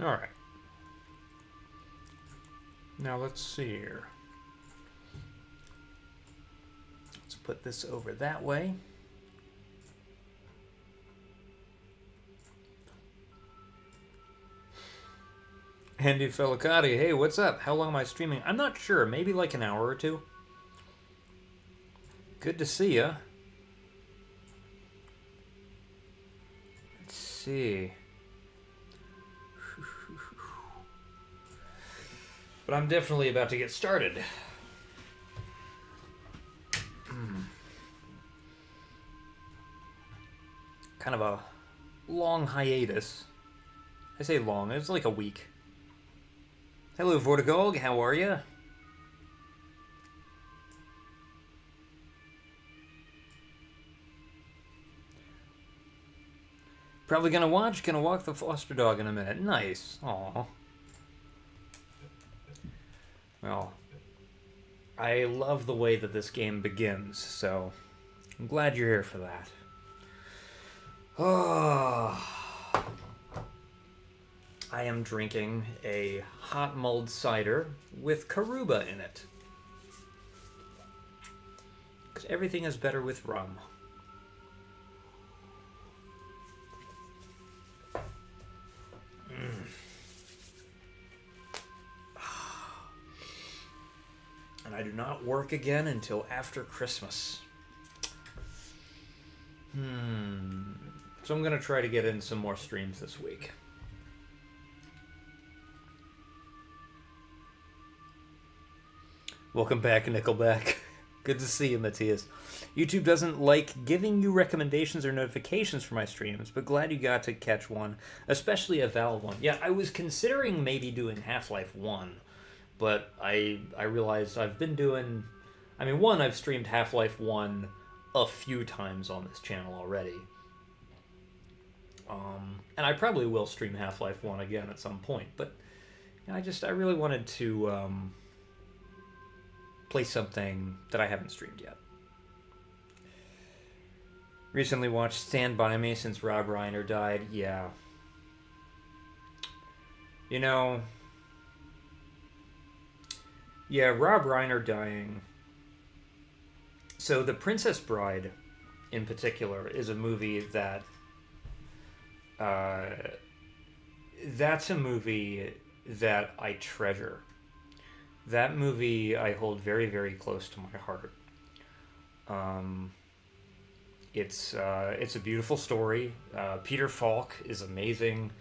Alright. Now let's see here. Let's put this over that way. Andy Felicati, hey, what's up? How long am I streaming? I'm not sure. Maybe like an hour or two. Good to see ya. Let's see. But I'm definitely about to get started. Kind of a long hiatus. I say long, it's like a week. Hello, Vortigog, how are you? Probably gonna walk the foster dog in a minute. Nice. Aww. Well, I love the way that this game begins, so I'm glad you're here for that. Oh. I am drinking a hot mulled cider with Karuba in it. Because everything is better with rum. And I do not work again until after Christmas. So I'm going to try to get in some more streams this week. Welcome back, Nickelback. Good to see you, Matthias. YouTube doesn't like giving you recommendations or notifications for my streams, but glad you got to catch one, especially a Valve one. Yeah, I was considering maybe doing Half-Life 1, but I realized I've been doing... I mean, one, I've streamed Half-Life 1 a few times on this channel already. And I probably will stream Half-Life 1 again at some point, but you know, I really wanted to... play something that I haven't streamed yet. Recently watched Stand By Me since Rob Reiner died. Yeah. You know... Yeah, Rob Reiner dying. So The Princess Bride, in particular, is a movie that... that's a movie that I treasure. That movie I hold very, very close to my heart. It's a beautiful story. Peter Falk is amazing.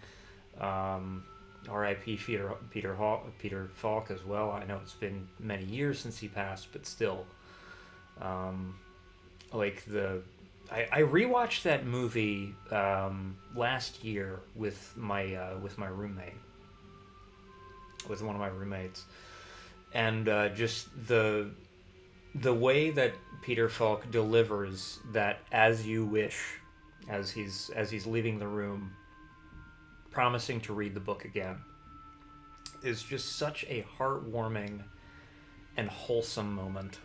R.I.P. Peter Falk as well. I know it's been many years since he passed, but still, like I rewatched that movie last year with my roommate, with one of my roommates. And just the way that Peter Falk delivers that "as you wish," as he's leaving the room, promising to read the book again, is just such a heartwarming and wholesome moment.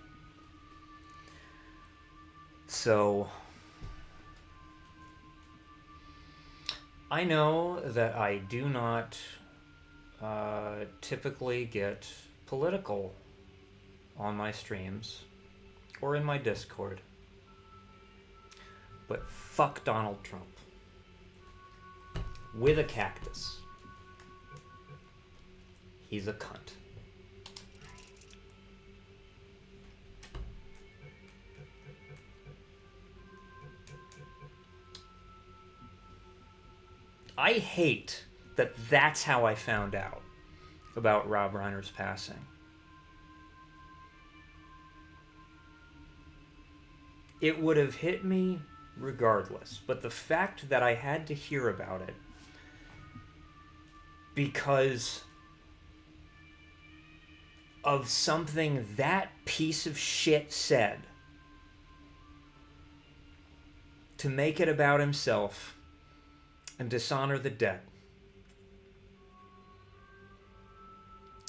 So I know that I do not typically get political on my streams or in my Discord, but fuck Donald Trump with a cactus. He's a cunt. I hate that that's how I found out about Rob Reiner's passing. It would have hit me regardless, but the fact that I had to hear about it because of something that piece of shit said, to make it about himself and dishonor the dead,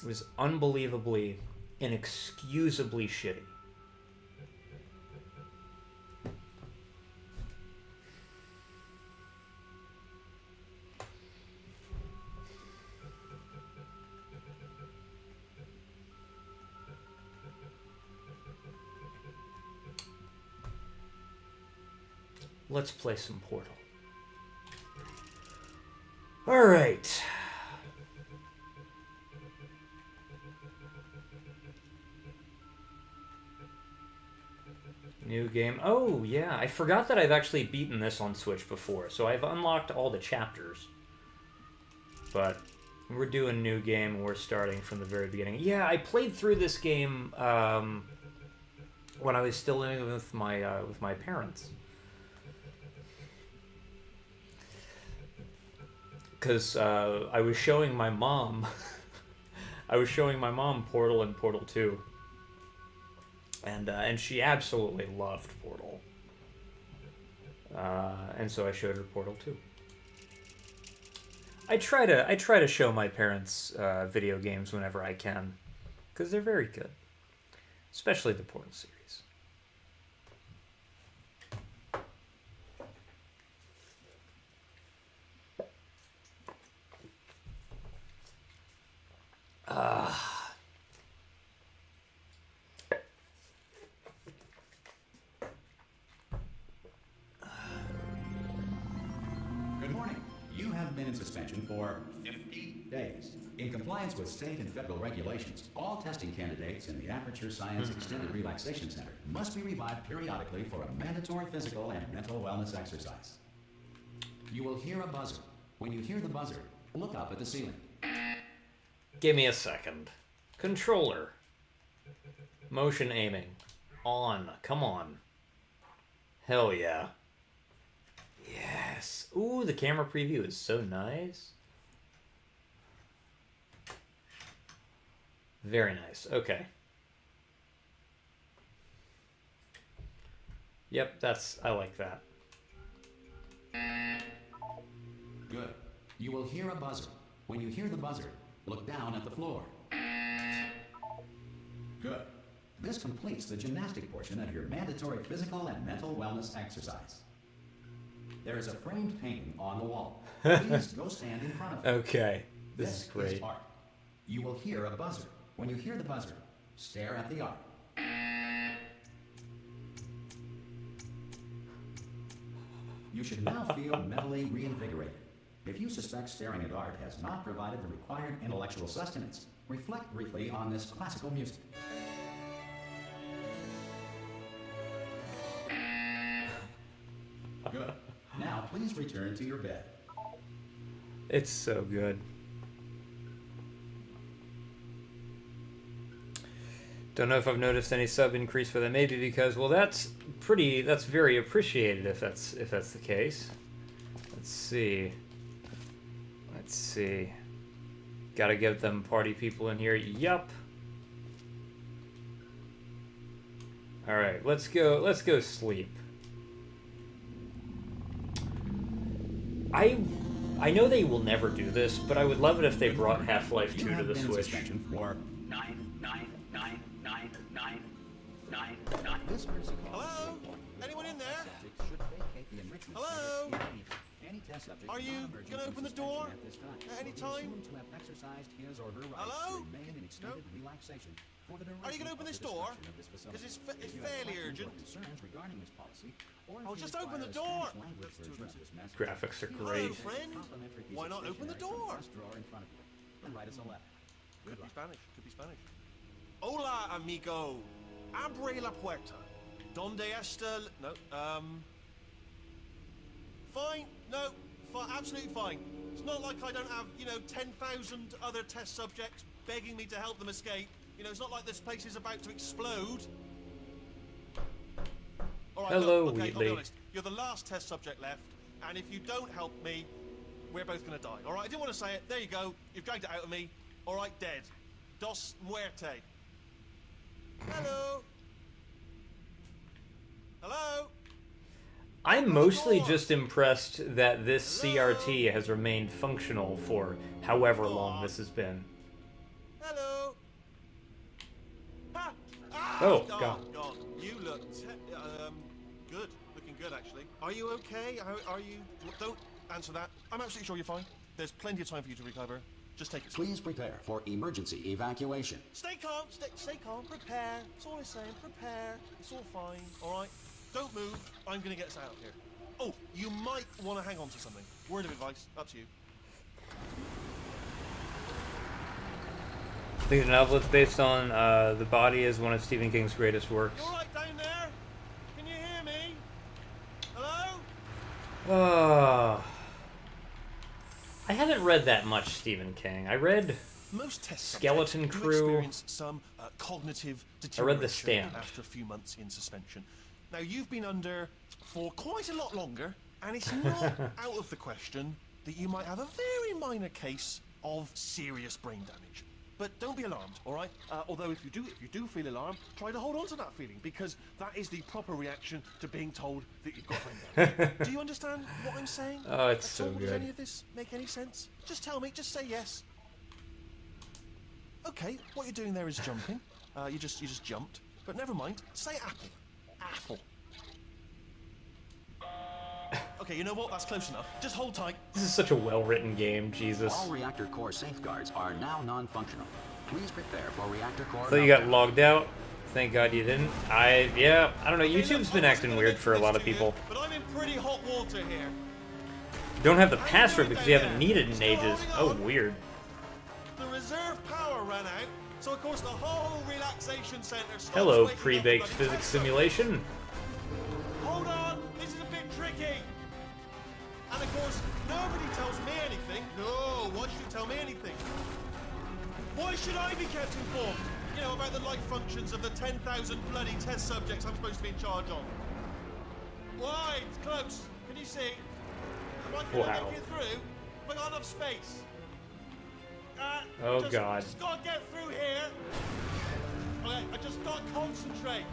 was unbelievably, inexcusably shitty. let's play some Portal. Alright. New game. Oh, yeah. I forgot that I've actually beaten this on Switch before, so I've unlocked all the chapters. But we're doing new game, and we're starting from the very beginning. Yeah, I played through this game when I was still living with my parents. Because I was showing my mom... I was showing my mom Portal and Portal 2. And she absolutely loved Portal. And so I showed her Portal 2. I try to show my parents video games whenever I can, because they're very good, especially the Portal series. Good morning. You have been in suspension for 50 days. In compliance with state and federal regulations, all testing candidates in the Aperture Science Extended Relaxation Center must be revived periodically for a mandatory physical and mental wellness exercise. You will hear a buzzer. When you hear the buzzer, look up at the ceiling. Give me a second. Controller. Motion aiming. On. Come on. Hell yeah. Yes. Ooh, the camera preview is so nice. Very nice. Okay. Yep, I like that. Good. You will hear a buzzer. When you hear the buzzer, look down at the floor. Good. This completes the gymnastic portion of your mandatory physical and mental wellness exercise. There is a framed painting on the wall. Please go stand in front of it. Okay. This is great. Art. You will hear a buzzer. When you hear the buzzer, stare at the art. You should now feel mentally reinvigorated. If you suspect staring at art has not provided the required intellectual sustenance, reflect briefly on this classical music. Good. Now, please return to your bed. It's so good. Don't know if I've noticed any sub increase for that. Maybe because, well, that's very appreciated if that's the case. Let's see. Gotta get them party people in here. Yup. All right, let's go sleep. I know they will never do this, but I would love it if they brought Half-Life 2 to the Switch. For 9. Hello? Anyone in there? Hello? Are you going to open the door at any time? Hello? No? Are you going to open this door? Because it's fairly urgent. Oh, just open the door! Graphics are Hello, great. friend. Why not open the door? Could be Spanish. Hola, amigo. Abre la puerta. Donde está... No, Fine. No, absolutely fine. It's not like I don't have, 10,000 other test subjects begging me to help them escape. It's not like this place is about to explode. All right, hello, look, okay, I'll be Wheatley. honest. You're the last test subject left, and if you don't help me, we're both going to die. All right, I didn't want to say it. There you go. You've dragged it out of me. All right, dead. Dos muerte. Hello? Hello? I'm mostly just impressed that this CRT has remained functional for however long this has been. Hello? Ha! Ah! Oh, God. God. You look good. Looking good, actually. Are you okay? Are you... Don't answer that. I'm absolutely sure you're fine. There's plenty of time for you to recover. Just take it slow. Please prepare for emergency evacuation. Stay calm. Stay calm. Prepare. That's all I'm saying. Prepare. It's all fine. All right? Don't move. I'm going to get us out of here. Oh, you might want to hang on to something. Word of advice, up to you. I think the novel is based on The Body is one of Stephen King's greatest works. You all right down there? Can you hear me? Hello? I haven't read that much Stephen King. I read Most test Skeleton subjects do Crew. experience some cognitive I deterioration read The Stand. after a few months in suspension. Now, you've been under for quite a lot longer, and it's not out of the question that you might have a very minor case of serious brain damage. But don't be alarmed, all right? Although if you do feel alarmed, try to hold on to that feeling, because that is the proper reaction to being told that you've got brain damage. Do you understand what I'm saying? Oh, it's At so all? Does good. any of this make any sense? Just tell me. Just say yes. Okay, what you're doing there is jumping. You just jumped. But never mind. Say apple. Apple. Okay, you know what? That's close enough. Just hold tight. This is such a well-written game, Jesus. All reactor core safeguards are now non-functional. Please prepare for reactor core. So you got logged out. Thank God you didn't. I don't know. YouTube's been acting weird for a lot of people. But I'm in pretty hot water here. Don't have the password because you haven't needed it in ages. Oh, weird. The reserve power ran out, so of course the whole relaxation center stops. Hello, waking up pre-baked the bloody physics test simulation. Hold on, this is a bit tricky. And of course, nobody tells me anything. No, why should you tell me anything? Why should I be kept informed? You know, about the life functions of the 10,000 bloody test subjects I'm supposed to be in charge of. Why? It's close. Can you see? Am I going to Wow. make it through? Have I got enough space? Oh, God. Just gotta get through here. Okay, I just gotta concentrate.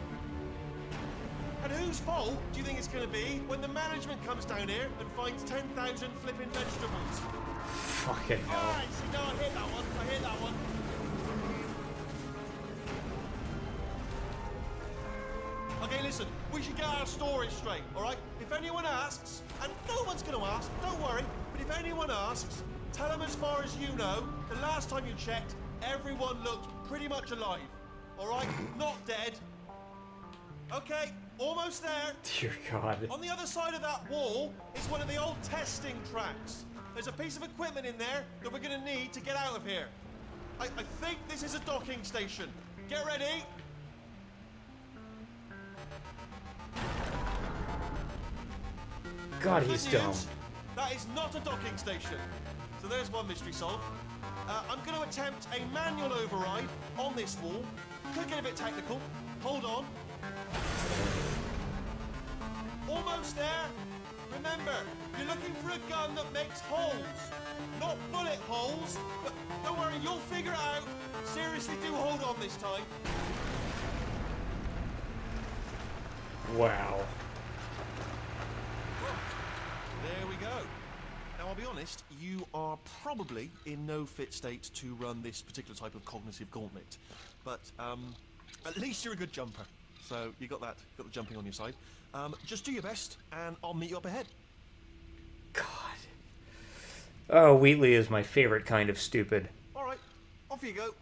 And whose fault do you think it's going to be when the management comes down here and finds 10,000 flipping vegetables? Fucking hell. Alright, see, no, I hit that one. I hit that one. Okay, listen, we should get our story straight, alright? If anyone asks, and no one's going to ask, don't worry, but if anyone asks, tell them as far as you know, the last time you checked, everyone looked pretty much alive, alright? Not dead. Okay, almost there. Dear God. On the other side of that wall is one of the old testing tracks. There's a piece of equipment in there that we're going to need to get out of here. I think this is a docking station. Get ready. God, Good he's news, dumb. that is not a docking station. So there's one mystery solved. I'm going to attempt a manual override on this wall. Could get a bit technical. Hold on. Almost there. Remember, you're looking for a gun that makes holes. Not bullet holes, but don't worry, you'll figure it out. Seriously, do hold on this time. Wow. There we go. Now, I'll be honest, you are probably in no fit state to run this particular type of cognitive gauntlet. But at least you're a good jumper. So you got that, got the jumping on your side. Just do your best, and I'll meet you up ahead. God. Oh, Wheatley is my favorite kind of stupid. All right, off you go.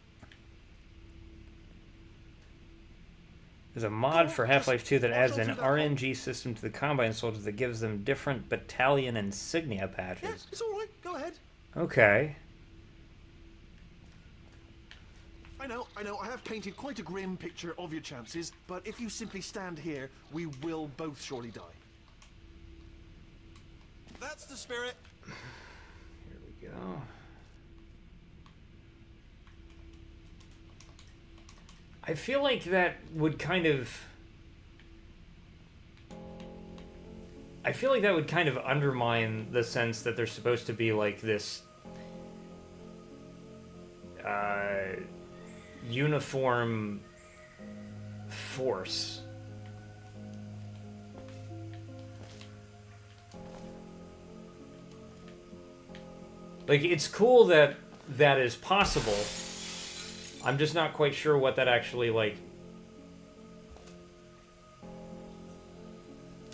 There's a mod for Half-Life 2 that adds an RNG system to the Combine soldiers that gives them different battalion insignia Yeah, patches. it's all right. Go ahead. Okay. I know, I have painted quite a grim picture of your chances, but if you simply stand here, we will both surely die. That's the spirit. Here we go. I feel like that would kind of... I feel like that would kind of undermine the sense that there's supposed to be, like, this... uniform force. Like, it's cool that that is possible. I'm just not quite sure what that actually, like...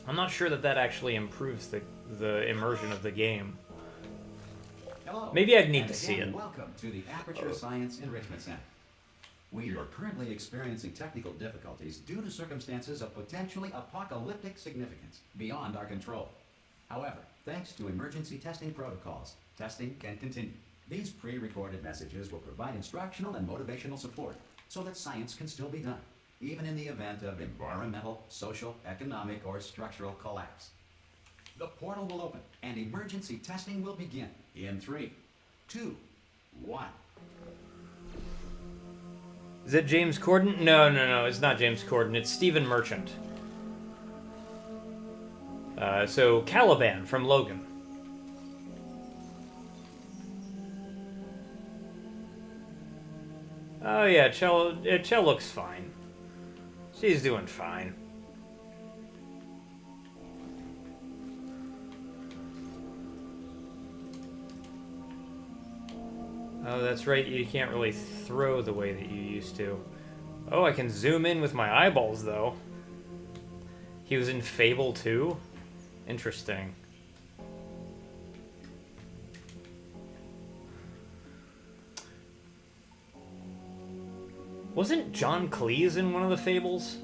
I'm not sure that that actually improves the immersion of the game. Hello. Maybe I'd need And to see again, it. Welcome to the Aperture Science Enrichment Center. We are currently experiencing technical difficulties due to circumstances of potentially apocalyptic significance beyond our control. However, thanks to emergency testing protocols, testing can continue. These pre-recorded messages will provide instructional and motivational support so that science can still be done, even in the event of environmental, social, economic, or structural collapse. The portal will open and emergency testing will begin in 3, 2, 1. Is it James Corden? No, it's not James Corden. It's Stephen Merchant. So Caliban from Logan. Oh yeah, Chell looks fine. She's doing fine. Oh, that's right, you can't really throw the way that you used to. Oh, I can zoom in with my eyeballs, though. He was in Fable 2? Interesting. Wasn't John Cleese in one of the Fables?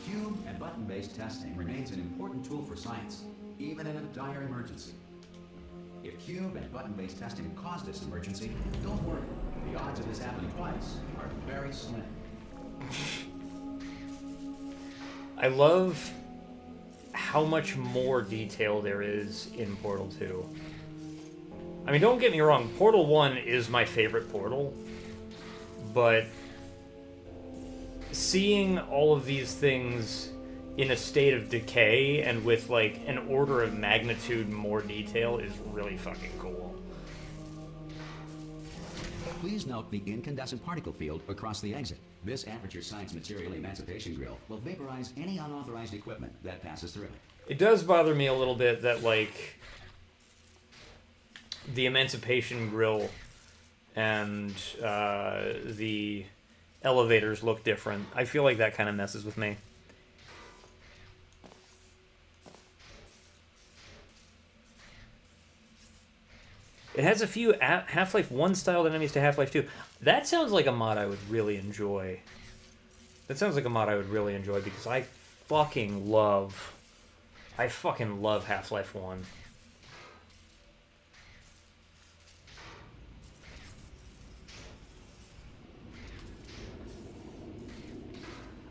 Cube and button-based testing remains an important tool for science, even in a dire emergency. If cube and button-based testing caused this emergency, don't worry. The odds of this happening twice are very slim. I love how much more detail there is in Portal 2. I mean, don't get me wrong, Portal 1 is my favorite Portal, but seeing all of these things in a state of decay and with, like, an order of magnitude more detail is really fucking cool. Please note the incandescent particle field across the exit. This Aperture Science Material Emancipation Grill will vaporize any unauthorized equipment that passes through. It does bother me a little bit that, like, the Emancipation Grill and the elevators look different. I feel like that kind of messes with me. It has a few Half-Life 1 styled enemies to Half-Life 2. That sounds like a mod I would really enjoy. That sounds like a mod I would really enjoy because I fucking love Half-Life 1.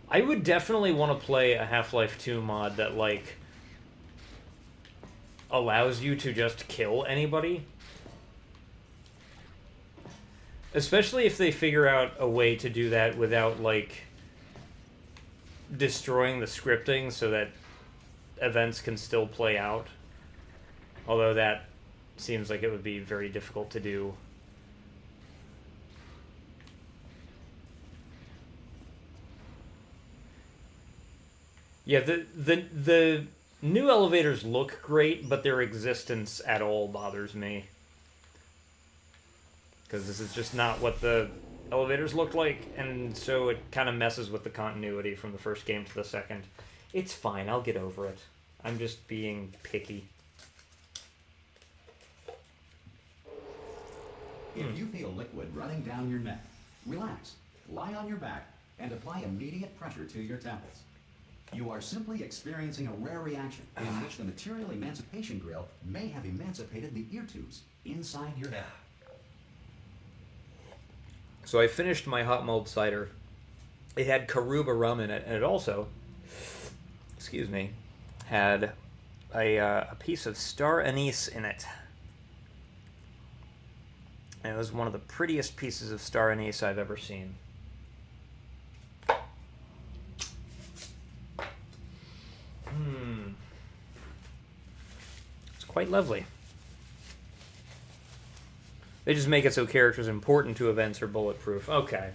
I would definitely want to play a Half-Life 2 mod that, like, allows you to just kill anybody. Especially if they figure out a way to do that without, like, destroying the scripting so that events can still play out. Although that seems like it would be very difficult to do. Yeah, the new elevators look great, but their existence at all bothers me. Because this is just not what the elevators looked like, and so it kind of messes with the continuity from the first game to the second. It's fine, I'll get over it. I'm just being picky. If you feel liquid running down your neck, relax, lie on your back, and apply immediate pressure to your temples. You are simply experiencing a rare reaction in which the Material Emancipation Grill may have emancipated the ear tubes inside your head. So I finished my hot mulled cider. It had Karuba rum in it, and it also, excuse me, had a piece of star anise in it. And it was one of the prettiest pieces of star anise I've ever seen. It's quite lovely. They just make it so characters important to events are bulletproof. Okay.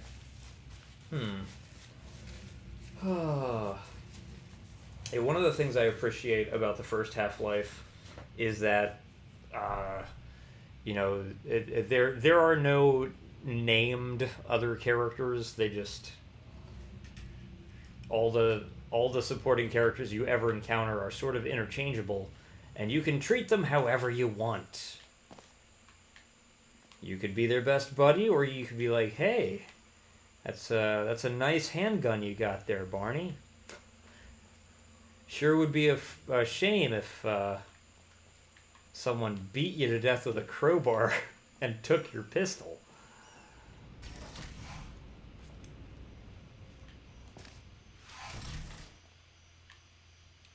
Hey, one of the things I appreciate about the first Half-Life is that, you know, there are no named other characters. They just... All the supporting characters you ever encounter are sort of interchangeable, and you can treat them however you want. You could be their best buddy, or you could be like, hey, that's a nice handgun you got there, Barney. Sure would be a shame if someone beat you to death with a crowbar and took your pistol.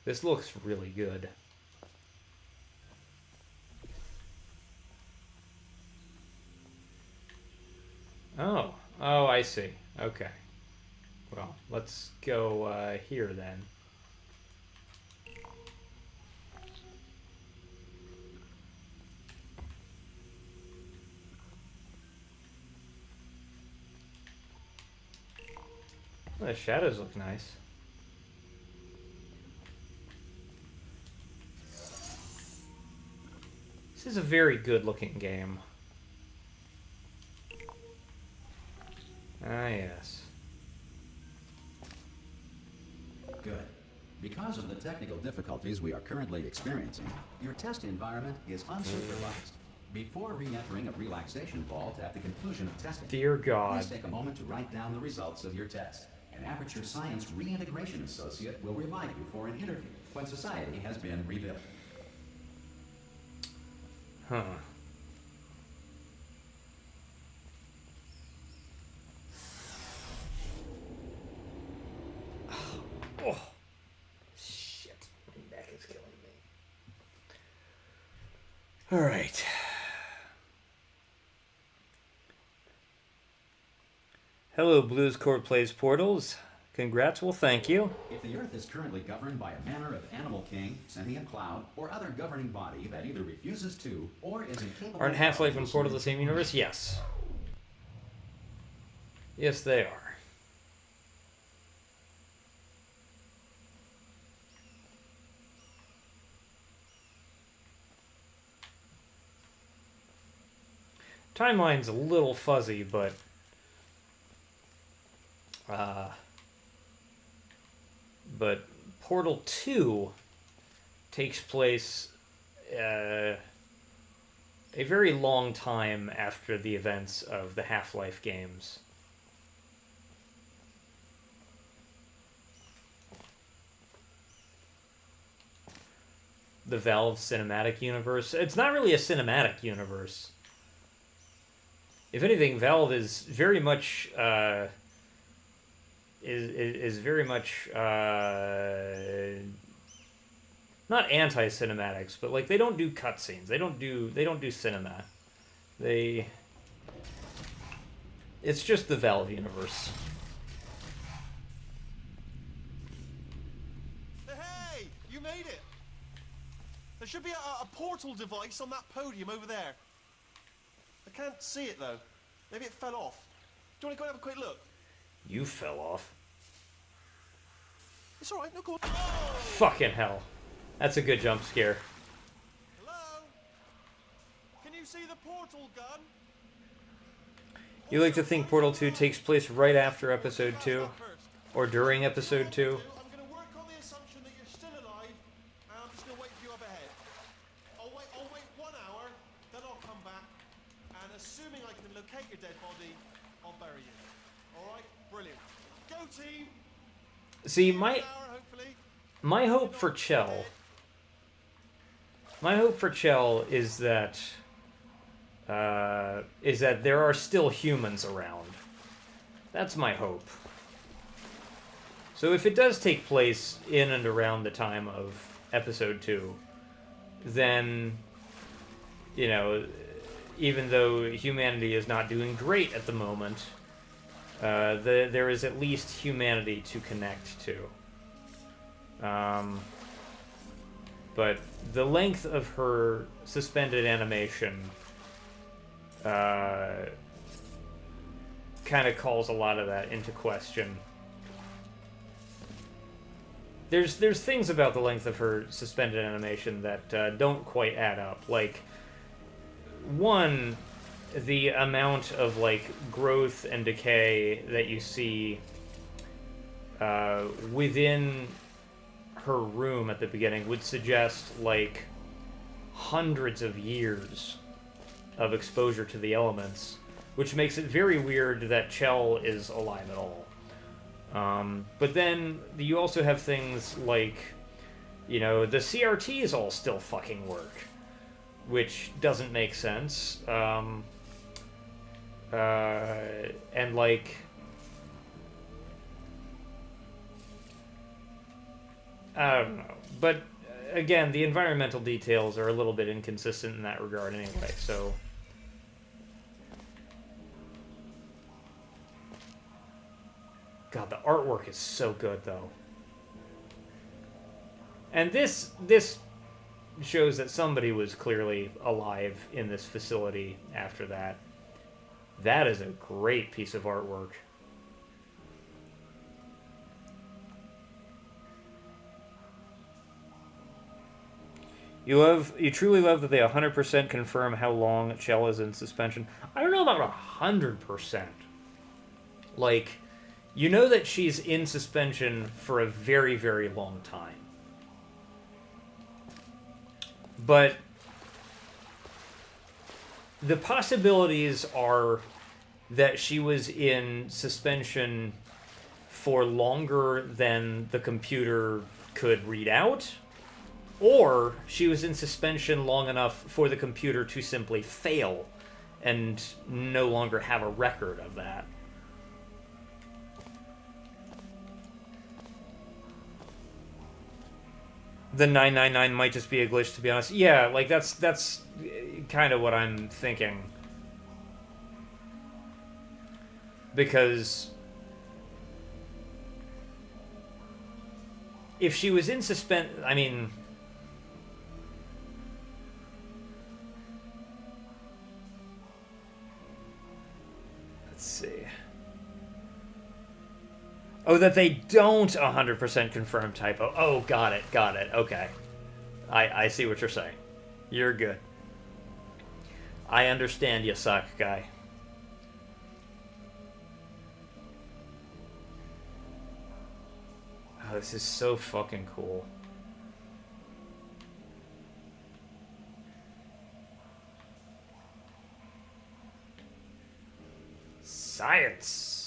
This looks really good. Oh, I see. Okay. Well, let's go here then. The shadows look nice. This is a very good looking game. Ah, yes. Good. Because of the technical difficulties we are currently experiencing, your test environment is unsupervised. Before re-entering a relaxation vault at the conclusion of testing, Dear God. please take a moment to write down the results of your test. An Aperture Science Reintegration Associate will revive you for an interview when society has been rebuilt. Huh. Oh. Shit. My neck is killing me. Alright. Hello, Blues Court Plays Portals. Congrats, well, thank you. If the Earth is currently governed by a manner of animal king, sentient cloud, or other governing body that either refuses to or is incapable Aren't of Half-Life and following Portal the same universe? Yes. Yes, they are. Timeline's a little fuzzy, but Portal 2 takes place a very long time after the events of the Half-Life games. The Valve cinematic universe. It's not really a cinematic universe. If anything, Valve is very much is very much not anti-cinematics, but like they don't do cutscenes. They don't do cinema. It's just the Valve universe. Hey, you made it. There should be a portal device on that podium over there. I can't see it though. Maybe it fell off. Do you want to go and have a quick look? You fell off. It's alright, no good. Fucking hell. That's a good jump scare. Hello? Can you see the portal gun? You like to think Portal 2 takes place right after Episode 2? Or during Episode 2? I'm going to work on the assumption that you're still alive, and I'm just going to wait for you up ahead. I'll wait 1 hour, then I'll come back, and assuming I can locate your dead body, I'll bury you. Alright? Brilliant. Go team! See, An hour, hopefully. my hope for Chell... My hope for Chell is that there are still humans around. That's my hope. So if it does take place in and around the time of Episode 2, then, you know, even though humanity is not doing great at the moment, there is at least humanity to connect to. But the length of her suspended animation kind of calls a lot of that into question. There's things about the length of her suspended animation that don't quite add up. Like, one, the amount of like growth and decay that you see within her room at the beginning would suggest like hundreds of years of exposure to the elements, which makes it very weird that Chell is alive at all. But then you also have things like You know, the CRTs all still fucking work, which doesn't make sense. And like, I don't know, but again, the environmental details are a little bit inconsistent in that regard anyway, so. God, the artwork is so good, though. And this shows that somebody was clearly alive in this facility after that. That is a great piece of artwork. You truly love that they 100% confirm how long Chell is in suspension. I don't know about 100%. Like, you know that she's in suspension for a very, very long time. But the possibilities are that she was in suspension for longer than the computer could read out, or she was in suspension long enough for the computer to simply fail and no longer have a record of that. The 999 might just be a glitch, to be honest. Yeah, like that's kind of what I'm thinking. Because if she was in I mean, let's see. Oh, that they don't 100% confirm typo. Oh, got it, okay. I see what you're saying. You're good. I understand you suck, guy. Oh, this is so fucking cool. Science!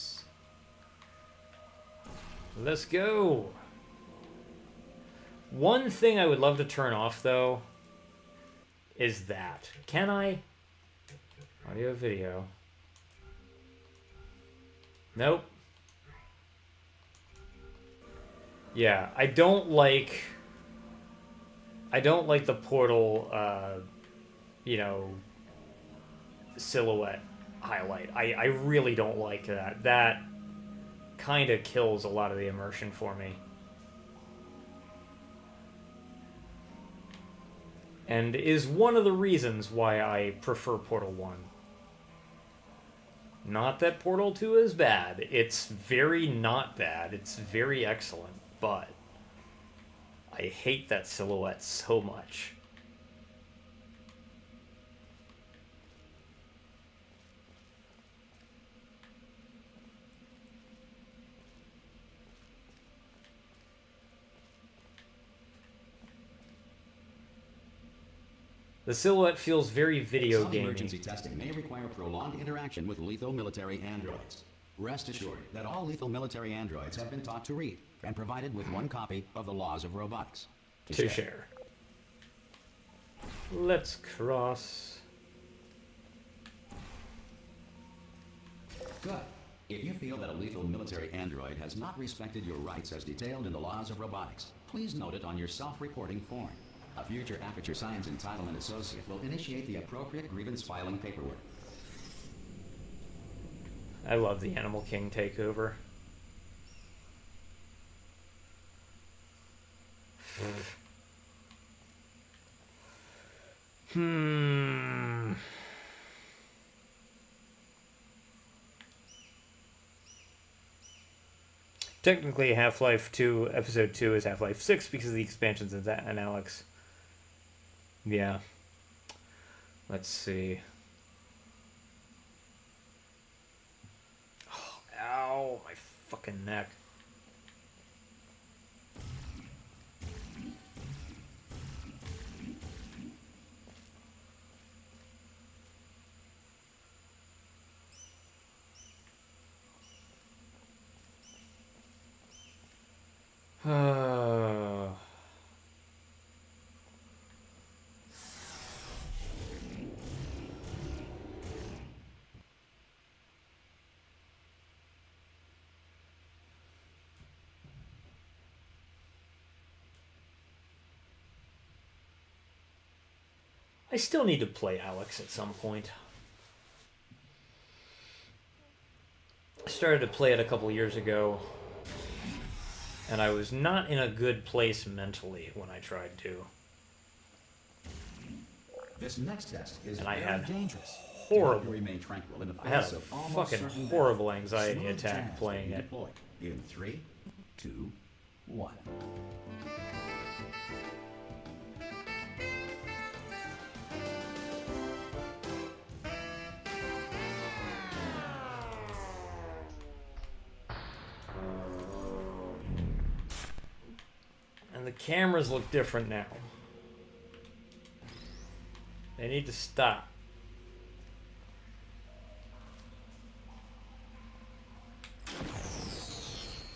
Let's go. One thing I would love to turn off, though, is that. Can I? Audio, video. Nope. Yeah, I don't like the portal, you know, silhouette highlight. I really don't like that. That kind of kills a lot of the immersion for me. And is one of the reasons why I prefer Portal 1. Not that Portal 2 is bad. It's very not bad. It's very excellent. But I hate that silhouette so much. The silhouette feels very video Some gamey. emergency testing may require prolonged interaction with lethal military androids. Rest assured that all lethal military androids have been taught to read and provided with one copy of the laws of robotics. To share. Let's cross. Good. If you feel that a lethal military android has not respected your rights as detailed in the laws of robotics, please note it on your self-reporting form. A future Aperture Science Entitlement Associate will initiate the appropriate grievance filing paperwork. I love the Animal King takeover. Technically, Half-Life 2, Episode 2 is Half-Life 6 because of the expansions and Alex. Yeah. Let's see. Oh, ow, my fucking neck. I still need to play Alex at some point. I started to play it a couple years ago, and I was not in a good place mentally when I tried to. This next test is And I very had dangerous. horrible- To help you remain tranquil in the I had face a of almost fucking certain horrible death. anxiety Smooth attack jazz playing will be it. deployed in 3, 2, 1. And the cameras look different now. They need to stop.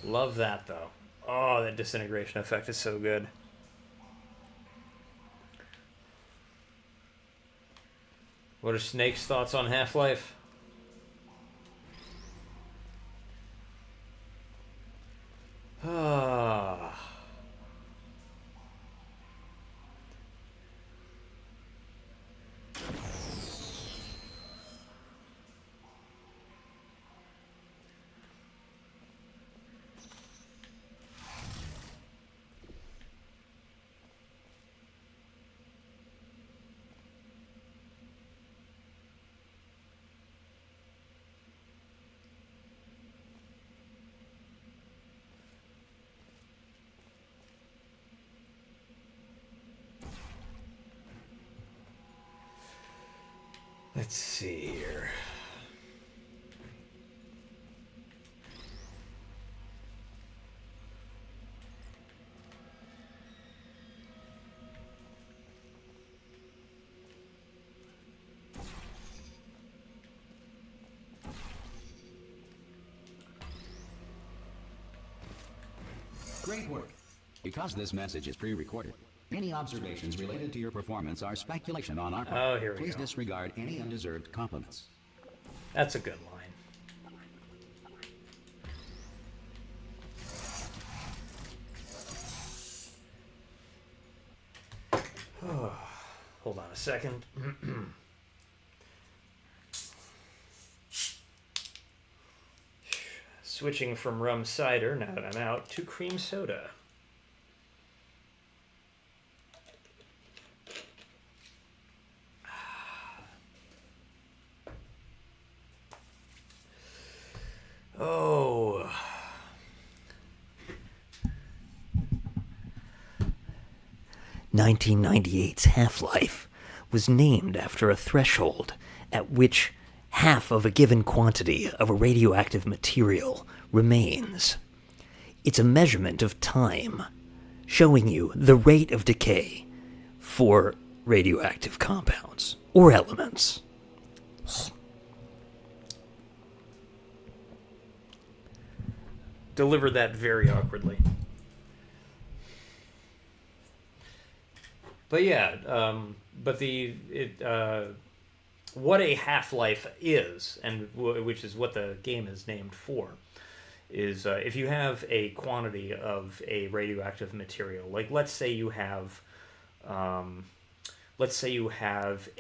Love that, though. Oh, that disintegration effect is so good. What are Snake's thoughts on Half-Life? Ah. Let's see here. Great work. Because this message is pre-recorded, any observations related to your performance are speculation on our part. Oh, here we Please go. disregard any undeserved compliments. That's a good line. Hold on a second. Switching from rum cider, now that I'm out, to cream soda. Oh. "1998's Half-Life was named after a threshold at which half of a given quantity of a radioactive material remains. It's a measurement of time, showing you the rate of decay for radioactive compounds or elements." Delivered that very awkwardly. But yeah, what a half-life is, and which is what the game is named for, is if you have a quantity of a radioactive material, like let's say you have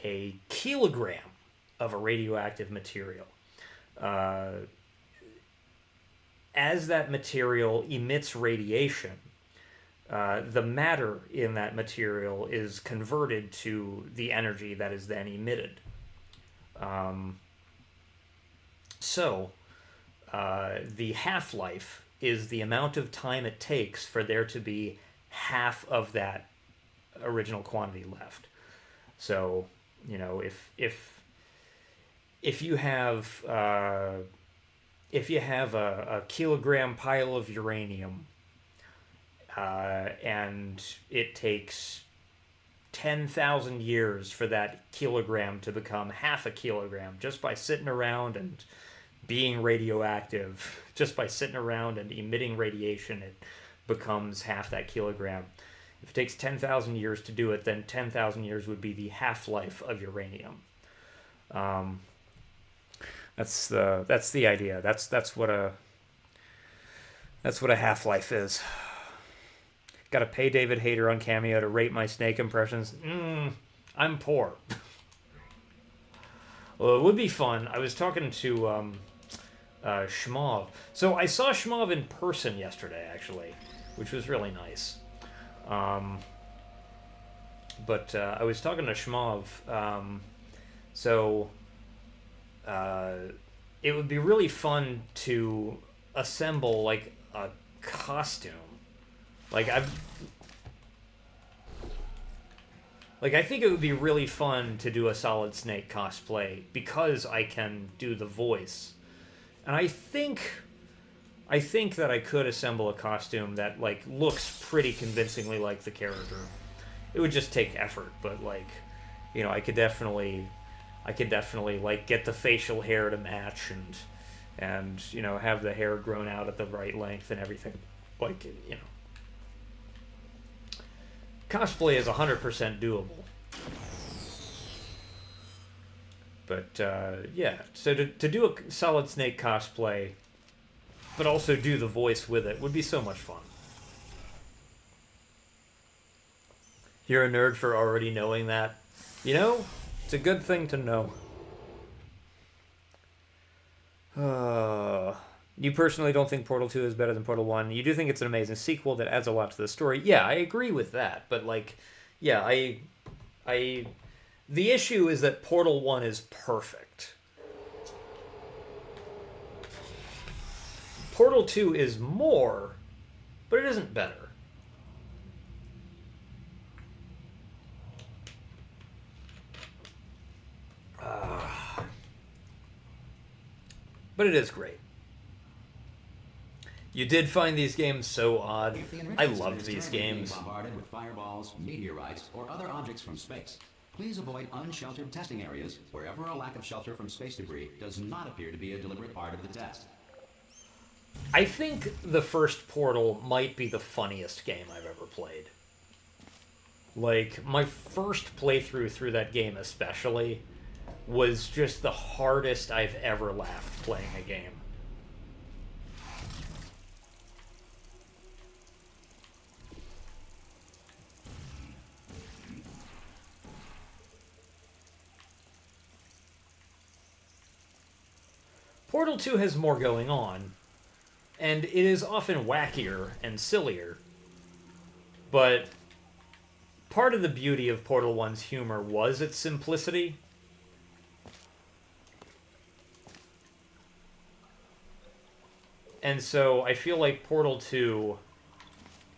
a kilogram of a radioactive material. As that material emits radiation, the matter in that material is converted to the energy that is then emitted. So, the half-life is the amount of time it takes for there to be half of that original quantity left. So, you know, if you have a kilogram pile of uranium, and it takes 10,000 years for that kilogram to become half a kilogram just by sitting around and being radioactive, just by sitting around and emitting radiation, it becomes half that kilogram. If it takes 10,000 years to do it, then 10,000 years would be the half-life of uranium. That's the idea. That's what a half-life is. Got to pay David Hayter on Cameo to rate my Snake impressions. I'm poor. Well, it would be fun. I was talking to Shmov. So I saw Shmov in person yesterday, actually, which was really nice. But I was talking to Shmov. So it would be really fun to assemble like a costume. I think it would be really fun to do a Solid Snake cosplay because I can do the voice. And I think that I could assemble a costume that like looks pretty convincingly like the character. It would just take effort, but like, you know, I could definitely like get the facial hair to match and you know, have the hair grown out at the right length and everything. Like, you know, cosplay is 100% doable. But, yeah. So to do a Solid Snake cosplay, but also do the voice with it, would be so much fun. You're a nerd for already knowing that. You know, it's a good thing to know. You personally don't think Portal 2 is better than Portal 1. You do think it's an amazing sequel that adds a lot to the story. Yeah, I agree with that. But, like, yeah, the issue is that Portal 1 is perfect. Portal 2 is more, but it isn't better. But it is great. You did find these games so odd. I loved these games. Bombarded with fireballs, meteorites, or other objects from space. Please avoid unsheltered testing areas wherever a lack of shelter from space debris does not appear to be a deliberate part of the test. I think the first Portal might be the funniest game I've ever played. Like, my first playthrough through that game especially was just the hardest I've ever laughed playing a game. Portal 2 has more going on, and it is often wackier and sillier, but part of the beauty of Portal 1's humor was its simplicity. And so I feel like Portal 2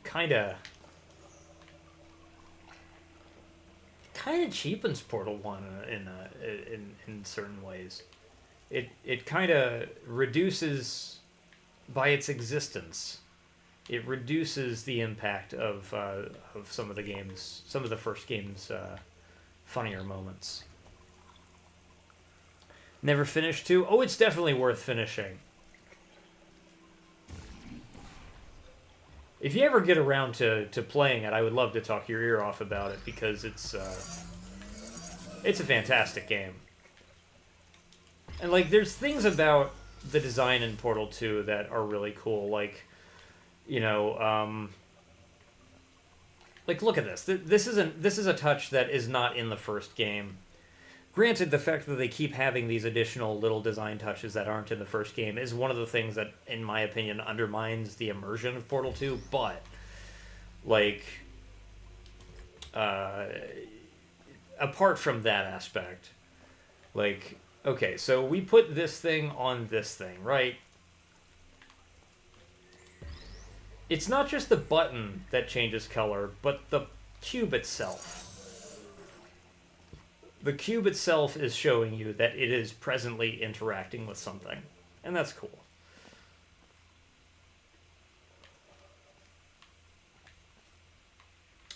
kind of cheapens Portal 1 in certain ways. It kind of reduces, by its existence, it reduces the impact of some of the first game's funnier moments. Never finished 2? Oh, it's definitely worth finishing. If you ever get around to playing it, I would love to talk your ear off about it, because it's a fantastic game. And, like, there's things about the design in Portal 2 that are really cool. Like, you know, like, look at this. This is a touch that is not in the first game. Granted, the fact that they keep having these additional little design touches that aren't in the first game is one of the things that, in my opinion, undermines the immersion of Portal 2, but, like, apart from that aspect, like, okay, so we put this thing on this thing, right? It's not just the button that changes color, but the cube itself. The cube itself is showing you that it is presently interacting with something, and that's cool.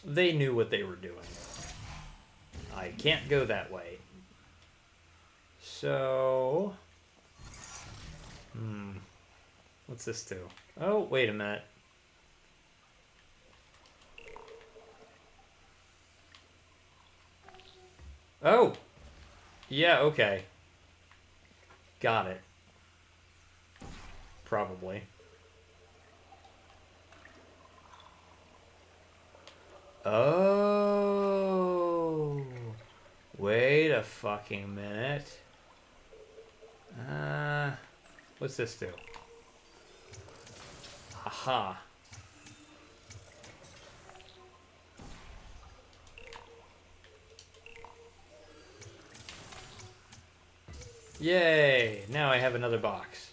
They knew what they were doing. I can't go that way. So... what's this do? Oh, wait a minute. Oh! Yeah, okay. Got it. Probably. Oh. Wait a fucking minute. What's this do? Aha. Yay! Now I have another box.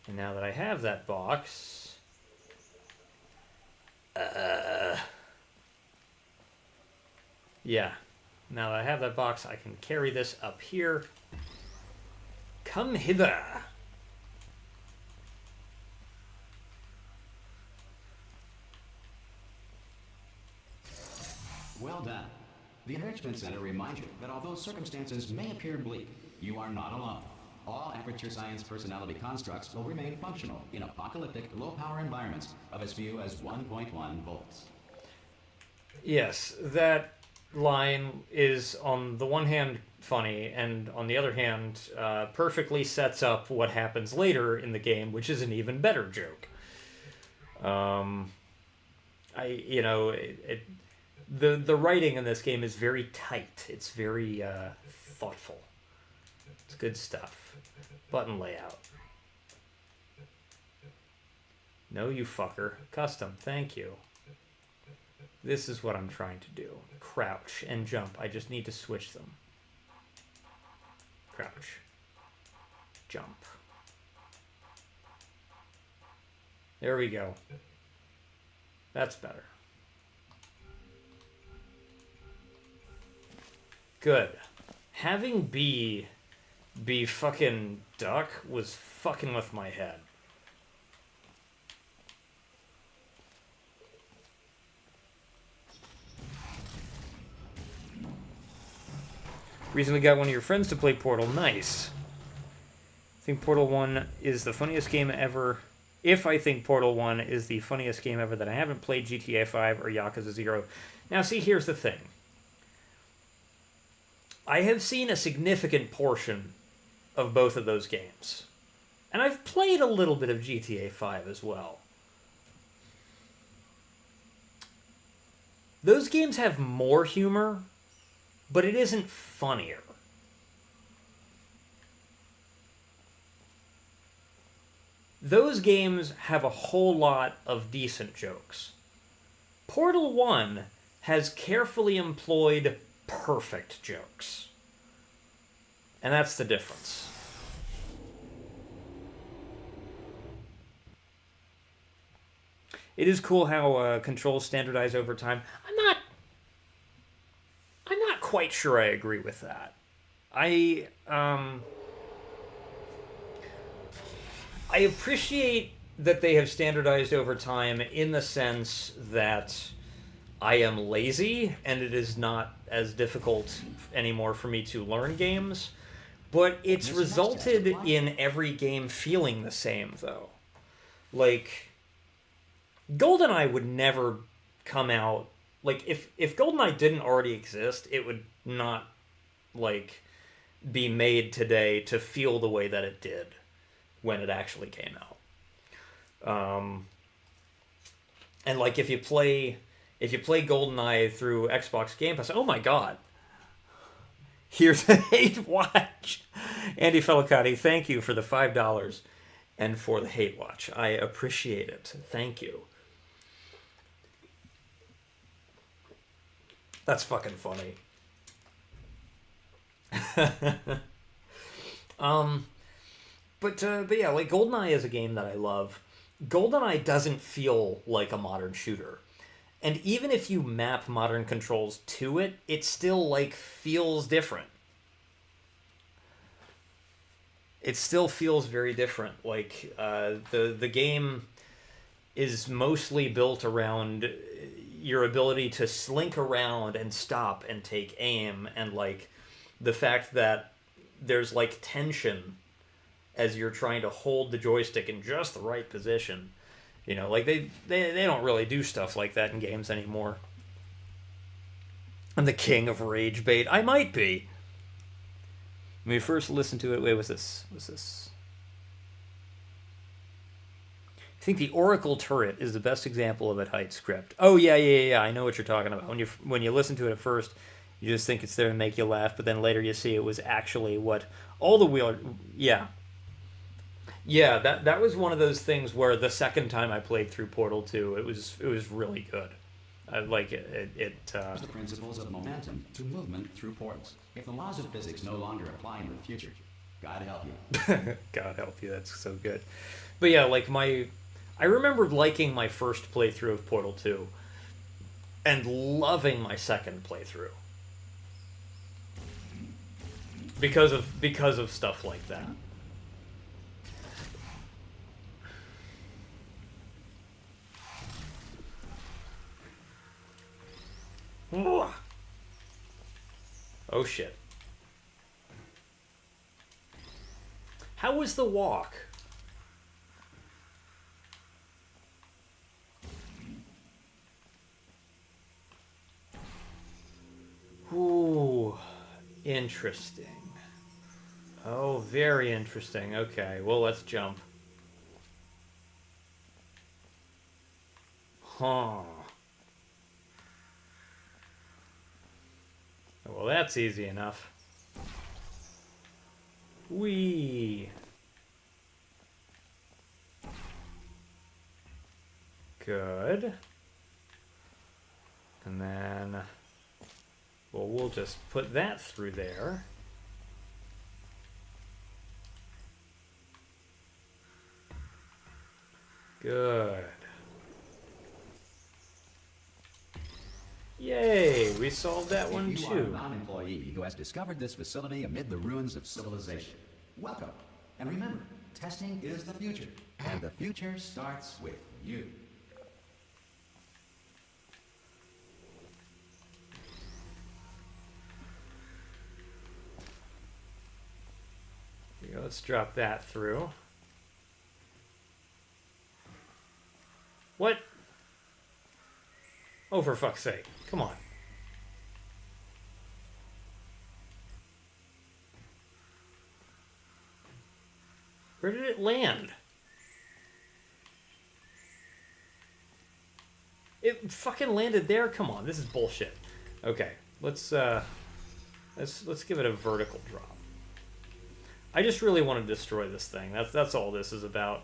And now that I have that box... yeah. Now that I have that box, I can carry this up here. Come hither! Well done. The Enrichment Center reminds you that although circumstances may appear bleak, you are not alone. All Aperture Science personality constructs will remain functional in apocalyptic, low-power environments of as few as 1.1 volts. Yes, that line is on the one hand funny, and on the other hand perfectly sets up what happens later in the game, which is an even better joke. The writing in this game is very tight. It's very thoughtful. It's good stuff. Button layout. No, you fucker. Custom. Thank you. This is what I'm trying to do. Crouch and jump. I just need to switch them. Crouch. Jump. There we go. That's better. Good. Having B be fucking duck was fucking with my head. Recently got one of your friends to play Portal. Nice. I think Portal 1 is the funniest game ever. If I think Portal 1 is the funniest game ever, that I haven't played GTA 5 or Yakuza 0. Now see, here's the thing. I have seen a significant portion of both of those games. And I've played a little bit of GTA 5 as well. Those games have more humor, but it isn't funnier. Those games have a whole lot of decent jokes. Portal 1 has carefully employed perfect jokes. And that's the difference. It is cool how controls standardize over time. I'm not quite sure I agree with that. I appreciate that they have standardized over time in the sense that I am lazy and it is not as difficult anymore for me to learn games, but it's resulted in every game feeling the same, though. Like, GoldenEye would never come out... Like, if GoldenEye didn't already exist, it would not, like, be made today to feel the way that it did when it actually came out. And, like, if you play GoldenEye through Xbox Game Pass, oh my god. Here's a hate watch. Andy Felicati, thank you for the $5 and for the hate watch. I appreciate it. Thank you. That's fucking funny. But yeah, like, GoldenEye is a game that I love. GoldenEye doesn't feel like a modern shooter. And even if you map modern controls to it, it still, like, feels different. It still feels very different. Like, the game is mostly built around your ability to slink around and stop and take aim, and, like, the fact that there's, like, tension as you're trying to hold the joystick in just the right position. You know, like, they don't really do stuff like that in games anymore. I'm the king of rage bait. I might be. When we first listened to it, wait, what's this? I think the Oracle turret is the best example of a tight script. Oh yeah. I know what you're talking about. When you listen to it at first, you just think it's there to make you laugh, but then later you see it was actually what all the wheel. Yeah, that was one of those things where the second time I played through Portal 2, it was really good. I like it. The principles of momentum to movement through portals. If the laws of physics no longer apply in the future, God help you. God help you. That's so good. But yeah, like I remember liking my first playthrough of Portal 2 and loving my second playthrough because of stuff like that. Oh shit. How was the walk? Ooh, interesting. Oh, very interesting. Okay, well, let's jump. Huh. Well, that's easy enough. Whee! Good. And then, well, we'll just put that through there. Good. Yay, we solved that one If you are a too. non-employee who has discovered this facility amid the ruins of civilization, welcome. And remember, testing is the future, and the future starts with you. Here we go, let's drop that through. What? Oh, for fuck's sake. Come on. Where did it land? It fucking landed there? Come on, this is bullshit. Okay, let's give it a vertical drop. I just really want to destroy this thing. That's all this is about.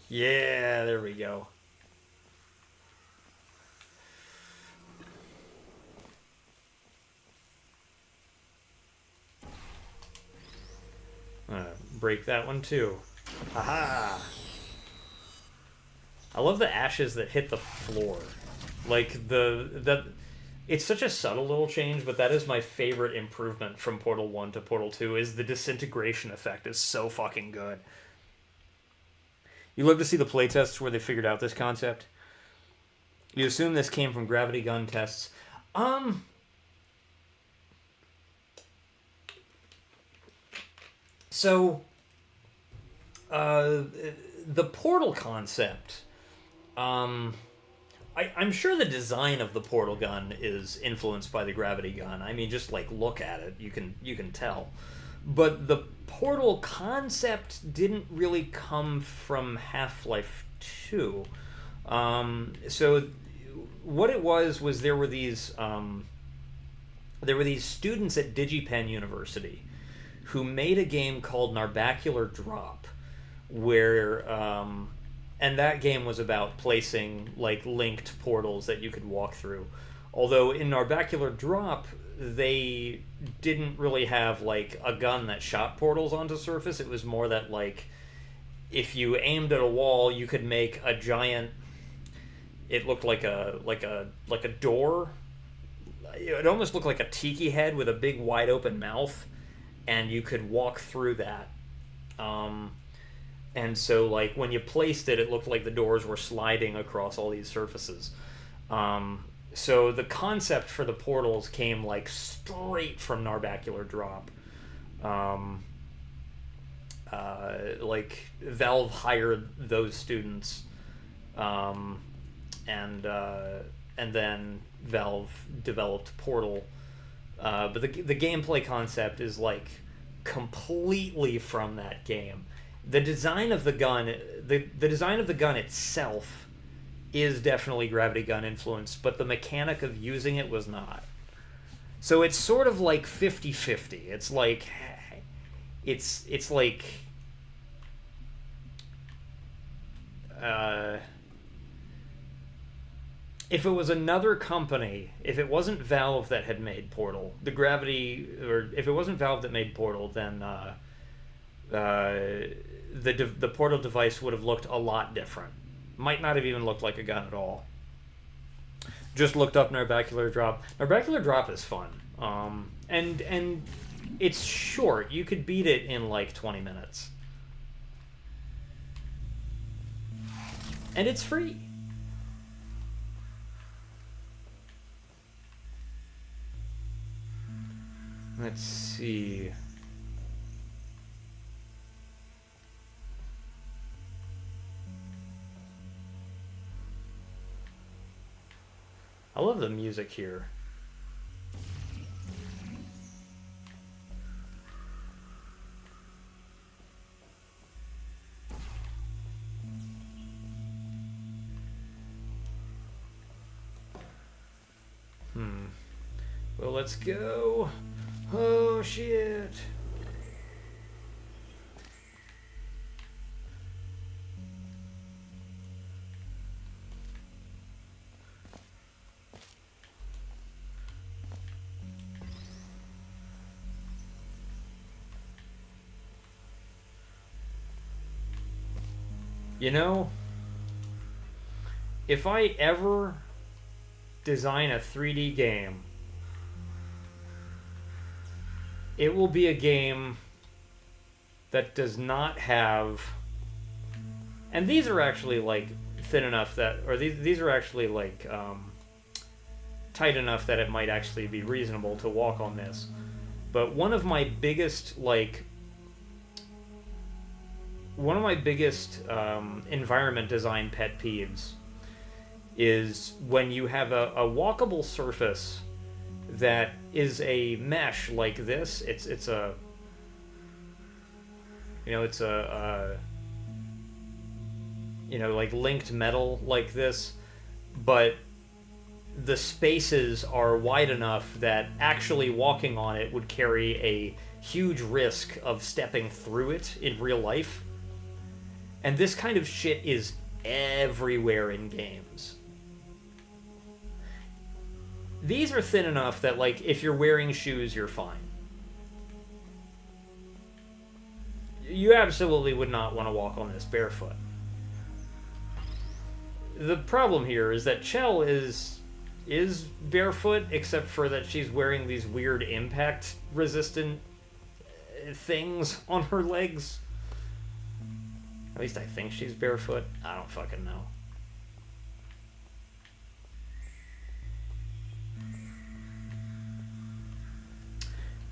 Yeah, there we go. Break that one too. Haha! I love the ashes that hit the floor. Like it's such a subtle little change, but that is my favorite improvement from Portal 1 to Portal 2 is the disintegration effect is so fucking good. You love to see the playtests where they figured out this concept? You assume this came from gravity gun tests. So, the portal concept, I'm sure the design of the portal gun is influenced by the gravity gun. I mean, just like look at it, you can tell. But the portal concept didn't really come from Half-Life 2. So what it was there were these students at DigiPen University who made a game called Narbacular Drop, where and that game was about placing like linked portals that you could walk through. Although in Narbacular Drop, they didn't really have like a gun that shot portals onto surface. It was more that like if you aimed at a wall, you could make a giant. It looked like a door. It almost looked like a tiki head with a big wide open mouth, and you could walk through that. And so like when you placed it, it looked like the doors were sliding across all these surfaces. So the concept for the portals came like straight from Narbacular Drop. Like Valve hired those students, and then Valve developed Portal. But the gameplay concept is like completely from that game. The design of the gun, the design of the gun itself is definitely gravity gun influenced, but the mechanic of using it was not. So it's sort of like 50-50. It's like if it was another company, if it wasn't Valve that had made Portal, the gravity, or if it wasn't Valve that made Portal, then the Portal device would have looked a lot different. Might not have even looked like a gun at all. Just looked up Narbacular Drop. Narbacular Drop is fun, and it's short. You could beat it in like 20 minutes, and it's free. Let's see. I love the music here. Well, let's go. Oh, shit. You know, if I ever design a 3D game, it will be a game that does not have... And these are actually, like, thin enough that... Or these are actually, like, tight enough that it might actually be reasonable to walk on this. But one of my biggest, like... One of my biggest environment design pet peeves is when you have a walkable surface that is a mesh like this. It's a, you know, it's a you know, like linked metal like this, but the spaces are wide enough that actually walking on it would carry a huge risk of stepping through it in real life. And this kind of shit is everywhere in games. These are thin enough that, like, if you're wearing shoes, you're fine. You absolutely would not want to walk on this barefoot. The problem here is that Chell is barefoot, except for that she's wearing these weird impact-resistant things on her legs. At least I think she's barefoot. I don't fucking know.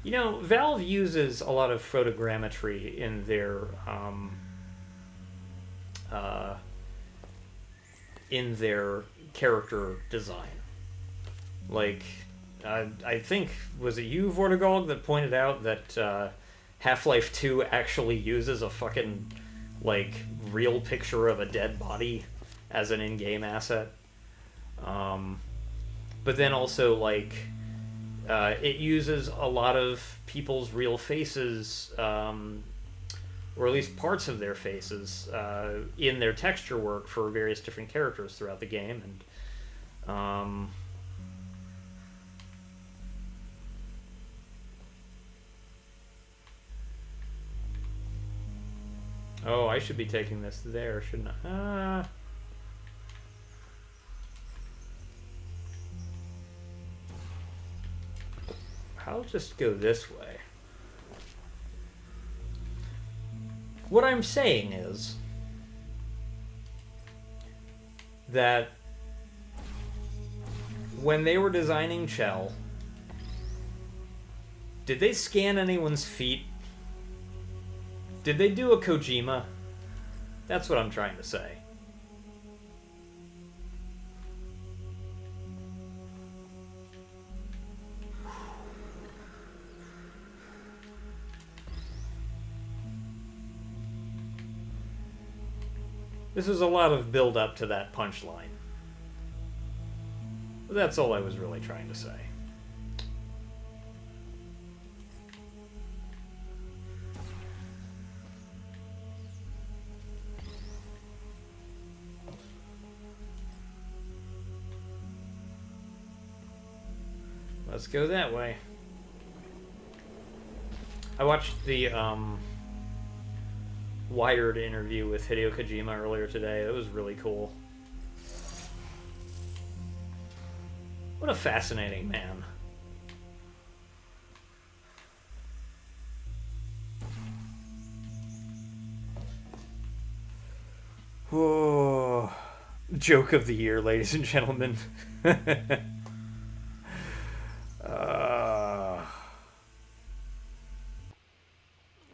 You know, Valve uses a lot of photogrammetry in their character design. Like, I think, was it you, Vortigog, that pointed out that Half-Life 2 actually uses a fucking, like, real picture of a dead body as an in-game asset? But then also, like, it uses a lot of people's real faces, or at least parts of their faces, in their texture work for various different characters throughout the game. And oh, I should be taking this there, shouldn't I? I'll just go this way. What I'm saying is that when they were designing Chell, did they scan anyone's feet? Did they do a Kojima? That's what I'm trying to say. This was a lot of build up to that punchline. But that's all I was really trying to say. Let's go that way. I watched the Wired interview with Hideo Kojima earlier today. It was really cool. What a fascinating man. Whoa. Joke of the year, ladies and gentlemen.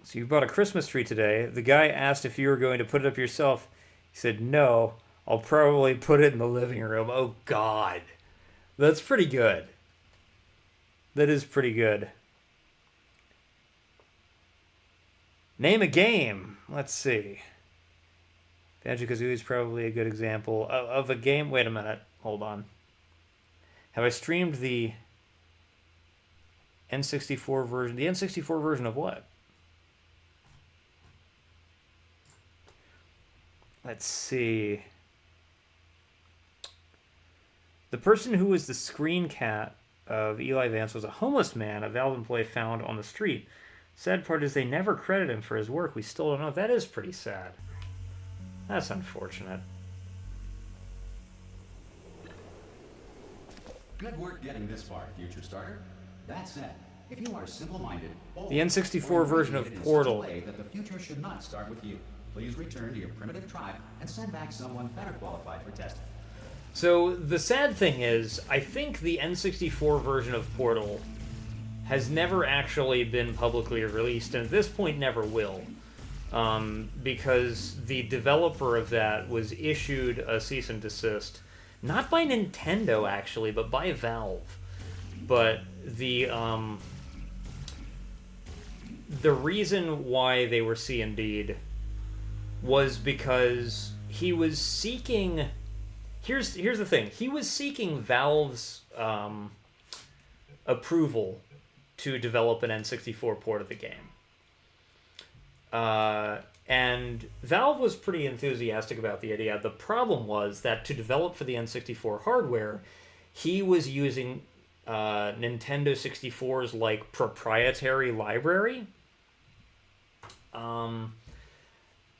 So you bought a Christmas tree today. The guy asked if you were going to put it up yourself. He said, no, I'll probably put it in the living room. Oh, God. That's pretty good. That is pretty good. Name a game. Let's see. Banjo-Kazooie is probably a good example of a game. Wait a minute. Hold on. Have I streamed the N64 version? The N64 version of what? Let's see. The person who was the screen cat of Eli Vance was a homeless man a Valve employee found on the street. Sad part is they never credit him for his work. We still don't know. That is pretty sad. That's unfortunate. Good work getting this far, future starter. That said, if you are simple-minded, the N64 version of Portal. That the future should not start with you. Please return to your primitive tribe and send back someone better qualified for testing. So the sad thing is, I think the N64 version of Portal has never actually been publicly released, and at this point never will. Because the developer of that was issued a cease and desist, not by Nintendo actually, but by Valve. But the reason why they were CMD'd was because he was seeking... Here's the thing. He was seeking Valve's approval to develop an N64 port of the game. And Valve was pretty enthusiastic about the idea. The problem was that to develop for the N64 hardware, he was using Nintendo 64's like proprietary library.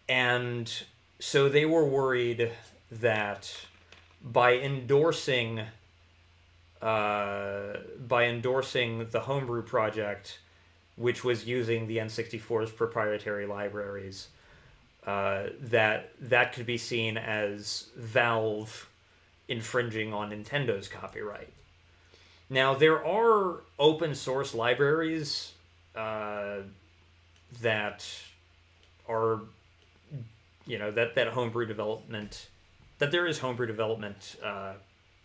And so they were worried that by endorsing the Homebrew project, which was using the N64's proprietary libraries, that could be seen as Valve infringing on Nintendo's copyright. Now, there are open source libraries that are, that homebrew development, that there is homebrew development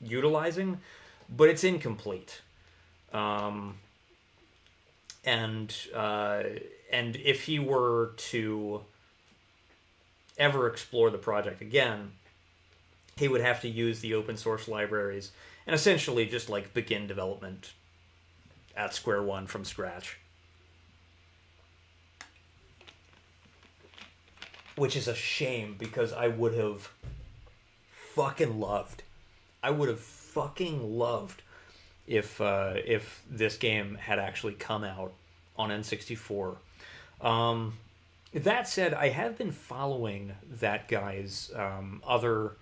utilizing, but it's incomplete. And if he were to ever explore the project again, he would have to use the open source libraries and essentially just like begin development at square one from scratch. Which is a shame because I would have fucking loved if this game had actually come out on N64. That said, I have been following that guy's other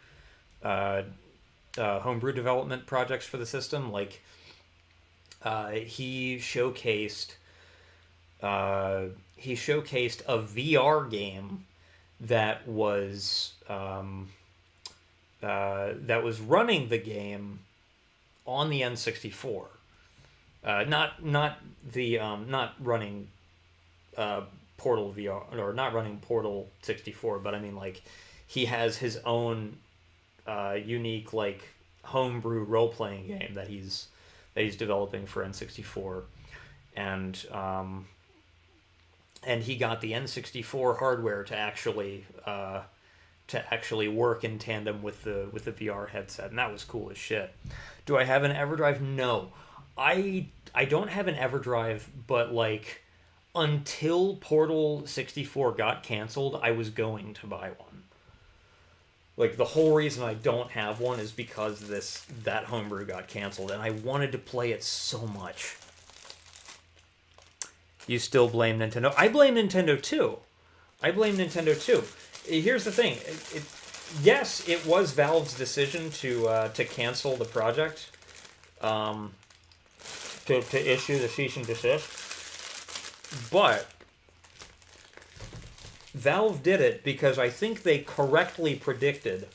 homebrew development projects for the system. Like, he showcased a VR game that was running the game on the N64. Not running Portal VR, or not running Portal 64, but I mean, like, he has his own unique like homebrew role-playing game that he's developing for N64, and he got the N64 hardware to actually to actually work in tandem with the VR headset, and that was cool as shit. Do I have an EverDrive? No. I don't have an EverDrive, but like until Portal 64 got canceled, I was going to buy one. Like the whole reason I don't have one is because that homebrew got canceled, and I wanted to play it so much. You still blame Nintendo? I blame Nintendo too. Here's the thing. Yes, it was Valve's decision to cancel the project, to issue the cease and desist. But Valve did it because I think they correctly predicted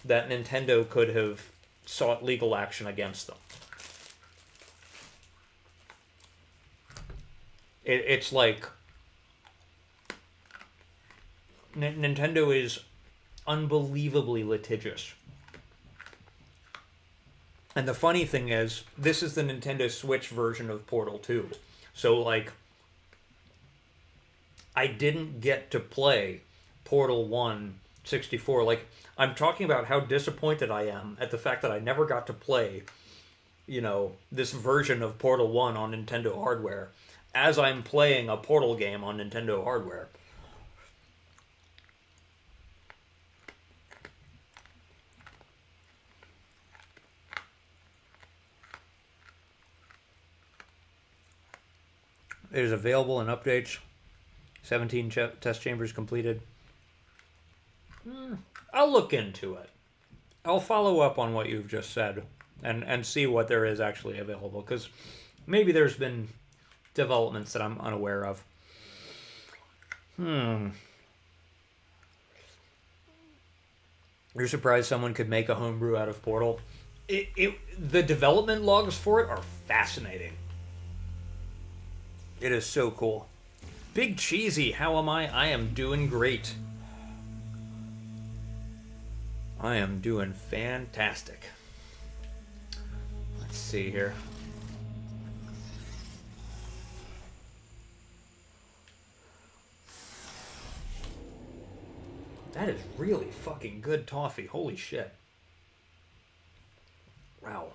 that Nintendo could have sought legal action against them. It's like Nintendo is unbelievably litigious. And the funny thing is, this is the Nintendo Switch version of Portal 2. So, like, I didn't get to play Portal 1 64. Like, I'm talking about how disappointed I am at the fact that I never got to play, this version of Portal 1 on Nintendo hardware, as I'm playing a Portal game on Nintendo hardware. It is available in updates. 17 test chambers completed. I'll look into it. I'll follow up on what you've just said and see what there is actually available, because maybe there's been developments that I'm unaware of. You're surprised someone could make a homebrew out of Portal? The development logs for it are fascinating. It is so cool. Big Cheesy, how am I? I am doing great. I am doing fantastic. Let's see here. That is really fucking good toffee. Holy shit. Wow.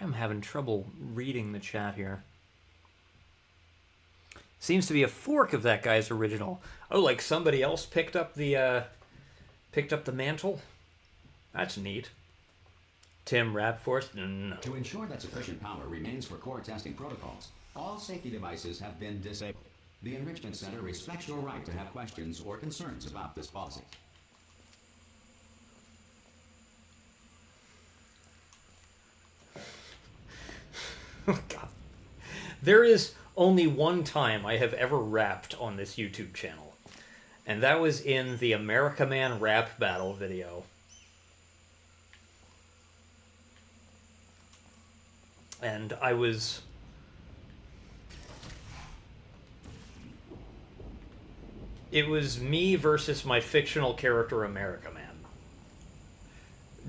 I am having trouble reading the chat here. Seems to be a fork of that guy's original. Oh, like somebody else picked up the mantle? That's neat. Tim Rapforth? No. To ensure that sufficient power remains for core testing protocols, all safety devices have been disabled. The Enrichment Center respects your right to have questions or concerns about this policy. Oh, God. There is only one time I have ever rapped on this YouTube channel, and that was in the America Man rap battle video. And it was me versus my fictional character America Man.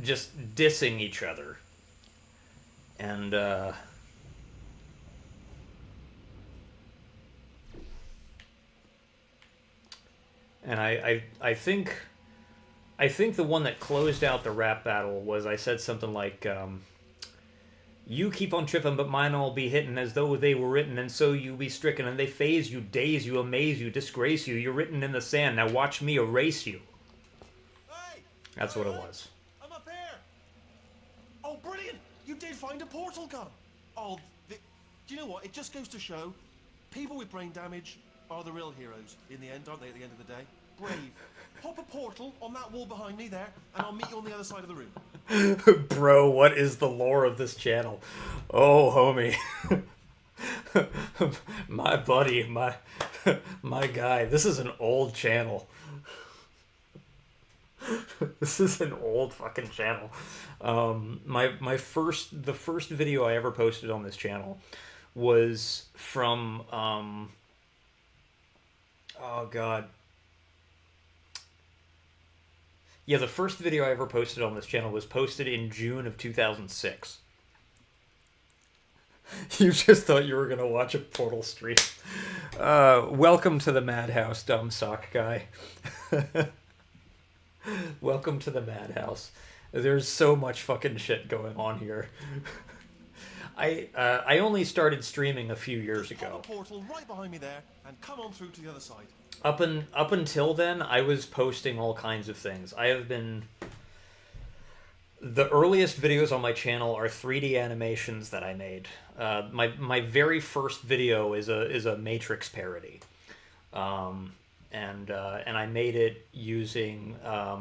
Just dissing each other. And, I think the one that closed out the rap battle was I said something like, you keep on tripping, but mine all be hitting as though they were written, and so you be stricken, and they phase you, daze you, amaze you, disgrace you. You're written in the sand. Now watch me erase you. Hey! That's what it was. I'm up here! Oh, brilliant! You did find a portal gun! Oh, do you know what? It just goes to show, people with brain damage are the real heroes in the end, aren't they, at the end of the day? Brave. Pop a portal on that wall behind me there, and I'll meet you on the other side of the room. Bro, what is the lore of this channel? Oh, homie. My buddy, my guy. This is an old channel. This is an old fucking channel. The first video I ever posted on this channel was from, oh God. Yeah, the first video I ever posted on this channel was posted in June of 2006. You just thought you were going to watch a Portal stream. Welcome to the madhouse, dumb sock guy. Welcome to the madhouse. There's so much fucking shit going on here. I only started streaming a few years Pop ago. a portal right behind me there, and come on through to the other side. Up until then, I was posting all kinds of things. I have been... The earliest videos on my channel are 3D animations that I made. My very first video is a Matrix parody. And I made it using a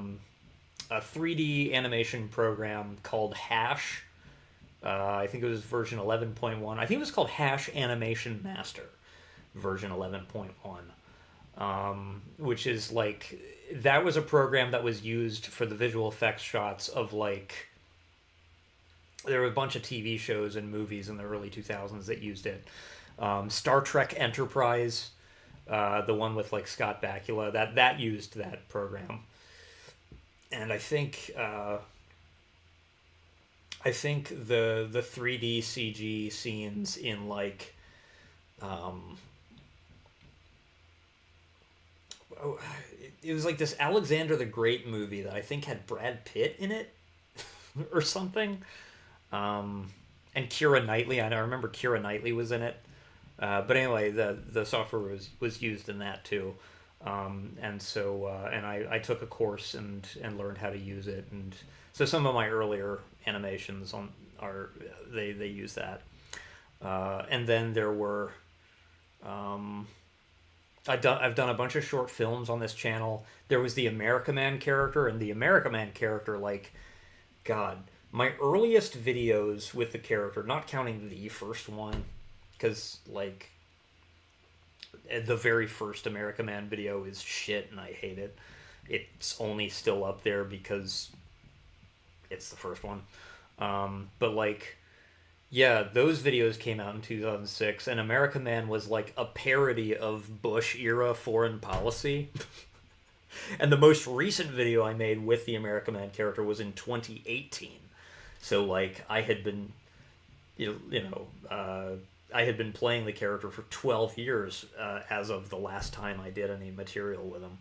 3D animation program called Hash. I think it was version 11.1. I think it was called Hash Animation Master, version 11.1. Which is like, that was a program that was used for the visual effects shots of like, there were a bunch of TV shows and movies in the early 2000s that used it. Star Trek Enterprise, the one with like Scott Bakula, that used that program. And I think the 3D CG scenes in like it was like this Alexander the Great movie that I think had Brad Pitt in it or something. And Keira Knightley, I remember Keira Knightley was in it. But anyway, the software was used in that too. And so and I took a course and learned how to use it, and so some of my earlier animations they use that. And then there were I've done a bunch of short films on this channel. There was the America Man character, and the America Man character, like, God, my earliest videos with the character, not counting the first one, because like the very first America Man video is shit and I hate it. It's only still up there because it's the first one. But like, yeah, those videos came out in 2006, and America Man was like a parody of Bush era foreign policy. And the most recent video I made with the America Man character was in 2018. So like I had been, I had been playing the character for 12 years as of the last time I did any material with him.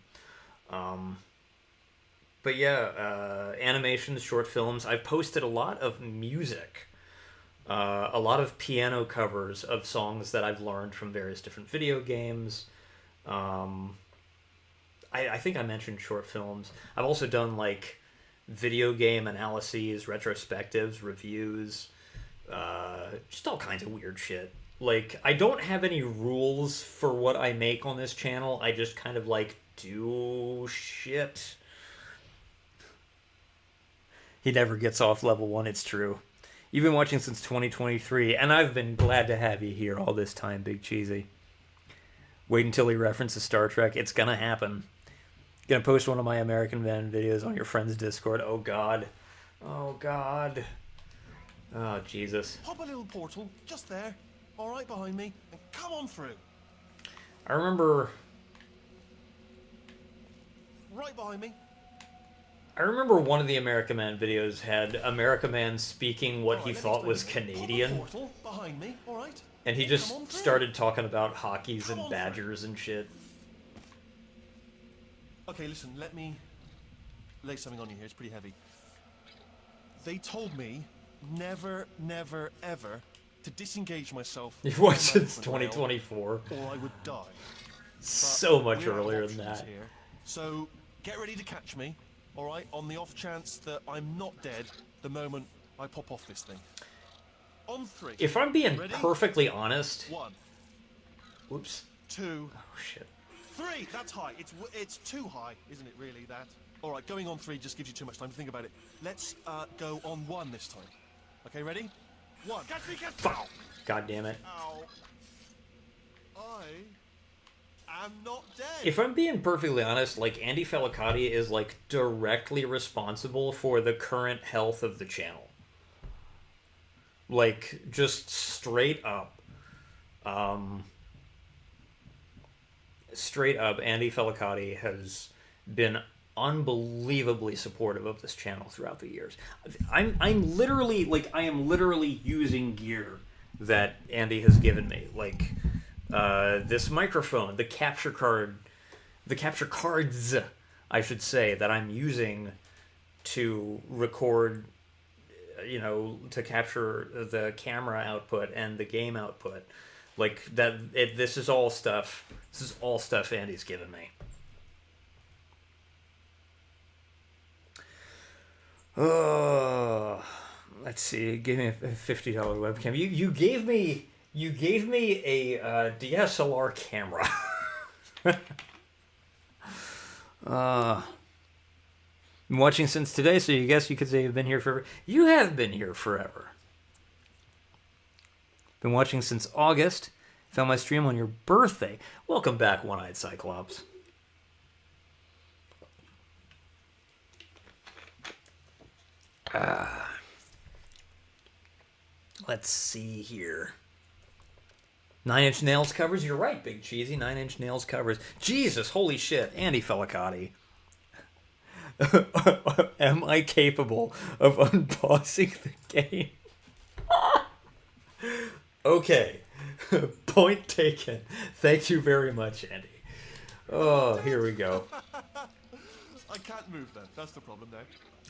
But yeah, animations, short films. I've posted a lot of music. A lot of piano covers of songs that I've learned from various different video games. I think I mentioned short films. I've also done like video game analyses, retrospectives, reviews, just all kinds of weird shit. Like, I don't have any rules for what I make on this channel. I just kind of like do shit. He never gets off level 1, it's true. You've been watching since 2023, and I've been glad to have you here all this time, Big Cheesy. Wait until he references Star Trek. It's gonna happen. Gonna post one of my American Man videos on your friend's Discord. Oh, God. Oh, God. Oh, Jesus. Pop a little portal just there, all right behind me, and come on through. I remember Right behind me. one of the America Man videos had America Man speaking what he thought was Canadian. Pop a portal behind me, all right? And he Come on just through. started talking about hockeys Come and on badgers and shit. Okay, listen, let me lay something on you here. It's pretty heavy. They told me never, never, ever to disengage myself You've from watched the since management rail 2024. or I would die. So But much we're out of earlier than options that. Here. So get ready to catch me, all right, on the off chance that I'm not dead the moment I pop off this thing. On 3. If I'm being Ready? perfectly honest... 1, Whoops. 2, Oh, shit. 3. That's high. It's too high, isn't it? Really, that. All right, going on 3 just gives you too much time to think about it. Let's go on 1 this time. Okay, ready? 1. Catch me, catch me. Fuck. God damn it. Ow. I'm not dead. If I'm being perfectly honest, like, Andy Felicati is, like, directly responsible for the current health of the channel. Like, just straight up. Straight up, Andy Felicati has been unbelievably supportive of this channel throughout the years. I'm literally, like, I am literally using gear that Andy has given me. Like, this microphone, the capture cards I should say, that I'm using to record, to capture the camera output and the game output. Like, this is all stuff Andy's given me. Oh, let's see. Give me a $50 webcam. You gave me a DSLR camera. Been watching since today, so you guess you could say you've been here forever. You have been here forever. Been watching since August. Found my stream on your birthday. Welcome back, One-Eyed Cyclops. Let's see here. 9 Inch Nails covers. You're right, Big Cheesy. 9 Inch Nails covers. Jesus, holy shit. Andy Felicati. Am I capable of unpausing the game? Okay. Point taken. Thank you very much, Andy. Oh, here we go. I can't move then. That's the problem now.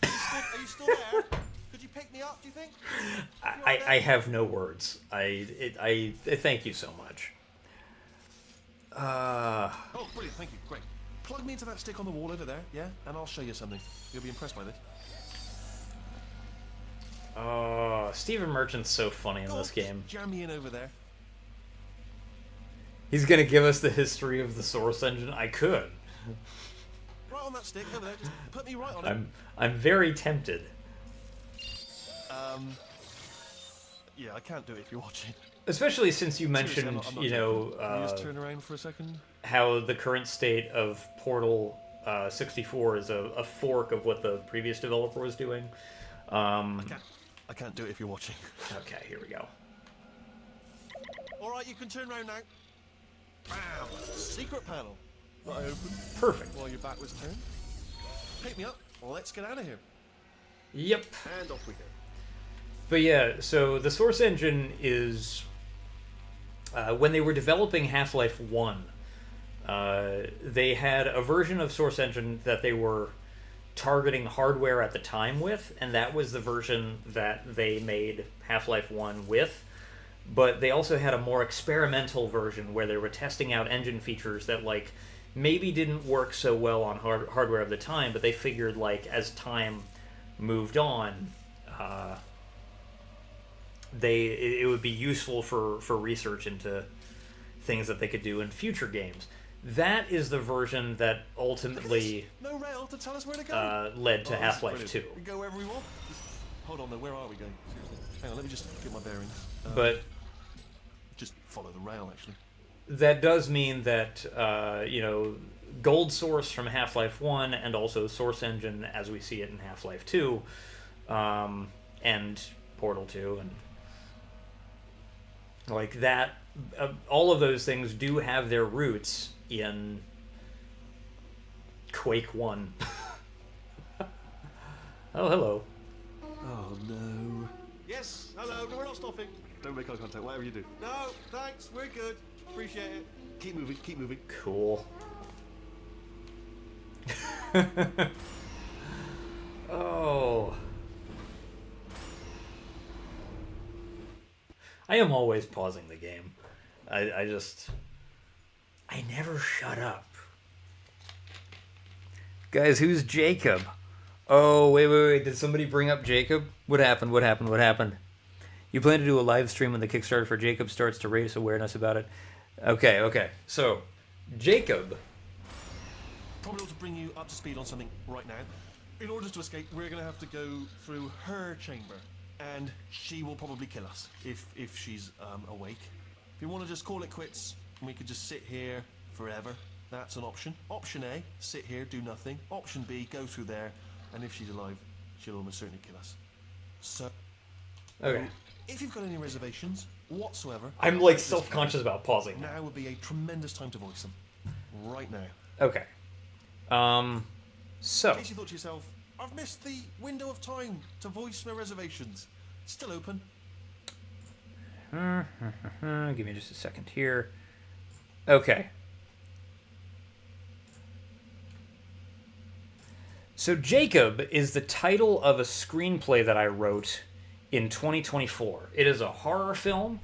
Are you still there? Could you pick me up, do you think? I have no words. I thank you so much. Oh, brilliant. Thank you. Great. Plug me into that stick on the wall over there, yeah? And I'll show you something. You'll be impressed by this. Oh, Stephen Merchant's so funny in this game. Jam me in over there. He's gonna give us the history of the Source Engine. I could. Right on that stick over there. Just put me right on it. I'm very tempted. Yeah, I can't do it if you're watching. Especially since you mentioned, Seriously, I'm not Can you just turn around for a second? How the current state of Portal 64 is a fork of what the previous developer was doing. I can't do it if you're watching. Okay, here we go. All right, you can turn around now. Bam! Secret panel. That I opened. Perfect. While your back was turned. Pick me up. Let's get out of here. Yep. And off we go. But yeah, so the Source Engine is... when they were developing Half-Life 1, they had a version of Source Engine that they were targeting hardware at the time with, and that was the version that they made Half-Life 1 with. But they also had a more experimental version where they were testing out engine features that, like, maybe didn't work so well on hardware of the time, but they figured, like, as time moved on, it would be useful for research into things that they could do in future games. That is the version that ultimately no rail to tell us where to go. Led to Half-Life 2. We can go wherever we want. Hold on though, where are we going? Seriously. Hang on, let me just get my bearings. But just follow the rail, actually. That does mean that Gold Source from Half-Life 1 and also Source Engine as we see it in Half-Life 2, and Portal 2 and like that, all of those things do have their roots in Quake 1. Oh, hello. Oh, no. Yes, hello, no, we're not stopping. Don't make eye contact, whatever you do. No, thanks, we're good. Appreciate it. Keep moving, keep moving. Cool. Oh. I am always pausing the game. I never shut up. Guys, who's Jacob? Oh, wait. Did somebody bring up Jacob? What happened? You plan to do a live stream when the Kickstarter for Jacob starts to raise awareness about it. Okay. So, Jacob. Probably ought to bring you up to speed on something right now. In order to escape, we're going to have to go through her chamber. And she will probably kill us if she's awake. If you want to just call it quits, and we could just sit here forever, that's an option. Option A, sit here, do nothing. Option B, go through there, and if she's alive, she'll almost certainly kill us. So, Okay. If you've got any reservations whatsoever, I'm like self-conscious about pausing. Now would be a tremendous time to voice them. Right now. Okay. So. In case you thought to yourself, I've missed the window of time to voice my reservations. It's still open. Give me just a second here. Okay. So Jacob is the title of a screenplay that I wrote in 2024. It is a horror film.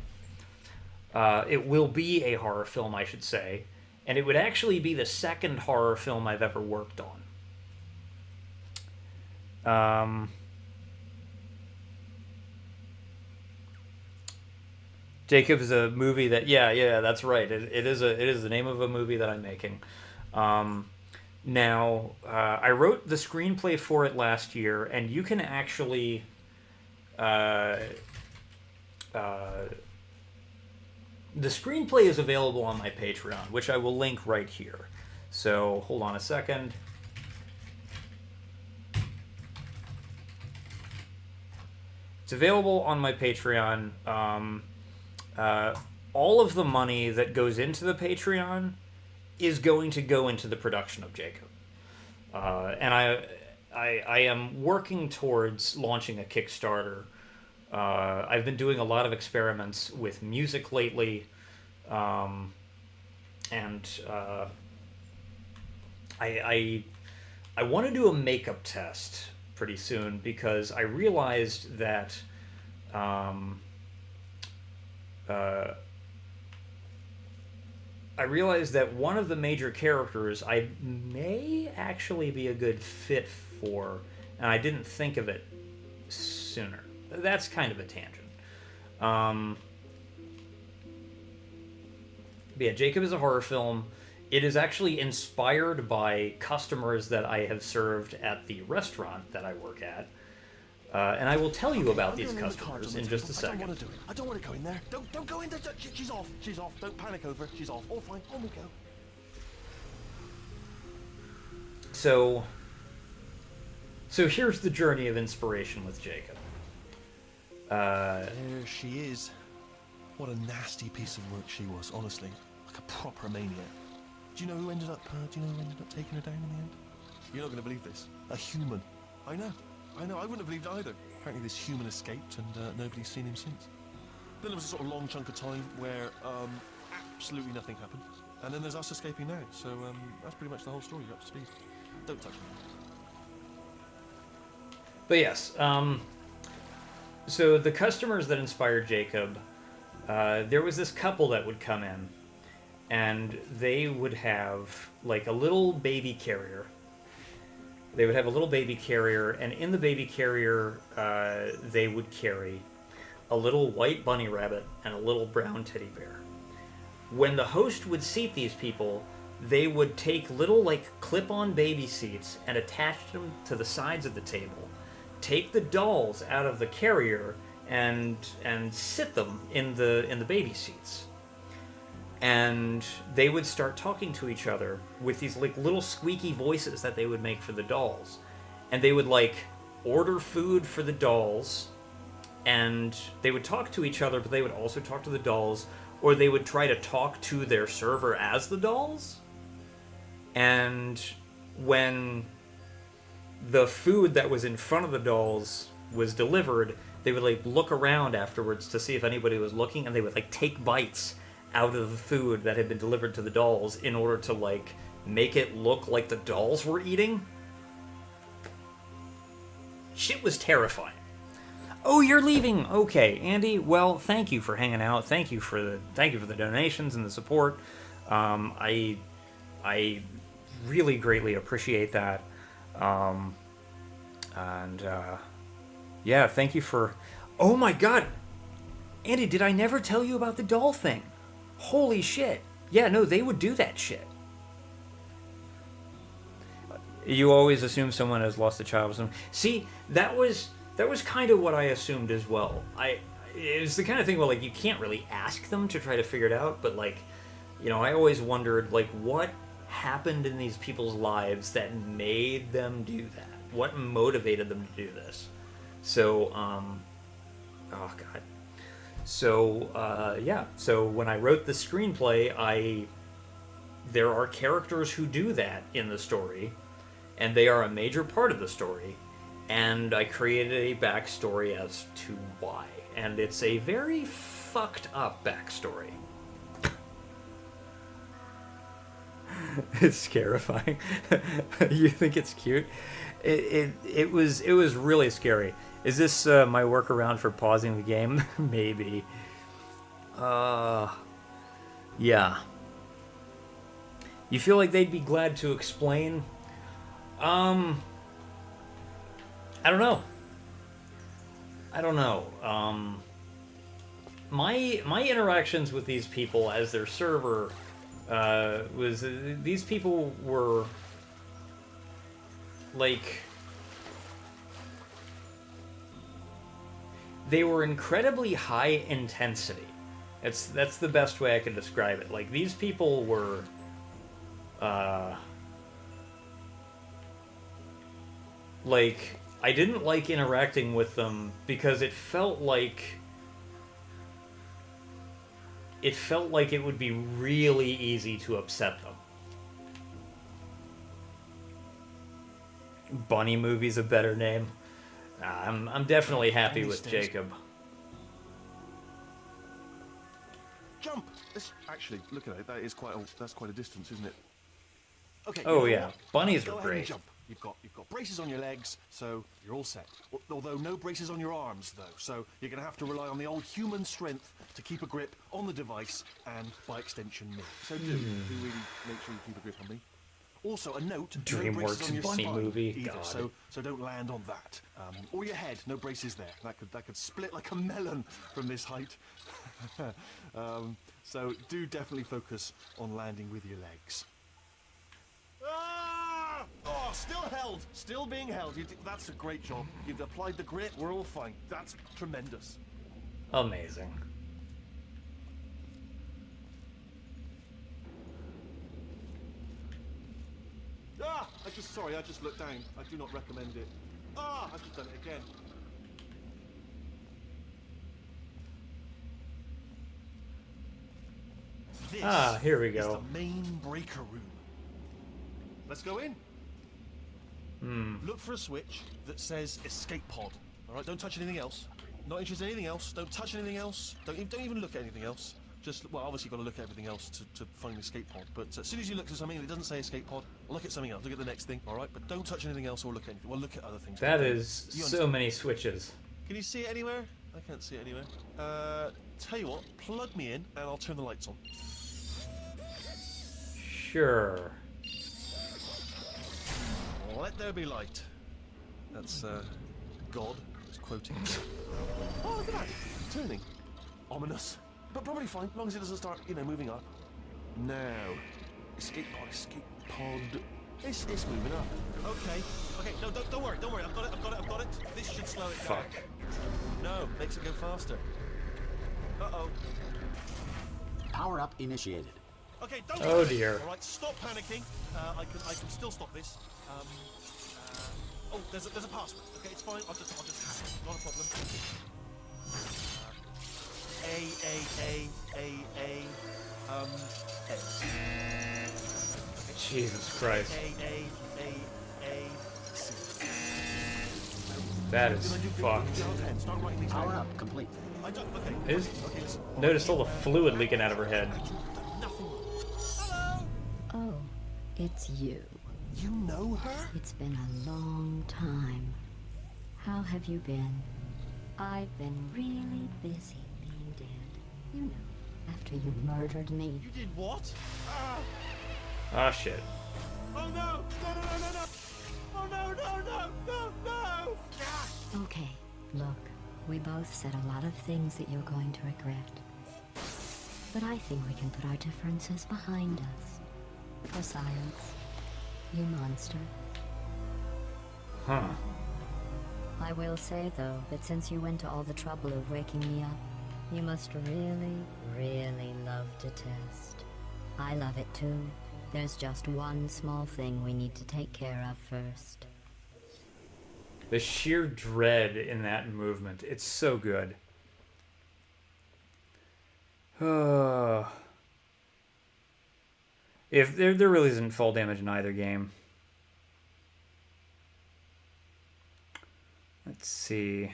It will be a horror film, I should say. And it would actually be the second horror film I've ever worked on. Jacob is a movie that, yeah, that's right. It is the name of a movie that I'm making. Now, I wrote the screenplay for it last year, and you can actually the screenplay is available on my Patreon, which I will link right here. So, hold on a second. It's available on my Patreon. All of the money that goes into the Patreon is going to go into the production of Jacob. And I am working towards launching a Kickstarter. I've been doing a lot of experiments with music lately, and I want to do a makeup test pretty soon because I realized that one of the major characters I may actually be a good fit for, and I didn't think of it sooner. That's kind of a tangent. But yeah, Jacob is a horror film. It is actually inspired by customers that I have served at the restaurant that I work at. And I will tell you about these customers in just a second. I don't want to do it. I don't want to go in there. Don't go in there. She's off. She's off. Don't panic over. She's off. All fine. On we go. So here's the journey of inspiration with Jacob. There she is. What a nasty piece of work she was, honestly. Like a proper maniac. Do you know who ended up taking her down in the end? You're not going to believe this. A human. I know. I wouldn't have believed either. Apparently this human escaped and nobody's seen him since. Then there was a sort of long chunk of time where absolutely nothing happened. And then there's us escaping now. So that's pretty much the whole story. You're up to speed. Don't touch me. But yes, so the customers that inspired Jacob, there was this couple that would come in, and they would have like a little baby carrier. They would have a little baby carrier, and in the baby carrier, they would carry a little white bunny rabbit and a little brown teddy bear. When the host would seat these people, they would take little like clip-on baby seats and attach them to the sides of the table, take the dolls out of the carrier, and sit them in the baby seats. And they would start talking to each other with these like little squeaky voices that they would make for the dolls. And they would like order food for the dolls, and they would talk to each other, but they would also talk to the dolls, or they would try to talk to their server as the dolls. And when the food that was in front of the dolls was delivered, they would like look around afterwards to see if anybody was looking, and they would like take bites out of the food that had been delivered to the dolls in order to like make it look like the dolls were eating. Shit was terrifying. Oh, you're leaving. Okay, Andy. Well, thank you for hanging out. Thank you for the donations and the support. I really greatly appreciate that. Yeah, thank you for. Oh my God, Andy, did I never tell you about the doll thing? Holy shit. Yeah, no, they would do that shit. You always assume someone has lost a child or something. See, that was kind of what I assumed as well. It was the kind of thing where like you can't really ask them to try to figure it out, but like, you know, I always wondered like what happened in these people's lives that made them do that? What motivated them to do this? So, oh God. So, yeah. So when I wrote the screenplay, there are characters who do that in the story, and they are a major part of the story, and I created a backstory as to why. And it's a very fucked up backstory. It's scarifying. You think it's cute? It was really scary. Is this my workaround for pausing the game? Maybe. Yeah. You feel like they'd be glad to explain? I don't know. My interactions with these people as their server was these people were like they were incredibly high intensity. That's the best way I could describe it. Like these people were like I didn't like interacting with them because it felt like it would be really easy to upset them. Bunny Movie's a better name. I'm definitely happy with Jacob. Jump! Actually, look at it. That's quite a distance, isn't it? Okay. Oh yeah, bunnies Go are ahead and great. jump. You've got braces on your legs, so you're all set. Although no braces on your arms, though. So you're going to have to rely on the old human strength to keep a grip on the device and, by extension, me. So do really make sure you keep a grip on me. Also, a note: no braces on your Bunny spine Movie. either. God. So don't land on that. Or your head. No braces there. That could split like a melon from this height. So do definitely focus on landing with your legs. Ah! Oh, still held. Still being held. That's a great job. You've applied the grit. We're all fine. That's tremendous. Amazing. Ah! I just looked down. I do not recommend it. Ah! I've just done it again. This Here we is go. the main breaker room. Let's go in. Look for a switch that says escape pod. All right, don't touch anything else. Not interested in anything else. Don't touch anything else. Don't even look at anything else. Just, well, obviously you've got to look at everything else to find the escape pod. But as soon as you look at something and it doesn't say escape pod, look at something else. Look at the next thing, all right? But don't touch anything else or look at anything. Well, look at other things. That is You so many switches. Can you see it anywhere? I can't see it anywhere. Tell you what, plug me in and I'll turn the lights on. Sure. Let there be light. That's, God is quoting. Oh, look at that. Turning. Ominous. But probably fine, as long as it doesn't start, moving up. Now. Escape pod. It's moving up. Okay, no, don't worry. I've got it. This should slow it down. Fuck. No, makes it go faster. Uh-oh. Power up initiated. Okay, don't Oh, worry. dear. All right, stop panicking. I can still stop this. Oh, there's a password. Okay, it's fine. I'll just hack it. Not a problem. A. Jesus Christ. A. C. That is fucked. Start writing these Power down. up complete. Okay. Is Okay, listen. noticed all the fluid leaking out of her head. Nothing. Hello. Oh, it's you. You know her? It's been a long time. How have you been? I've been really busy being dead. You know, after you murdered me. You did what? Ah. Ah, shit. Oh no! No! Oh no! Ah. Okay, look, we both said a lot of things that you're going to regret. But I think we can put our differences behind us. For science. You monster. Huh. I will say, though, that since you went to all the trouble of waking me up, you must really, really love to test. I love it too. There's just one small thing we need to take care of first. The sheer dread in that movement. It's so good. If there really isn't fall damage in either game. Let's see.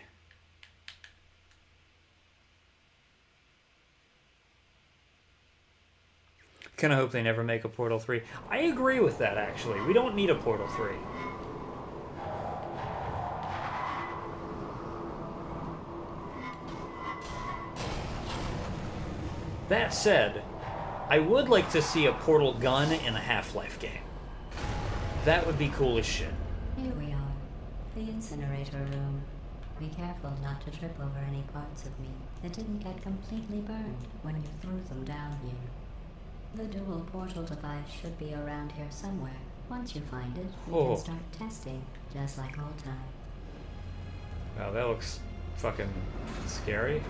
Kinda hope they never make a Portal 3. I agree with that, actually. We don't need a Portal 3. That said, I would like to see a Portal gun in a Half-Life game. That would be cool as shit. Here we are, the incinerator room. Be careful not to trip over any parts of me that didn't get completely burned when you threw them down here. The dual portal device should be around here somewhere. Once you find it, we can start testing, just like old time. Wow, that looks fucking scary.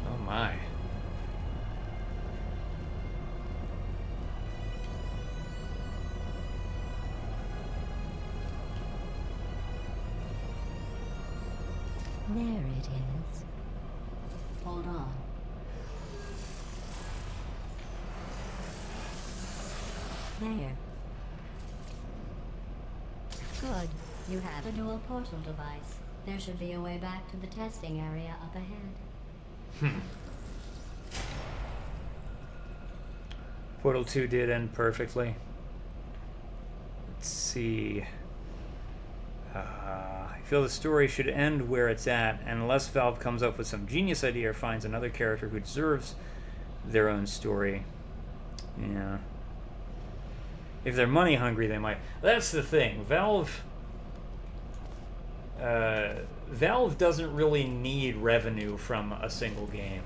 Oh my. There it is. Hold on. There. Good. You have a dual portal device. There should be a way back to the testing area up ahead. Portal 2 did end perfectly. Let's see. I feel the story should end where it's at, and unless Valve comes up with some genius idea or finds another character who deserves their own story. Yeah. If they're money hungry, they might. That's the thing. Valve doesn't really need revenue from a single game.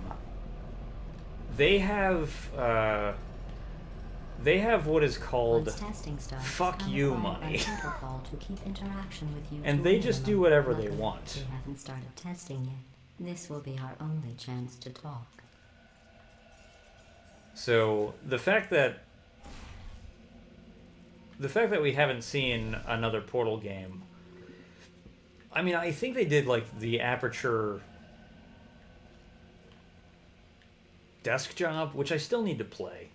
They have what is called Once testing starts, fuck I'm you required by money. protocol to keep interaction with you And to they a just do minimum. whatever they Luckily, want. We haven't started testing yet. This will be our only chance to talk. So the fact that we haven't seen another Portal game, I mean, I think they did like the Aperture desk job, which I still need to play.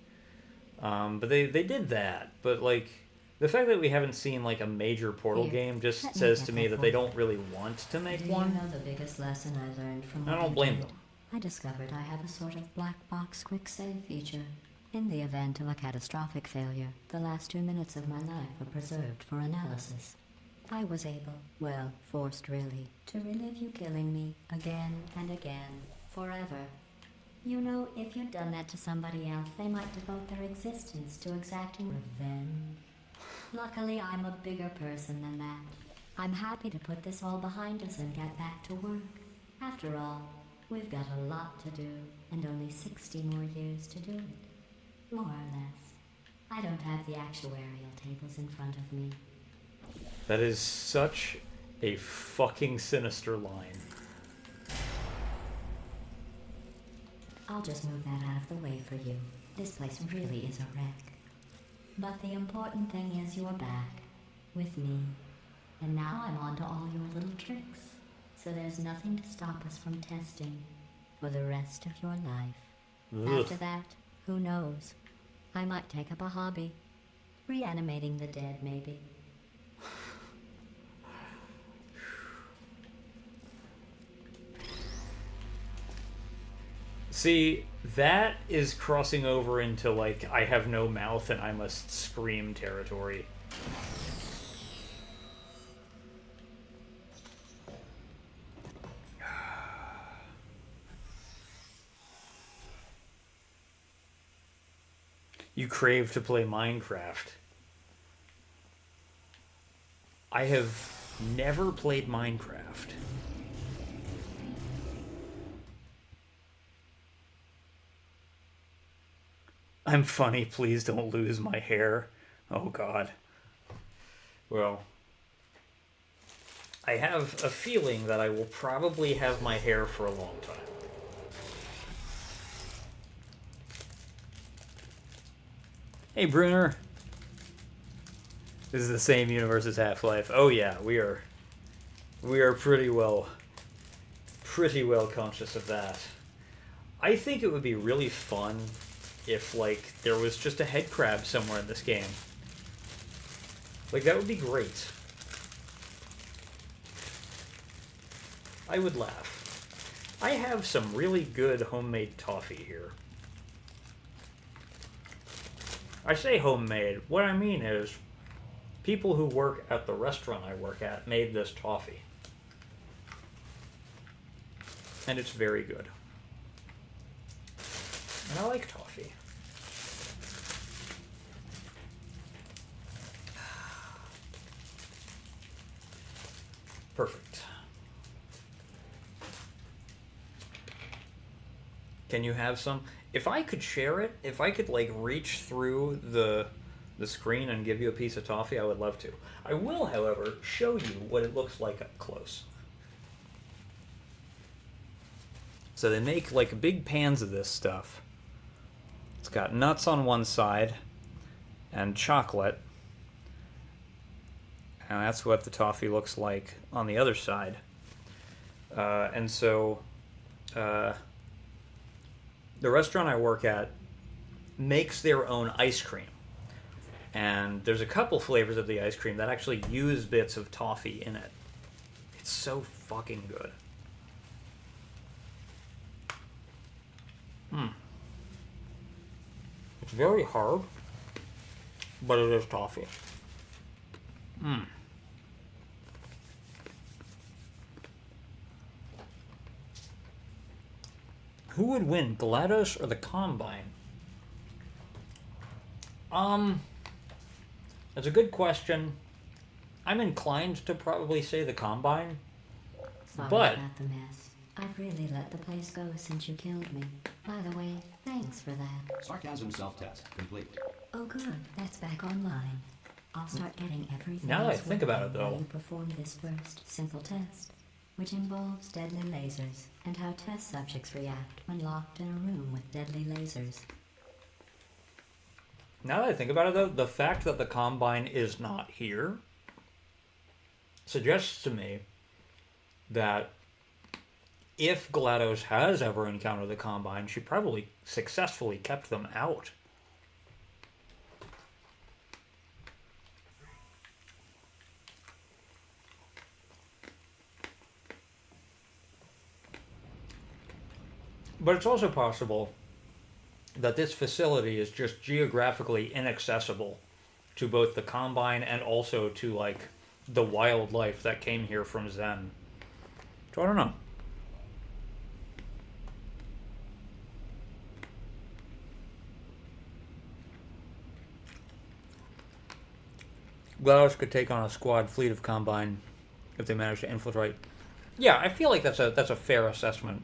But they did that. But like the fact that we haven't seen like a major Portal Here, game just let me says get to me that that they for you. don't really want to make Do one. you know the biggest lesson I learned from I what don't you blame did? them. I discovered I have a sort of black box quick save feature. In the event of a catastrophic failure, the last 2 minutes of my life are preserved for analysis. I was able, well, forced really, to relive you killing me again and again, forever. You know, if you'd done that to somebody else, they might devote their existence to exacting revenge. Luckily, I'm a bigger person than that. I'm happy to put this all behind us and get back to work. After all, we've got a lot to do, and only 60 more years to do it. More or less. I don't have the actuarial tables in front of me. That is such a fucking sinister line. I'll just move that out of the way for you. This place really is a wreck. But the important thing is you're back. With me. And now I'm on to all your little tricks. So there's nothing to stop us from testing. For the rest of your life. Ugh. After that, who knows? I might take up a hobby. Reanimating the dead, maybe. See, that is crossing over into, like, I have no mouth and I must scream territory. You crave to play Minecraft. I have never played Minecraft. I'm funny, please don't lose my hair. Oh god. Well, I have a feeling that I will probably have my hair for a long time. Hey, Bruner. This is the same universe as Half-Life. Oh yeah, we are pretty well conscious of that. I think it would be really fun if, like, there was just a head crab somewhere in this game. Like, that would be great. I would laugh. I have some really good homemade toffee here. I say homemade. What I mean is, people who work at the restaurant I work at made this toffee. And it's very good. And I like toffee. Perfect. Can you have some? If I could share it, if I could like reach through the screen and give you a piece of toffee, I would love to. I will, however, show you what it looks like up close. So they make like big pans of this stuff. It's got nuts on one side and chocolate. And that's what the toffee looks like on the other side. And so the restaurant I work at makes their own ice cream. And there's a couple flavors of the ice cream that actually use bits of toffee in it. It's so fucking good. It's very hard, but it is toffee. Who would win, GLaDOS or the Combine? That's a good question. I'm inclined to probably say the Combine. Sorry But about the mess. I've really let the place go since you killed me. By the way, thanks for that. Sarcasm self-test complete. Oh good, that's back online. I'll start getting everything Now that I else think about it, working while though. you perform this first simple test, which involves deadly lasers and how test subjects react when locked in a room with deadly lasers. Now that I think about it, though, the fact that the Combine is not here suggests to me that if GLaDOS has ever encountered the Combine, she probably successfully kept them out. But it's also possible that this facility is just geographically inaccessible to both the Combine and also to, like, the wildlife that came here from Zen. So I don't know. GLaDOS could take on a squad fleet of Combine if they manage to infiltrate. Yeah, I feel like that's a fair assessment.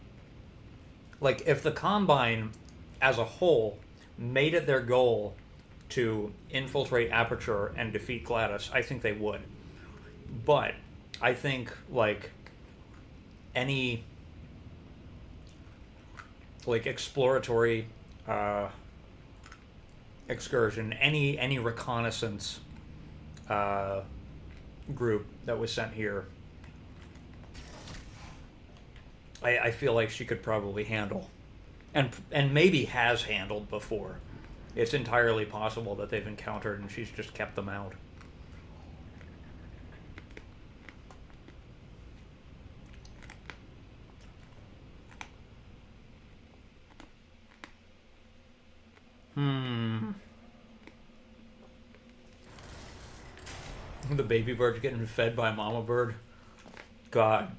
Like, if the Combine as a whole made it their goal to infiltrate Aperture and defeat GLaDOS, I think they would. But I think, like, any, like, exploratory excursion, any reconnaissance group that was sent here, I feel like she could probably handle, and maybe has handled before. It's entirely possible that they've encountered and she's just kept them out. The baby bird's getting fed by mama bird. God.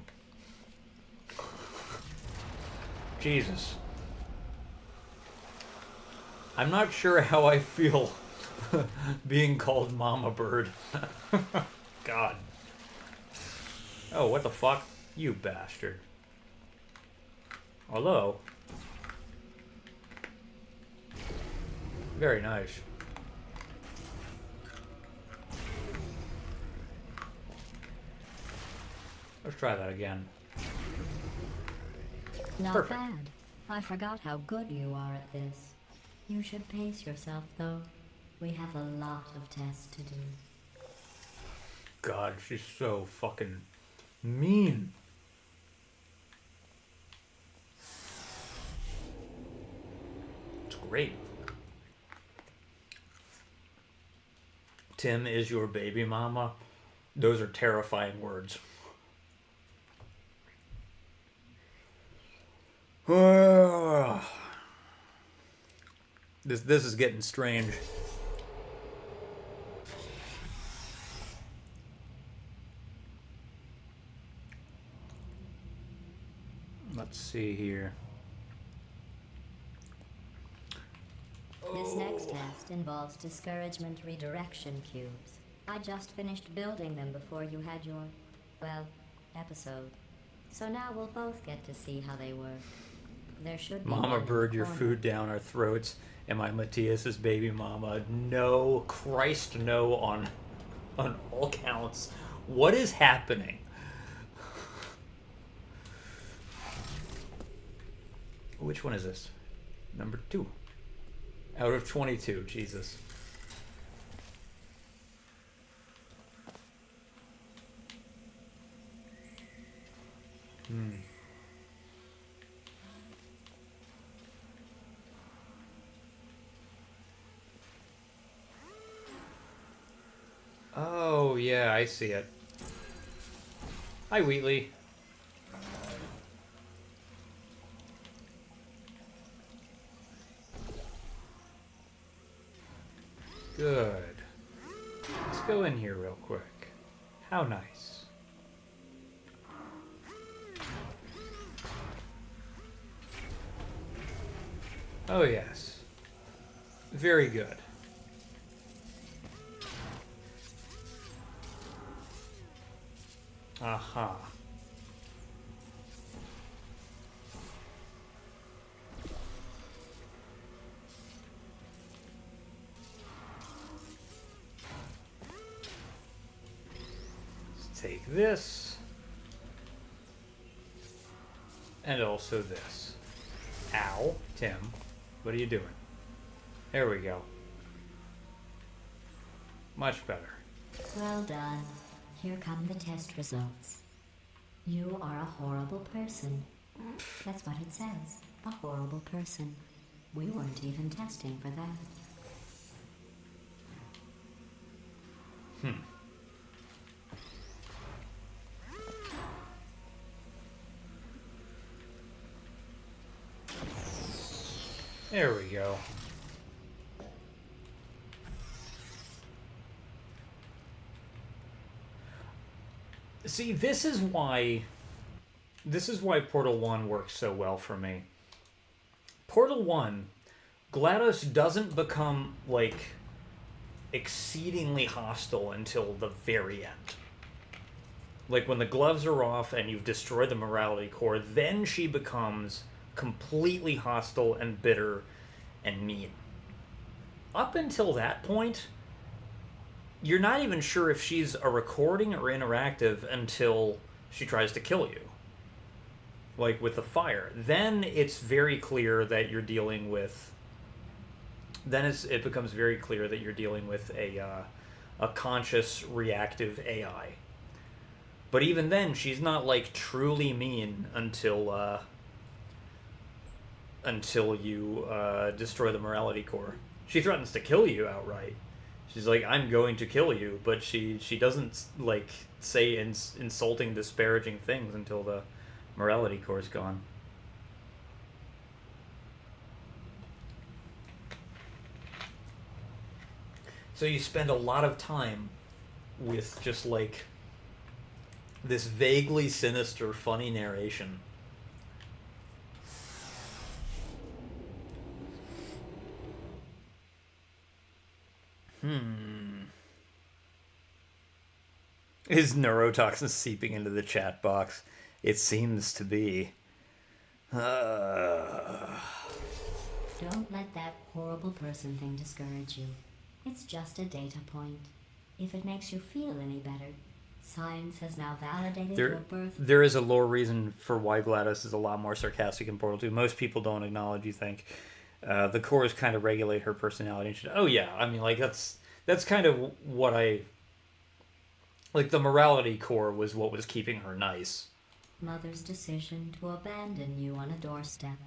Jesus. I'm not sure how I feel being called mama bird. God. Oh, what the fuck? You bastard. Hello. Very nice. Let's try that again. Not Perfect. bad. I forgot how good you are at this. You should pace yourself, though. We have a lot of tests to do. God, she's so fucking mean. It's great. Tim is your baby mama. Those are terrifying words. This is getting strange. Let's see here. This next test involves discouragement redirection cubes. I just finished building them before you had your, well, episode. So now we'll both get to see how they work. There should be Mama one in the bird your corner. food down our throats. Am I Matthias's baby mama? No, Christ no on all counts. What is happening? Which one is this? Number 2. Out of 22, Jesus. Oh, yeah, I see it. Hi, Wheatley. Good. Let's go in here real quick. How nice. Oh, yes. Very good. Aha. Let's take this. And also this. Ow, Tim. What are you doing? There we go. Much better. Well done. Here come the test results. You are a horrible person. That's what it says. A horrible person. We weren't even testing for that. There we go. See, this is why Portal 1 works so well for me. Portal 1, GLaDOS doesn't become, like, exceedingly hostile until the very end. Like, when the gloves are off and you've destroyed the morality core, then she becomes completely hostile and bitter and mean. Up until that point, you're not even sure if she's a recording or interactive until she tries to kill you. Like with the fire. Then it's very clear that you're dealing with... Then it becomes very clear that you're dealing with a conscious, reactive AI. But even then, she's not, like, truly mean until you destroy the morality core. She threatens to kill you outright. She's like, I'm going to kill you, but she doesn't, like, say insulting, disparaging things until the morality core is gone. So you spend a lot of time with just, like, this vaguely sinister, funny narration. Is neurotoxin seeping into the chat box? It seems to be. Don't let that horrible person thing discourage you. It's just a data point. If it makes you feel any better, science has now validated your birth. There is a lore reason for why GLaDOS is a lot more sarcastic in Portal 2. Most people don't acknowledge, you think. The cores kind of regulate her personality. Oh yeah, I mean, like, that's kind of what I... Like, the morality core was what was keeping her nice. Mother's decision to abandon you on a doorstep.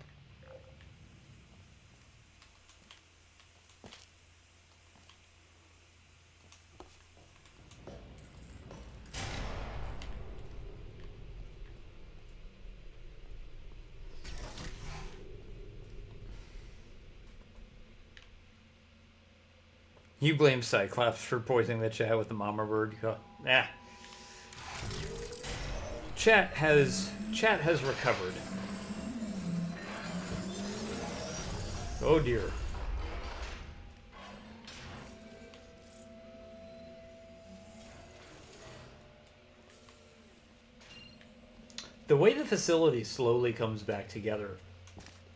You blame Cyclops for poisoning the chat with the mama bird. Nah. Chat has recovered. Oh dear. The way the facility slowly comes back together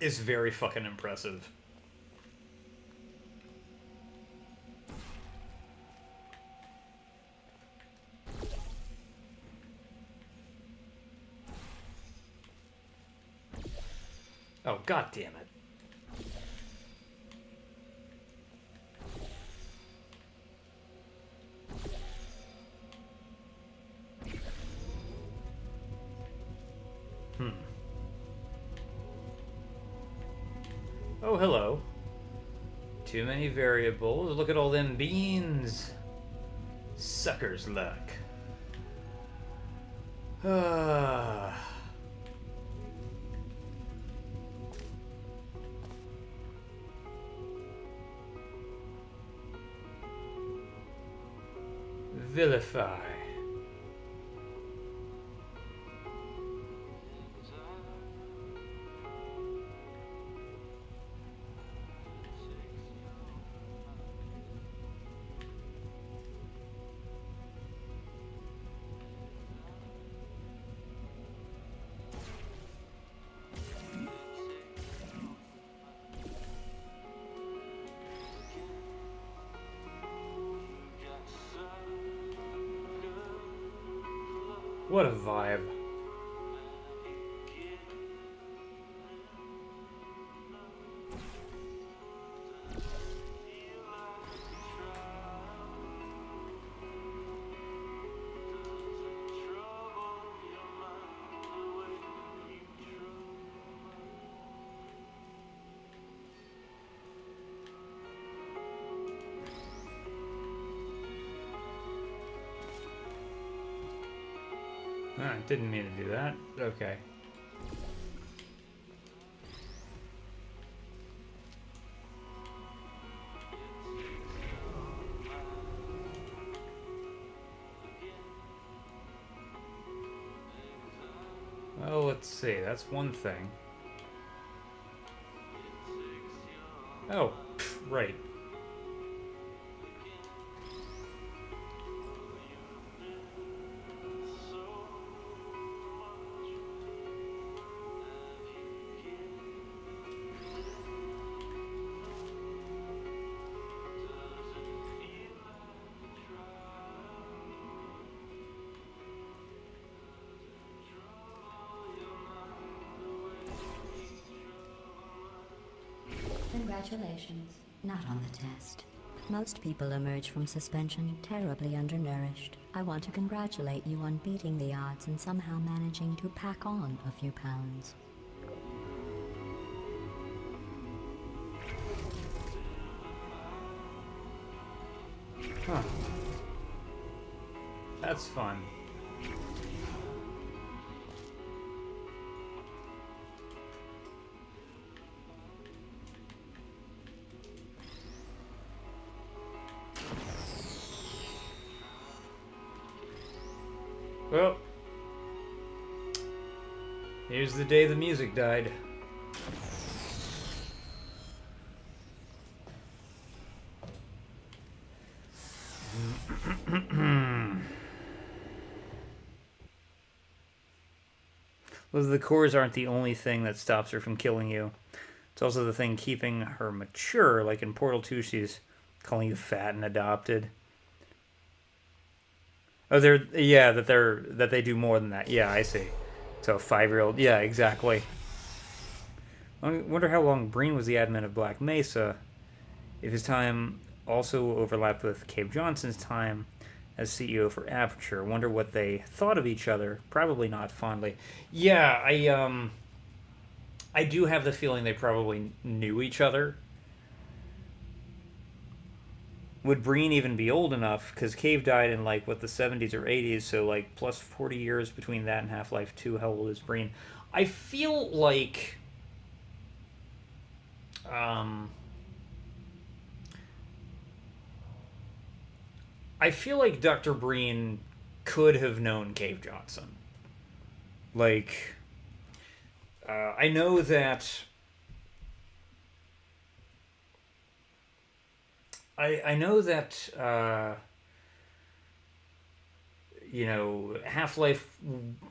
is very fucking impressive. Oh, god damn it. Oh, hello. Too many variables. Look at all them beans. Sucker's luck. Ah. Vilify. What a vibe. Ah, didn't mean to do that. Okay. Well, let's see. That's one thing. Oh, right. Congratulations. Not on the test. Most people emerge from suspension terribly undernourished. I want to congratulate you on beating the odds and somehow managing to pack on a few pounds. Huh. That's fun. Well, here's the day the music died. Well, the cores aren't the only thing that stops her from killing you. It's also the thing keeping her mature, like in Portal 2, she's calling you fat and adopted. Oh, that they do more than that. Yeah, I see. So a 5-year-old. Yeah, exactly. I wonder how long Breen was the admin of Black Mesa. If his time also overlapped with Cave Johnson's time as CEO for Aperture. Wonder what they thought of each other. Probably not fondly. Yeah, I do have the feeling they probably knew each other. Would Breen even be old enough? Because Cave died in, like, what, the 70s or 80s, so, like, plus 40 years between that and Half-Life 2. How old is Breen? I feel like... I feel like Dr. Breen could have known Cave Johnson. Like, I know that... I know that, Half-Life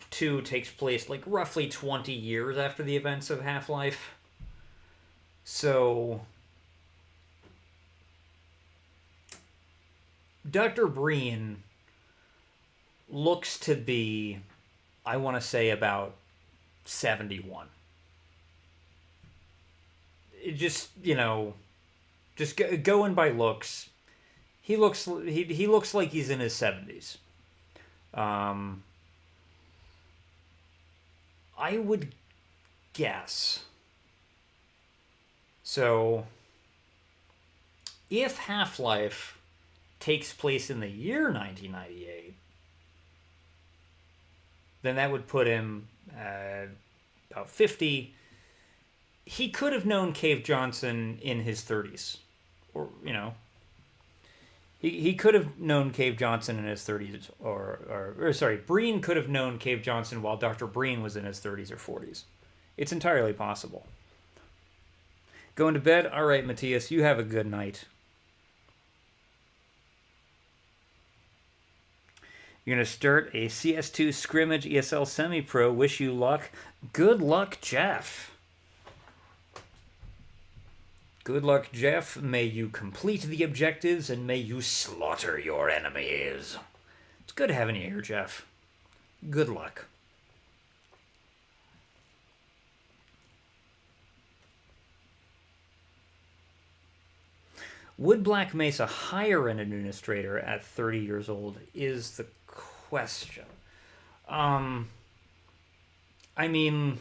2 takes place, like, roughly 20 years after the events of Half-Life. So... Dr. Breen looks to be, I want to say, about 71. It just, just going by looks, he looks like he's in his 70s. I would guess. So, if Half-Life takes place in the year 1998, then that would put him about 50. He could have known Cave Johnson in his 30s. Or, he could have known Cave Johnson in his 30s. Or sorry, Breen could have known Cave Johnson while Dr. Breen was in his 30s or 40s. It's entirely possible. Going to bed? All right, Matthias, you have a good night. You're going to start a CS2 scrimmage ESL semi-pro. Wish you luck. Good luck, Jeff. Good luck, Jeff. May you complete the objectives and may you slaughter your enemies. It's good having you here, Jeff. Good luck. Would Black Mesa hire an administrator at 30 years old is the question. I mean,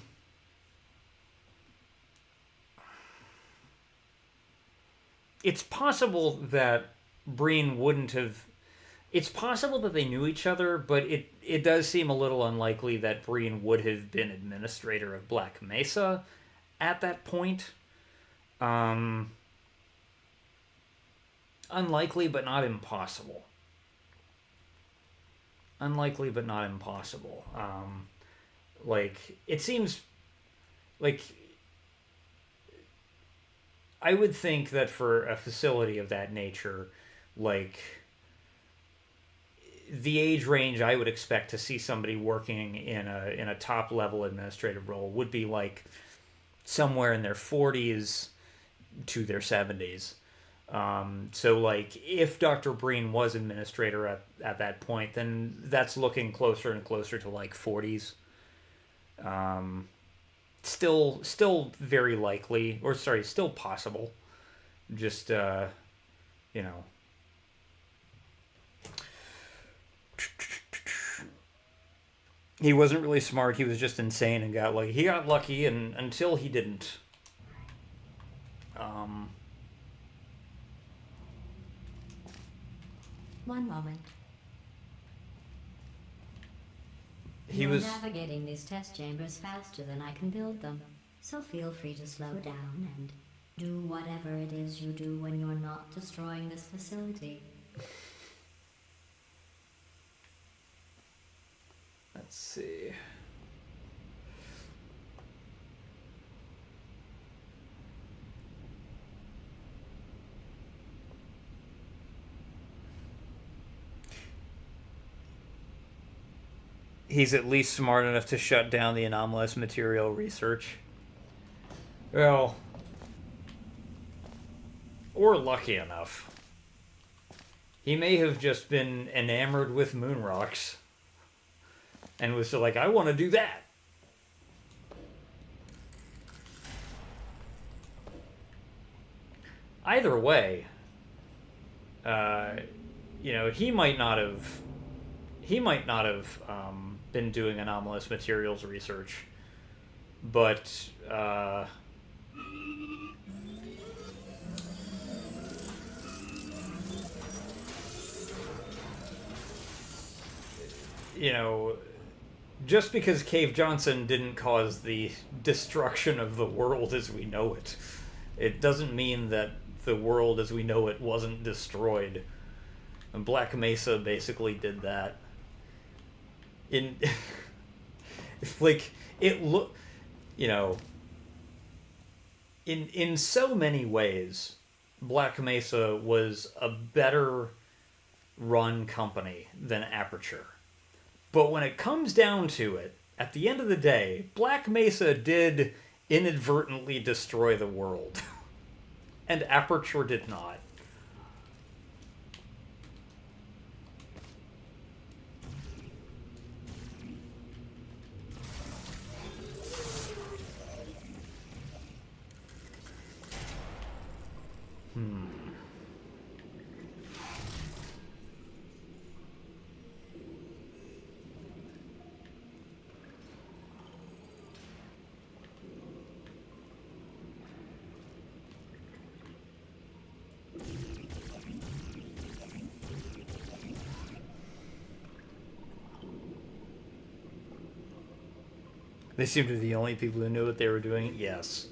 it's possible that Breen wouldn't have... It's possible that they knew each other, but it does seem a little unlikely that Breen would have been administrator of Black Mesa at that point. Unlikely, but not impossible. Unlikely, but not impossible. It seems like... I would think that for a facility of that nature, like... the age range I would expect to see somebody working in a top level administrative role would be like somewhere in their 40s to their 70s. So like if Dr. Breen was administrator at that point, then that's looking closer and closer to like 40s. Still very likely, or sorry, still possible. Just he wasn't really smart. He was just insane and got lucky, and until he didn't. One moment. You're navigating these test chambers faster than I can build them, so feel free to slow down and do whatever it is you do when you're not destroying this facility. Let's see. He's at least smart enough to shut down the anomalous material research. Well, or lucky enough. He may have just been enamored with moon rocks and was like, I want to do that. Either way, he might not have been doing anomalous materials research, but just because Cave Johnson didn't cause the destruction of the world as we know it doesn't mean that the world as we know it wasn't destroyed. And Black Mesa basically did that. In like it look, you know, in so many ways, Black Mesa was a better run company than Aperture. But when it comes down to it, at the end of the day, Black Mesa did inadvertently destroy the world. And Aperture did not. They seemed to be the only people who knew what they were doing. Yes.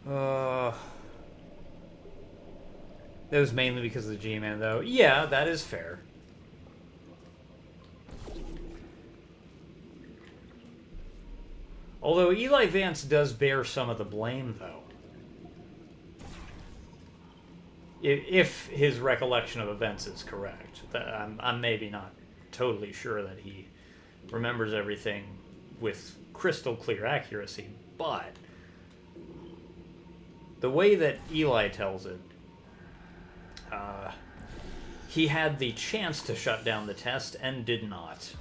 That was mainly because of the G-Man, though. Yeah, that is fair. Although Eli Vance does bear some of the blame, though. If his recollection of events is correct. I'm maybe not totally sure that he remembers everything with crystal clear accuracy, but the way that Eli tells it, he had the chance to shut down the test and did not.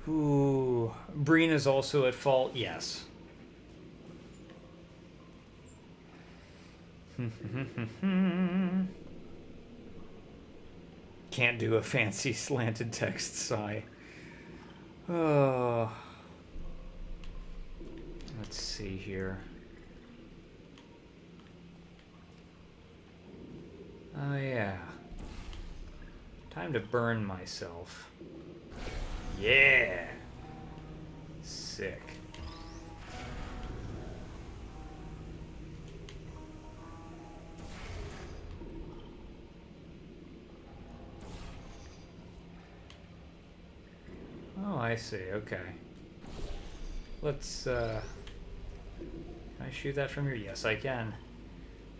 Ooh, Breen is also at fault. Yes. Can't do a fancy slanted text sigh. Oh. Let's see here. Oh yeah. Time to burn myself. Yeah. Sick. Oh, I see. Okay. Let's, Can I shoot that from here? Yes, I can.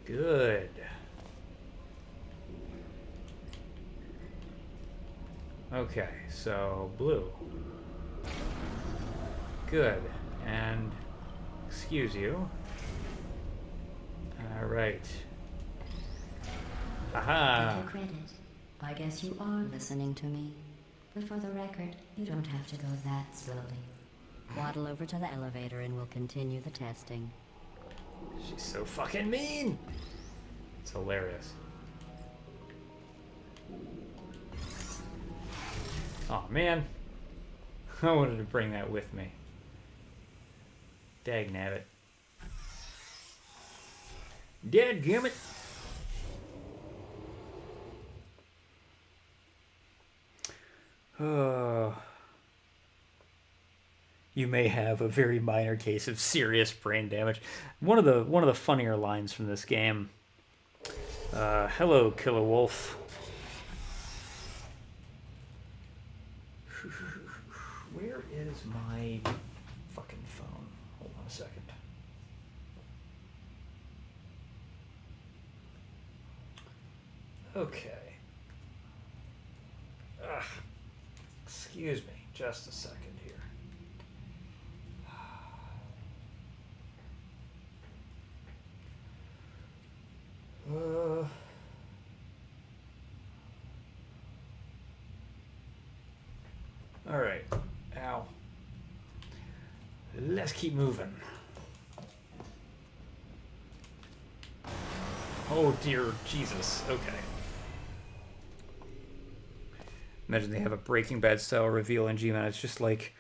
Good. Okay, so blue. Good. And excuse you. All right. Aha. Give you credit. I guess you are listening to me. But for the record, you don't have to go that slowly. Waddle over to the elevator and we'll continue the testing. She's so fucking mean. It's hilarious. Oh man, I wanted to bring that with me. Dagnabbit. Dadgummit. Oh. You may have a very minor case of serious brain damage. One of the funnier lines from this game. Hello, Killer Wolf. Where is my fucking phone? Hold on a second. Okay. Ugh. Excuse me, just a second here. All right. Ow. Let's keep moving. Oh dear Jesus. Okay. Imagine they have a Breaking Bad style reveal in G-Man. It's just like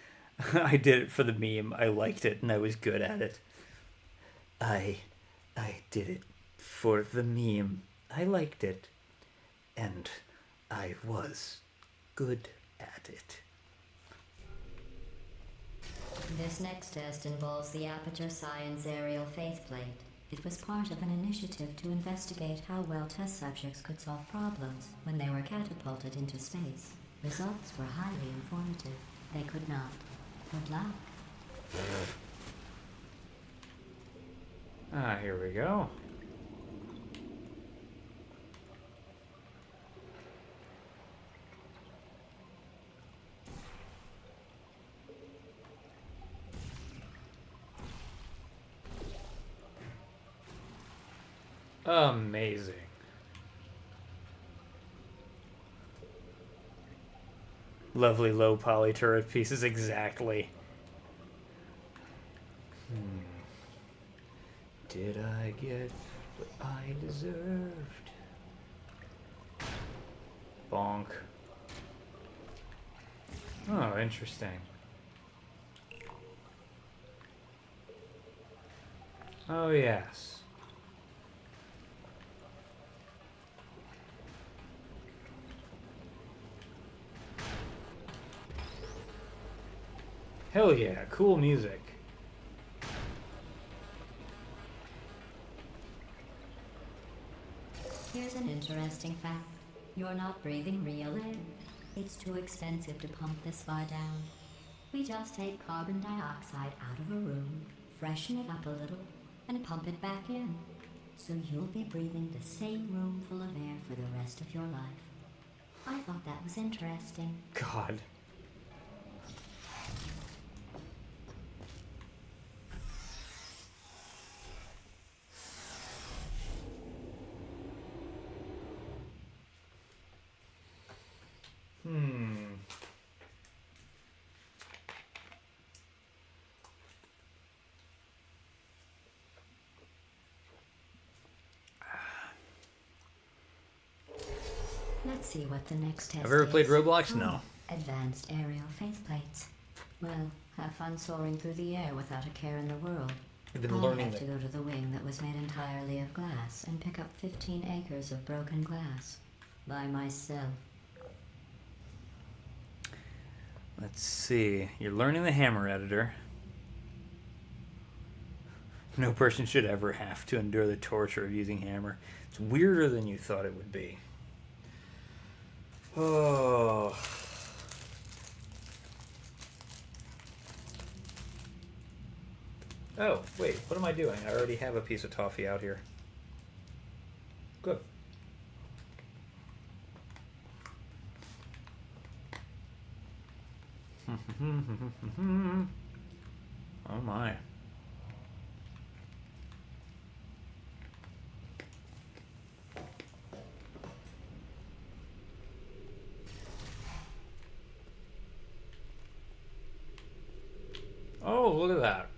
I did it for the meme. I liked it and I was good at it. I did it for the meme. I liked it. And I was good at it. This next test involves the Aperture Science Aerial Faceplate. It was part of an initiative to investigate how well test subjects could solve problems when they were catapulted into space. Results were highly informative. They could not. Good luck. Ah, here we go. Amazing. Lovely low poly turret pieces, exactly. Did I get what I deserved? Bonk. Oh, interesting. Oh, yes. Hell yeah, cool music. Here's an interesting fact. You're not breathing real air. It's too expensive to pump this far down. We just take carbon dioxide out of a room, freshen it up a little, and pump it back in. So you'll be breathing the same room full of air for the rest of your life. I thought that was interesting. God. Let's see what the next test is. Have you ever played Roblox? No. Advanced aerial faceplates. Well, have fun soaring through the air without a care in the world. You've been I'll learning have to go to the wing that was made entirely of glass and pick up 15 acres of broken glass. By myself. Let's see. You're learning the hammer editor. No person should ever have to endure the torture of using hammer. It's weirder than you thought it would be. Oh. Oh, wait, what am I doing? I already have a piece of toffee out here. Good. Oh my. Oh, look at that.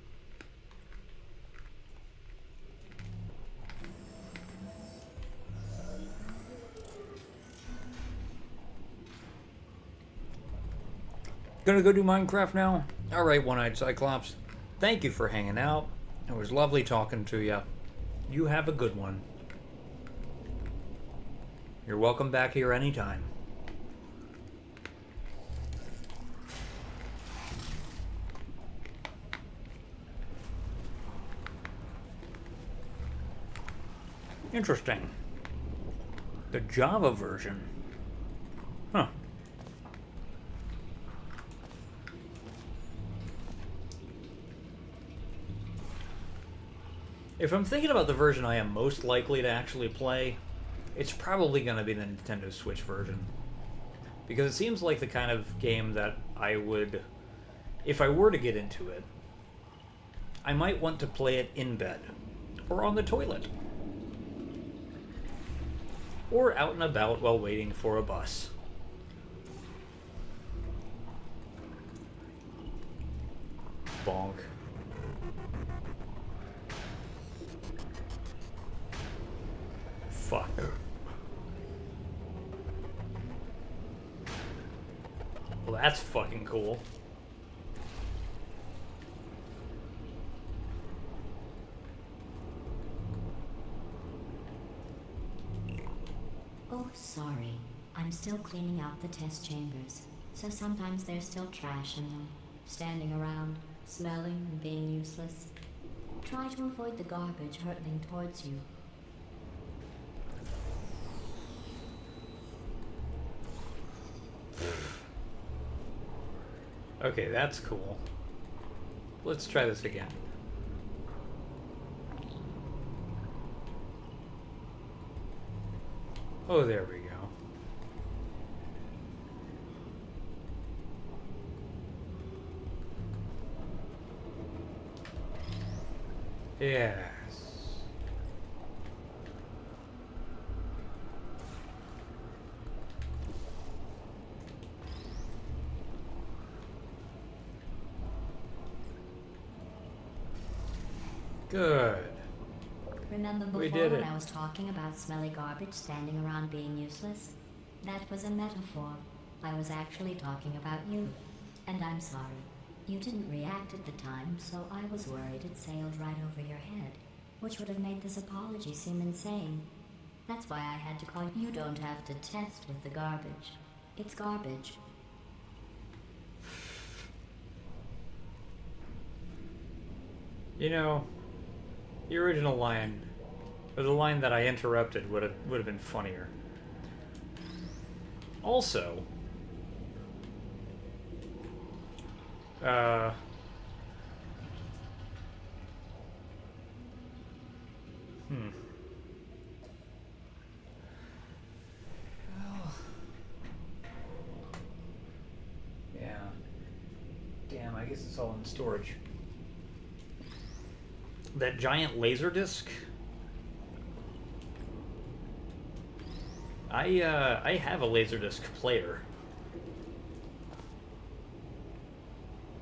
Gonna go do Minecraft now? Alright, One-Eyed Cyclops. Thank you for hanging out. It was lovely talking to you. You have a good one. You're welcome back here anytime. Interesting. The Java version. Huh. If I'm thinking about the version I am most likely to actually play, it's probably going to be the Nintendo Switch version. Because it seems like the kind of game that I would, if I were to get into it, I might want to play it in bed, or on the toilet, or out and about while waiting for a bus. Bonk. Fuck. Well, that's fucking cool. sorry. I'm still cleaning out the test chambers, so sometimes there's still trash in them, standing around, smelling and being useless. Try to avoid the garbage hurtling towards you. Okay, that's cool. Let's try this again. Oh, there we go. Yes. Good. Remember We before did when it. I was talking about smelly garbage standing around being useless? That was a metaphor. I was actually talking about you. And I'm sorry. You didn't react at the time, so I was worried it sailed right over your head, which would have made this apology seem insane. That's why I had to call you. You don't have to test with the garbage. It's garbage. You know, the original line, or the line that I interrupted, would have been funnier. Also, yeah. Damn, I guess it's all in storage. That giant laser disc. I have a laserdisc player,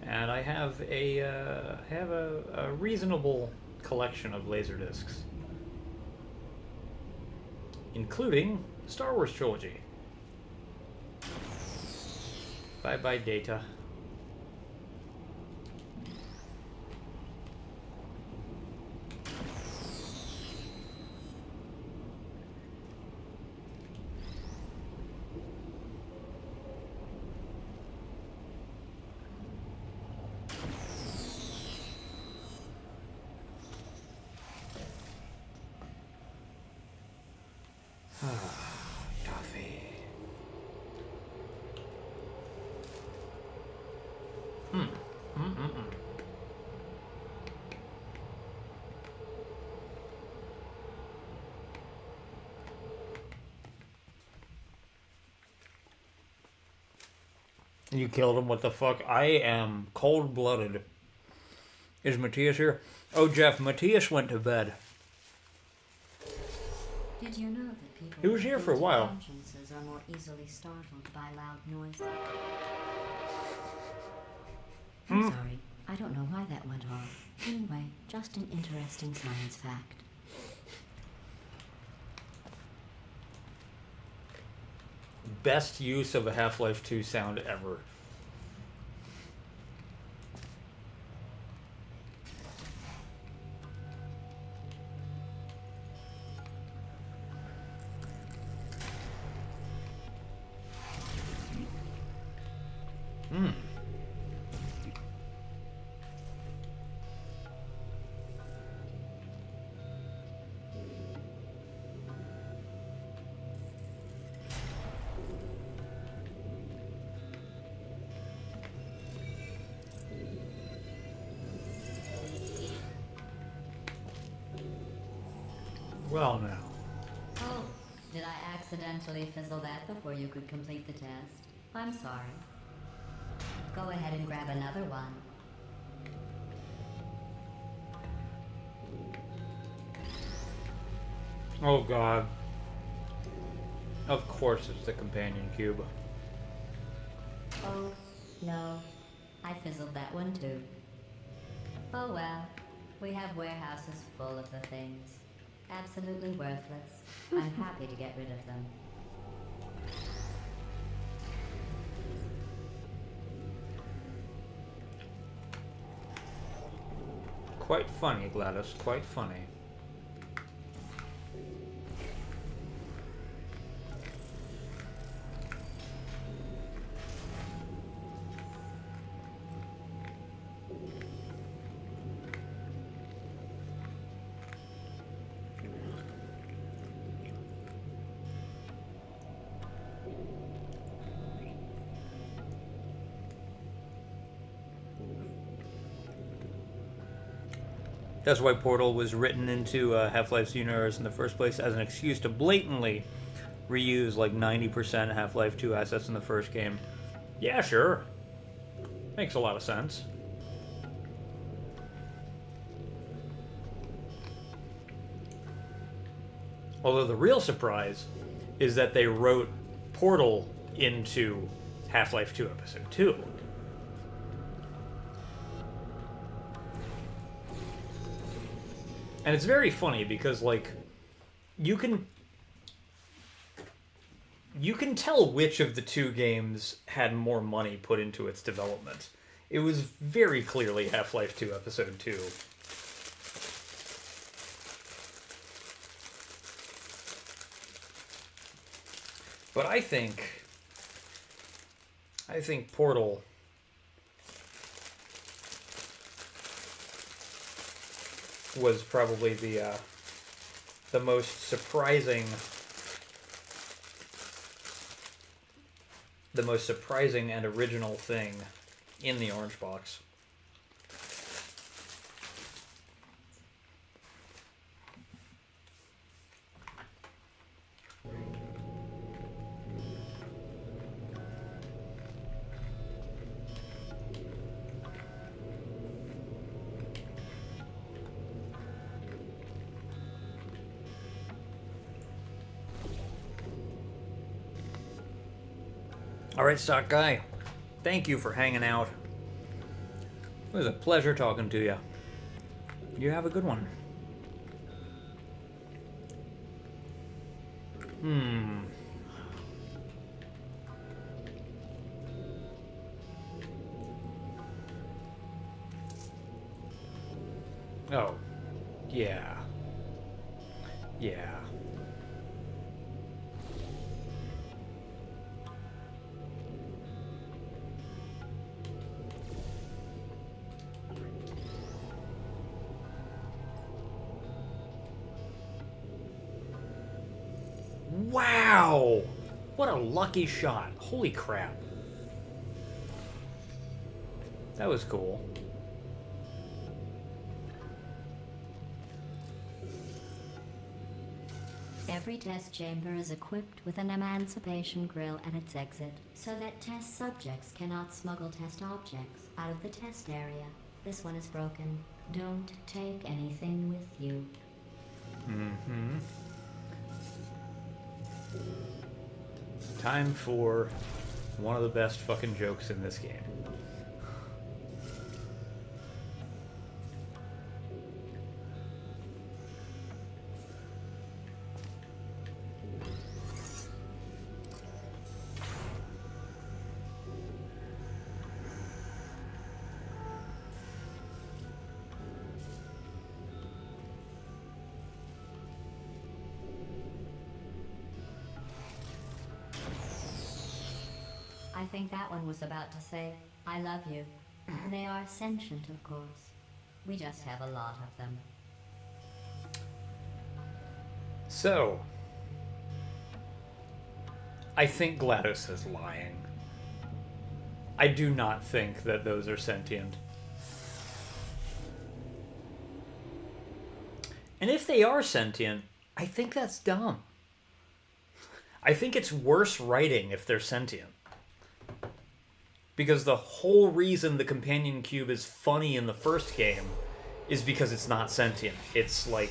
and I have a reasonable collection of laserdiscs, including the Star Wars trilogy. Bye bye, Data. Toffee. You killed him? What the fuck? I am cold-blooded. Is Matthias here? Oh, Jeff, Matthias went to bed. Did you know that people He was here with for a guilty while. consciences are more easily startled by loud noise? I'm sorry. I don't know why that went off. Anyway, just an interesting science fact. Best use of a Half-Life 2 sound ever. Well, now. Oh, did I accidentally fizzle that before you could complete the test? I'm sorry. Go ahead and grab another one. Oh, God. Of course it's the companion cube. Oh, no. I fizzled that one too. Oh well. We have warehouses full of the things. Absolutely worthless. I'm happy to get rid of them. Quite funny, Gladys. Quite funny. That's why Portal was written into Half-Life's universe in the first place, as an excuse to blatantly reuse like 90% Half-Life 2 assets in the first game. Yeah, sure. Makes a lot of sense. Although the real surprise is that they wrote Portal into Half-Life 2 Episode 2. And it's very funny because, like, you can tell which of the two games had more money put into its development. It was very clearly Half-Life 2 Episode 2. But I think Portal was probably the most surprising and original thing in the Orange Box. Alright, Stock Guy. Thank you for hanging out. It was a pleasure talking to you. You have a good one. Oh. Yeah. Yeah. Wow! What a lucky shot. Holy crap. That was cool. Every test chamber is equipped with an emancipation grill at its exit, so that test subjects cannot smuggle test objects out of the test area. This one is broken. Don't take anything with you. Mm-hmm. Time for one of the best fucking jokes in this game. I think that one was about to say, I love you. They are sentient, of course. We just have a lot of them. So, I think GLaDOS is lying. I do not think that those are sentient. And if they are sentient, I think that's dumb. I think it's worse writing if they're sentient. Because the whole reason the companion cube is funny in the first game is because it's not sentient. It's like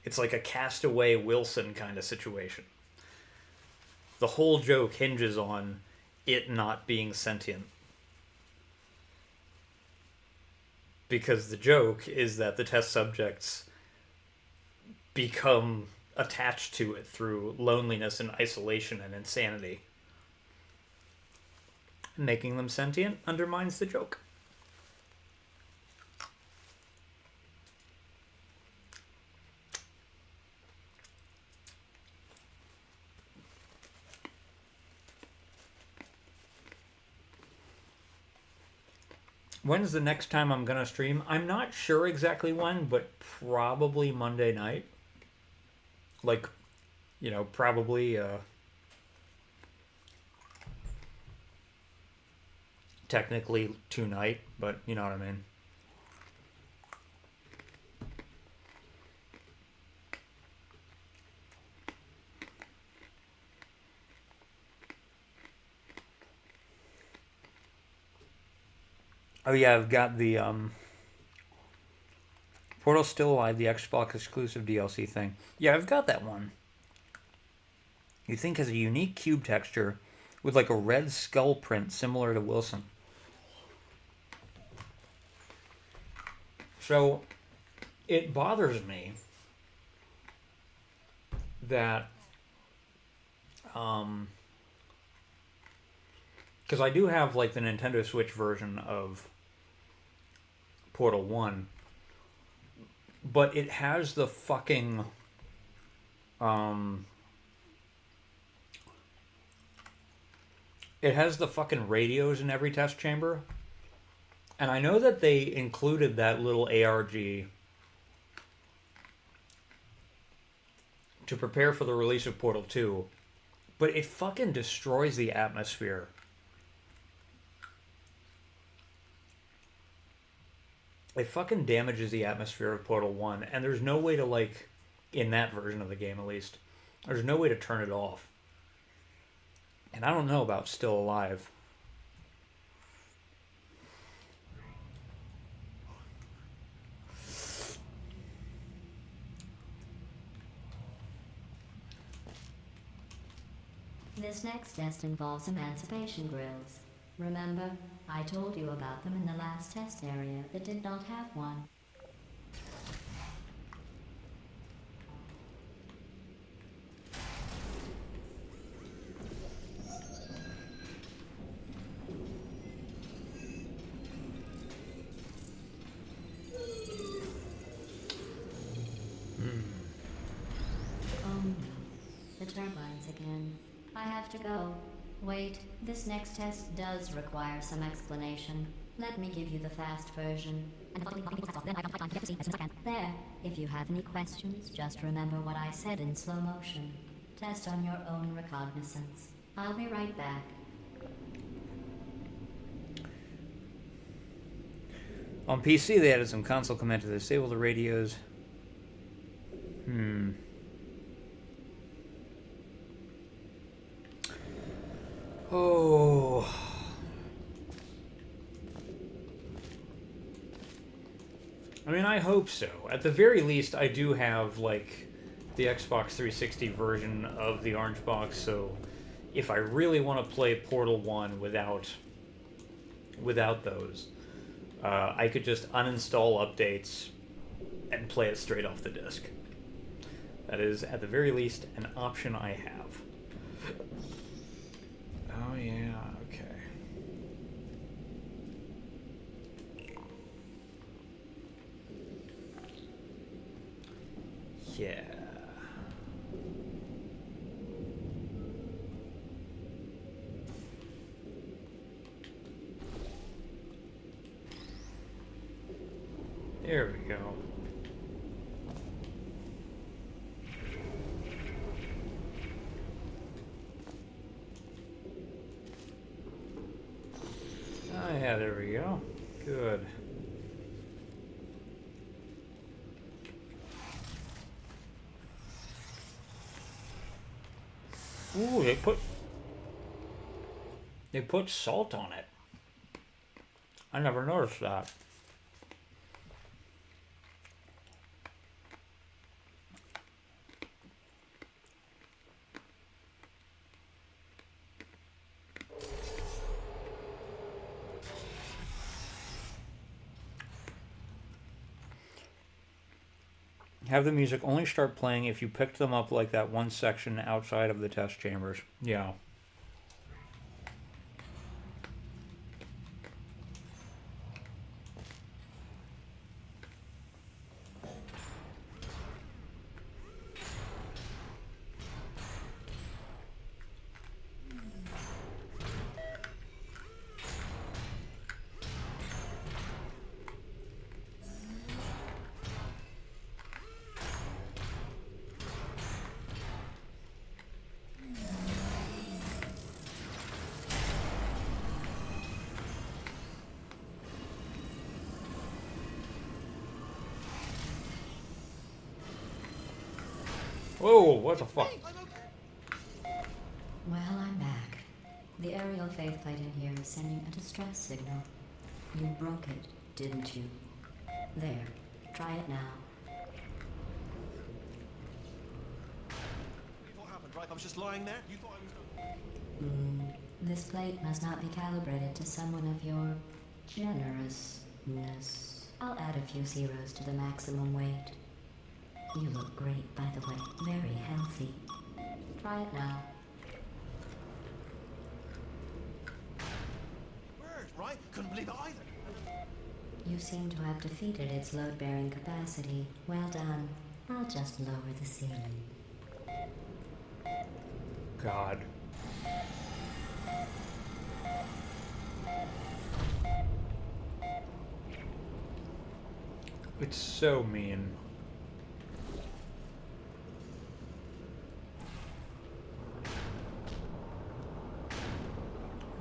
a Castaway Wilson kind of situation. The whole joke hinges on it not being sentient. Because the joke is that the test subjects become attached to it through loneliness and isolation and insanity. Making them sentient undermines the joke. When's the next time I'm gonna stream? I'm not sure exactly when, but probably Monday night. Like, you know, probably technically tonight, but you know what I mean. Oh yeah, I've got the Portal Still Alive, the Xbox exclusive DLC thing. Yeah, I've got that one. You think has a unique cube texture with like a red skull print similar to Wilson. So it bothers me that because I do have like the Nintendo Switch version of Portal 1, but it has the fucking it has the fucking radios in every test chamber. And I know that they included that little ARG to prepare for the release of Portal 2, but it fucking destroys the atmosphere. It fucking damages the atmosphere of Portal 1, and there's no way to, like, in that version of the game at least, there's no way to turn it off. And I don't know about Still Alive. This next test involves emancipation grills. Remember, I told you about them in the last test area that did not have one. Oh no, the turbines again. I have to go. Wait, this next test does require some explanation. Let me give you the fast version. There, if you have any questions, just remember what I said in slow motion. Test on your own recognizance. I'll be right back. On PC, they added some console command to disable the radios. Oh. I mean, I hope so. At the very least, I do have, like, the Xbox 360 version of the Orange Box, so if I really want to play Portal 1 without those, I could just uninstall updates and play it straight off the disc. That is, at the very least, an option I have. Oh, yeah, okay. Yeah. There we go. Oh yeah, there we go. Good. Ooh, they put salt on it. I never noticed that. Have the music only start playing if you picked them up like that one section outside of the test chambers. Yeah. Whoa, what the fuck? Well, I'm back. The aerial faith plate in here is sending a distress signal. You broke it, didn't you? There, try it now. What happened, right? I was just lying there. You thought I was done. This plate must not be calibrated to someone of your generousness. I'll add a few zeros to the maximum weight. You look great, by the way. Very healthy. Try it now. Bird, right? Couldn't believe it either. You seem to have defeated its load-bearing capacity. Well done. I'll just lower the ceiling. God. It's so mean.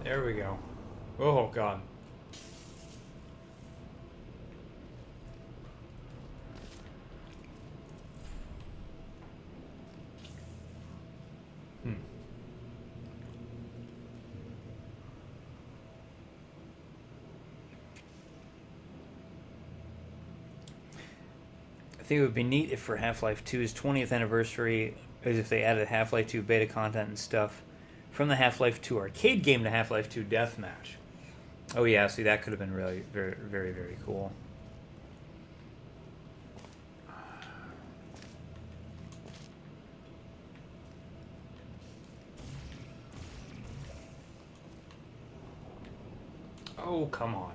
There we go. Oh, God. I think it would be neat if for Half-Life 2's 20th anniversary, as if they added Half-Life 2 beta content and stuff from the Half-Life 2 arcade game to Half-Life 2 Deathmatch. Oh yeah, see, that could have been really very, very, very cool. Oh, come on.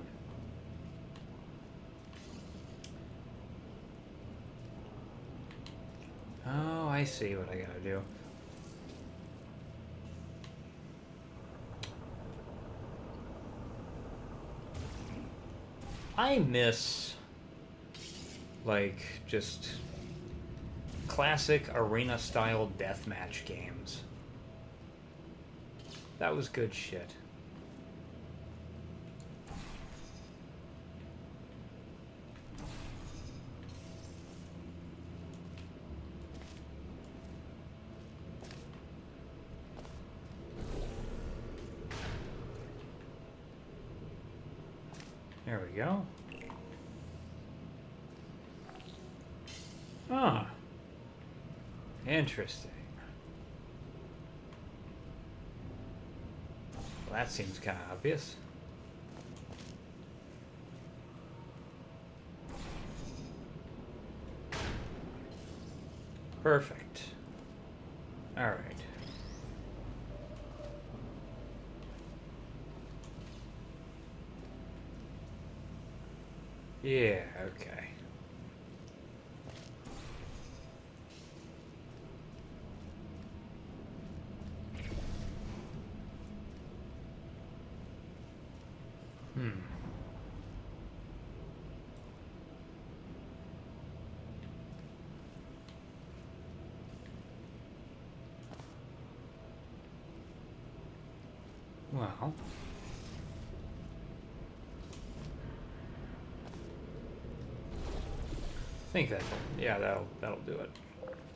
Oh, I see what I gotta do. I miss, like, just classic arena-style deathmatch games. That was good shit. There we go. Ah. Interesting. Well, that seems kind of obvious. Perfect. All right. Yeah, okay. Well. I think that, yeah, that'll do it.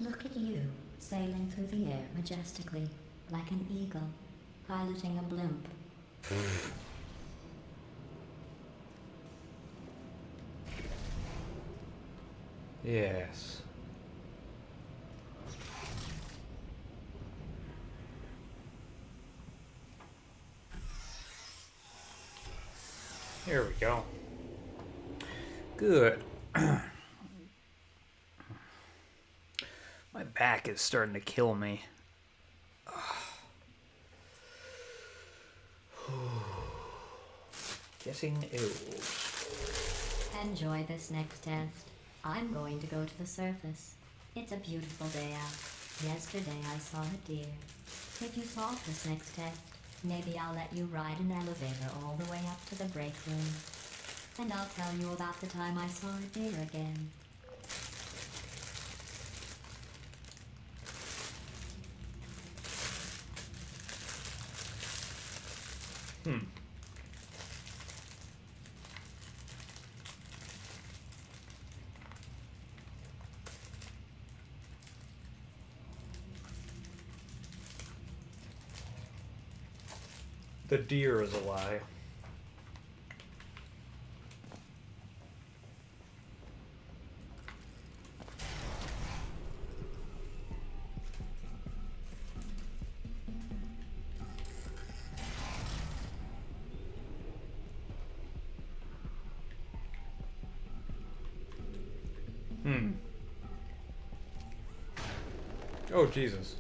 Look at you, sailing through the air majestically, like an eagle, piloting a blimp. Yes. Here we go. Good. My back is starting to kill me. Getting old. Enjoy this next test. I'm going to go to the surface. It's a beautiful day out. Yesterday I saw a deer. If you solve this next test, maybe I'll let you ride an elevator all the way up to the break room. And I'll tell you about the time I saw a deer again. The deer is a lie. Oh, Jesus.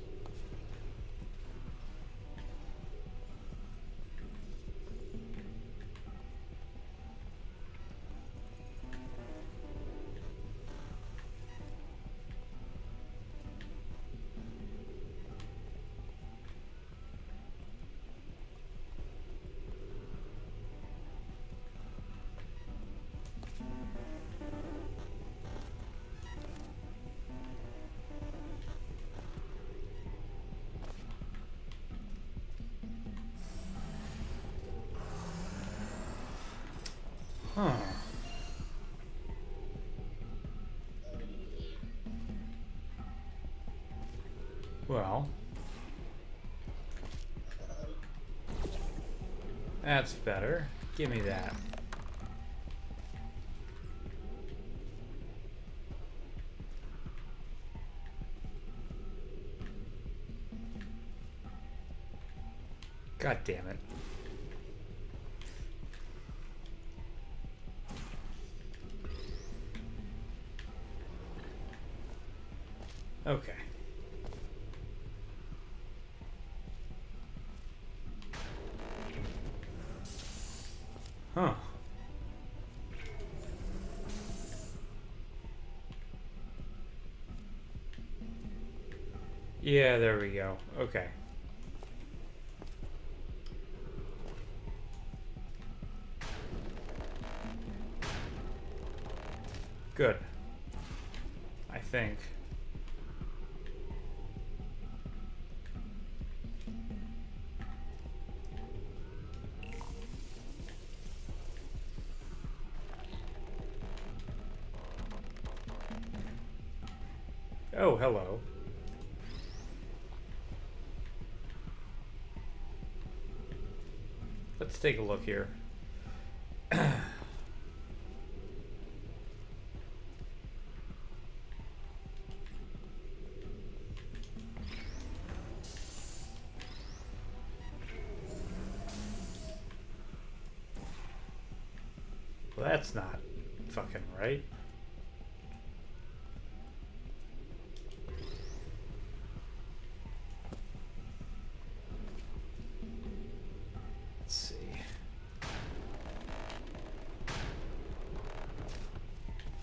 Huh. Well, that's better. Give me that. God damn it. Okay. Huh. Yeah, there we go. Okay. Good. I think. Oh, hello. Let's take a look here. Well, that's not fucking right. Let's see.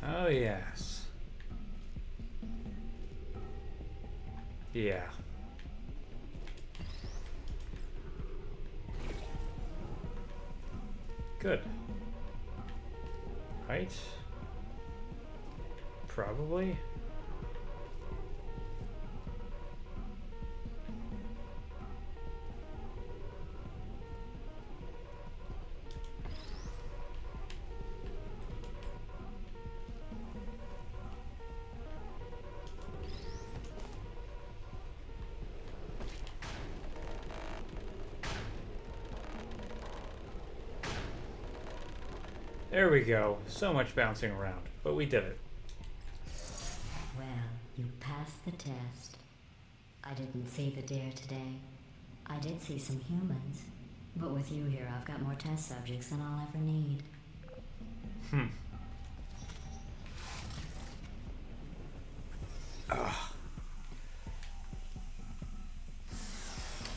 Oh, yes. Yeah. Good. Right? Probably. There we go. So much bouncing around, but we did it. Well, you passed the test. I didn't see the deer today. I did see some humans. But with you here, I've got more test subjects than I'll ever need.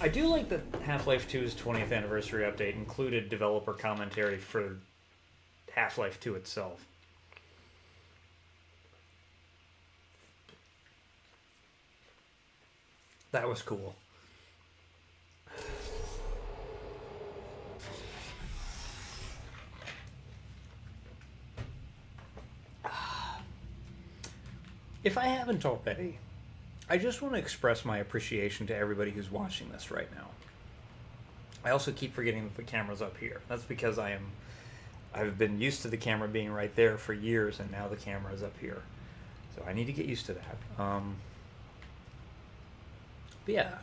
I do like that Half-Life 2's 20th anniversary update included developer commentary for Half-Life 2 itself. That was cool. If I haven't already, I just want to express my appreciation to everybody who's watching this right now. I also keep forgetting that the camera's up here. That's because I've been used to the camera being right there for years, and now the camera's up here. So I need to get used to that. But yeah,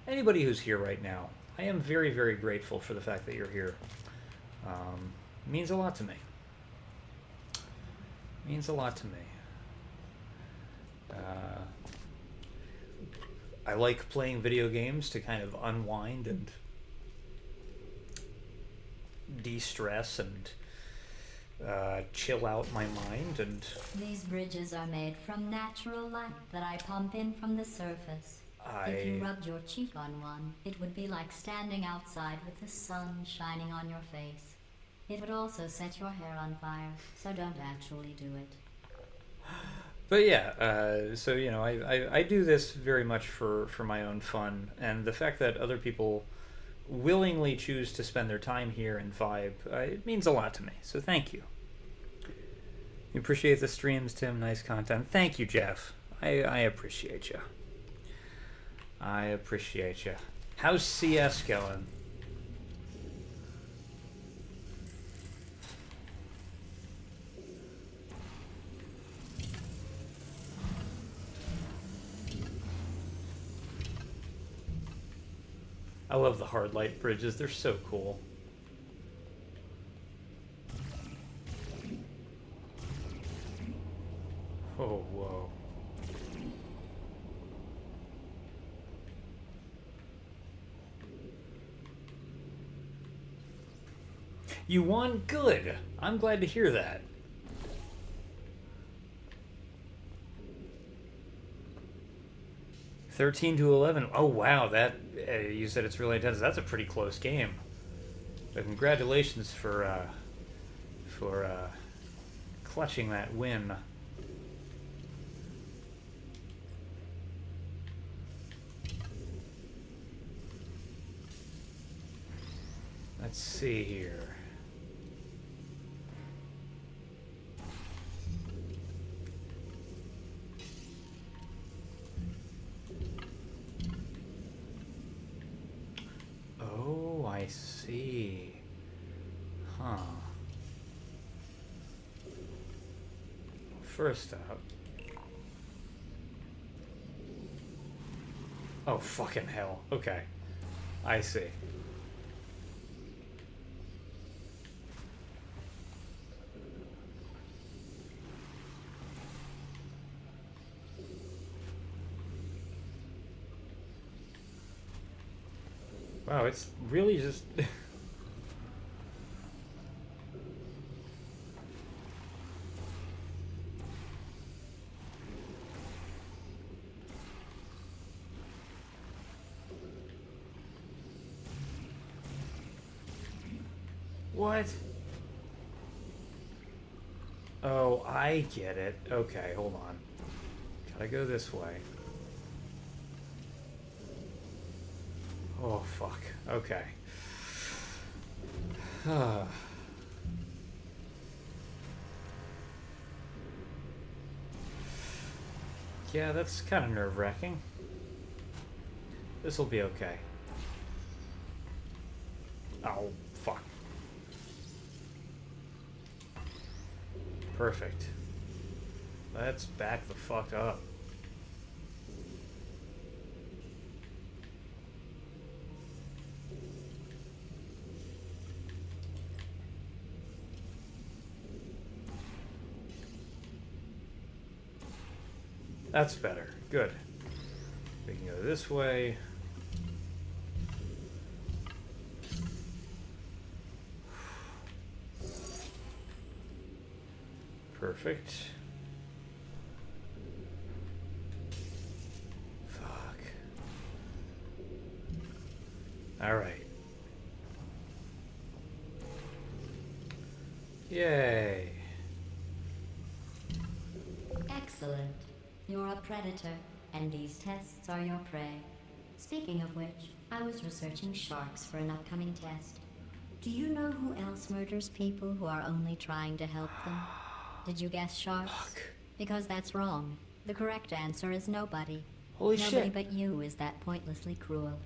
anybody who's here right now, I am very, very grateful for the fact that you're here. It means a lot to me. It means a lot to me. I like playing video games to kind of unwind and de-stress and chill out my mind and... These bridges are made from natural light that I pump in from the surface. If you rubbed your cheek on one, it would be like standing outside with the sun shining on your face. It would also set your hair on fire, so don't actually do it. But yeah, so, you know, I do this very much for my own fun, and the fact that other people willingly choose to spend their time here and vibe, it means a lot to me, so thank you. You appreciate the streams, Tim. Nice content. Thank you, Jeff. I appreciate you. I appreciate you. How's CS going? I love the hard light bridges. They're so cool. Oh, whoa. You won? Good. I'm glad to hear that. $13-11. Oh wow, that you said it's really intense. That's a pretty close game. So congratulations for clutching that win. Let's see here. Oh, I see. Huh. First up. Oh, fucking hell. Okay. I see. Wow, it's really just... What? Oh, I get it. Okay, hold on. Gotta go this way. Oh, fuck. Okay. Yeah, that's kind of nerve-wracking. This'll be okay. Oh, fuck. Perfect. Let's back the fuck up. That's better. Good. We can go this way. Perfect. Fuck. All right. Yay. Excellent. You're a predator, and these tests are your prey. Speaking of which, I was researching sharks for an upcoming test. Do you know who else murders people who are only trying to help them? Did you guess sharks? Fuck. Because that's wrong. The correct answer is nobody. Holy Nobody shit. but you is that pointlessly cruel.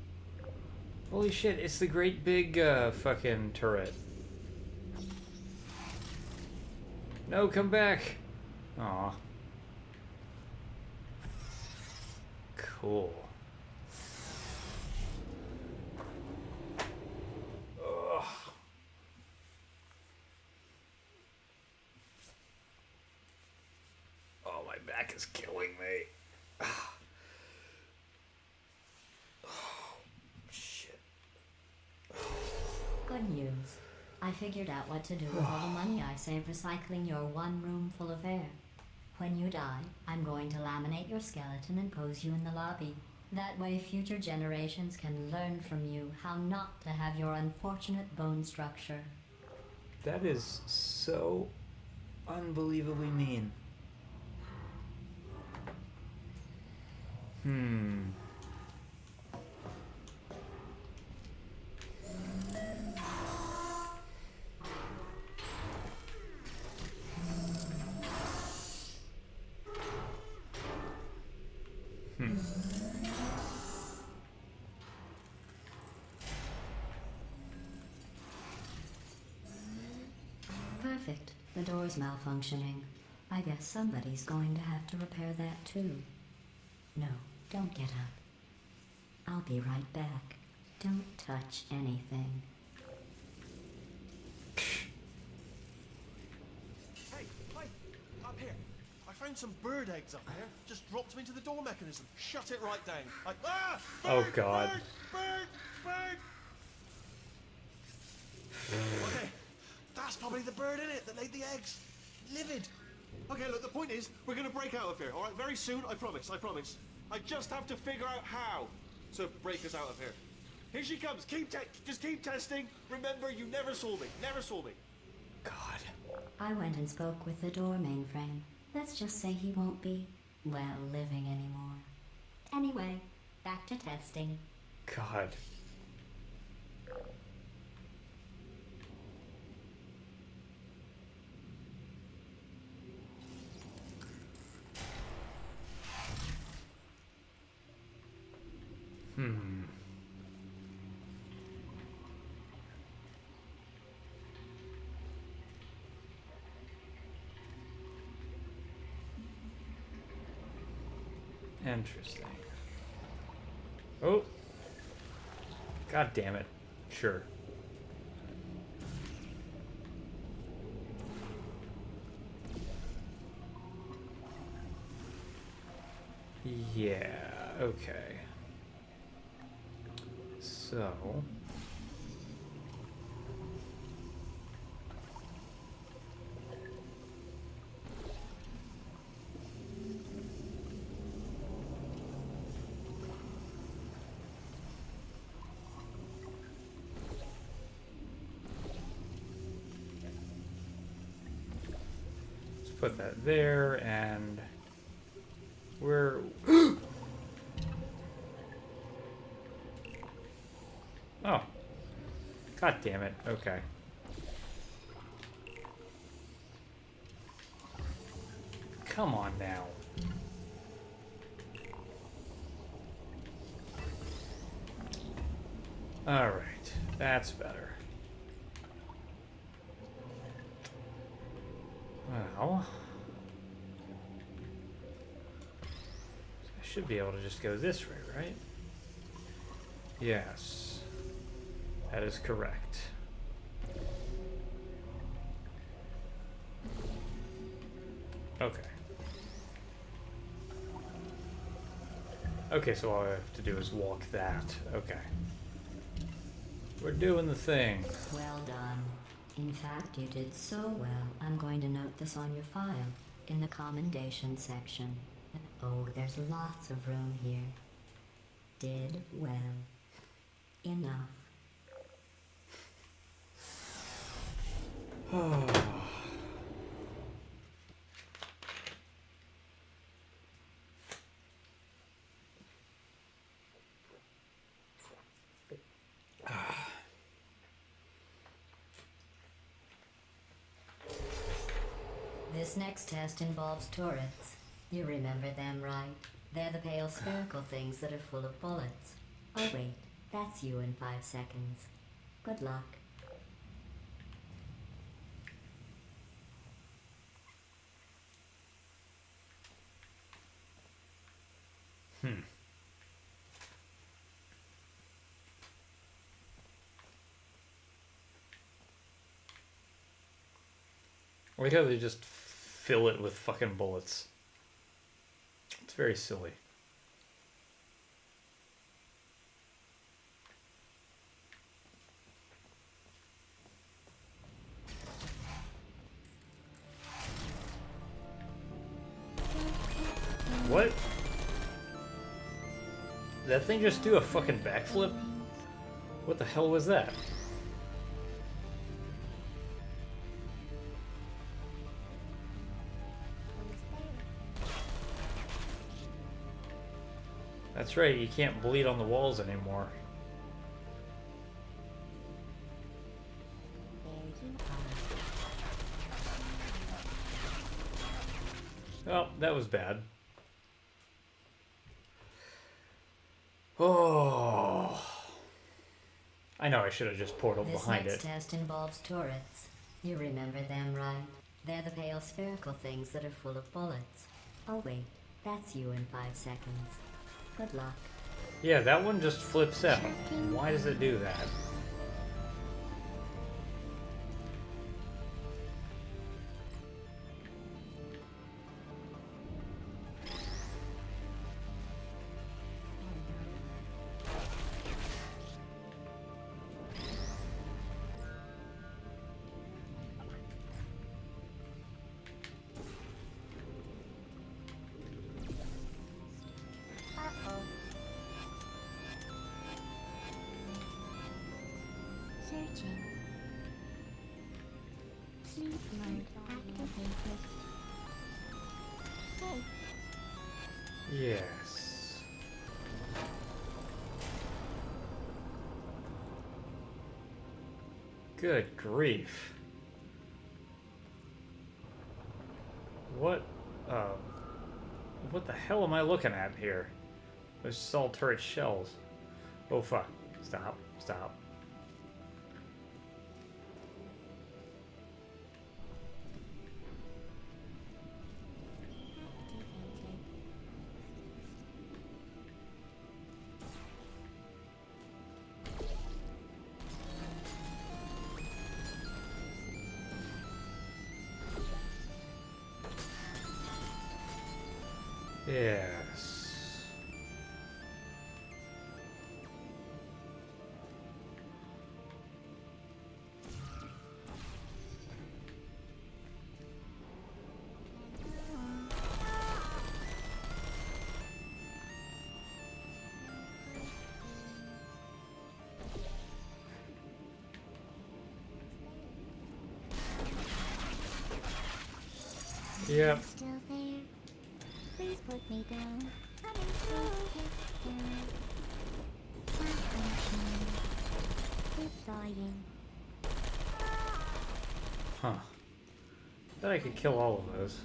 Holy shit, it's the great big fucking turret. No, come back. Aw. Cool. Ugh. Oh, my back is killing me. Oh, shit. Good news. I figured out what to do with all the money I saved recycling your one room full of air. When you die, I'm going to laminate your skeleton and pose you in the lobby. That way future generations can learn from you how not to have your unfortunate bone structure. That is so unbelievably mean. Perfect. The door's malfunctioning. I guess somebody's going to have to repair that too. No, don't get up. I'll be right back. Don't touch anything. Hey, up here. I found some bird eggs up there. Just dropped them into the door mechanism. Shut it right down. Bird, Oh, God. Bird! Okay, that's probably the bird in it that laid the eggs. Livid. Okay, look, the point is, we're gonna break out of here, alright? Very soon, I promise. I just have to figure out how to break us out of here. Here she comes. Just keep testing. Remember, you never saw me. God. I went and spoke with the door mainframe. Let's just say he won't be, well, living anymore. Anyway, back to testing. God. Interesting. Oh. God damn it. Sure. Yeah, okay. So... put that there, and we're... Oh. God damn it. Okay. Come on now. Alright. That's better. Well... I should be able to just go this way, right? Yes. That is correct. Okay. Okay, so all I have to do is walk that. Okay. We're doing the thing. Well done. In fact, you did so well, I'm going to note this on your file, in the commendation section. Oh, there's lots of room here. Did well. Enough. This next test involves turrets. You remember them, right? They're the pale spherical things that are full of bullets. Oh wait, that's you in 5 seconds. Good luck. I like how they just fill it with fucking bullets. It's very silly. What? Did that thing just do a fucking backflip? What the hell was that? That's right, you can't bleed on the walls anymore. Oh, that was bad. Oh. I know I should have just portaled behind This it. next test involves turrets. You remember them, right? They're the pale spherical things that are full of bullets. Oh wait, that's you in 5 seconds. Good luck. Yeah, that one just flips out. Why does it do that? Uh-oh. Searching. Sleep mode activated. Hey, Yes. Good grief. What, what the hell am I looking at here? Those just all turret shells. Oh fuck. Stop. Stop. activated. Yes. Yep. Still there? Please put me down. Coming through. Malfunction. Keep dying. Huh. Bet I could kill all of those.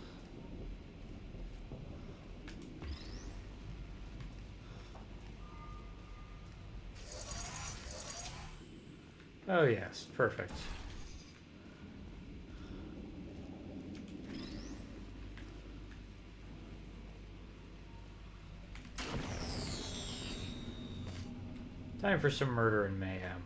Oh yes, perfect. Time for some murder and mayhem.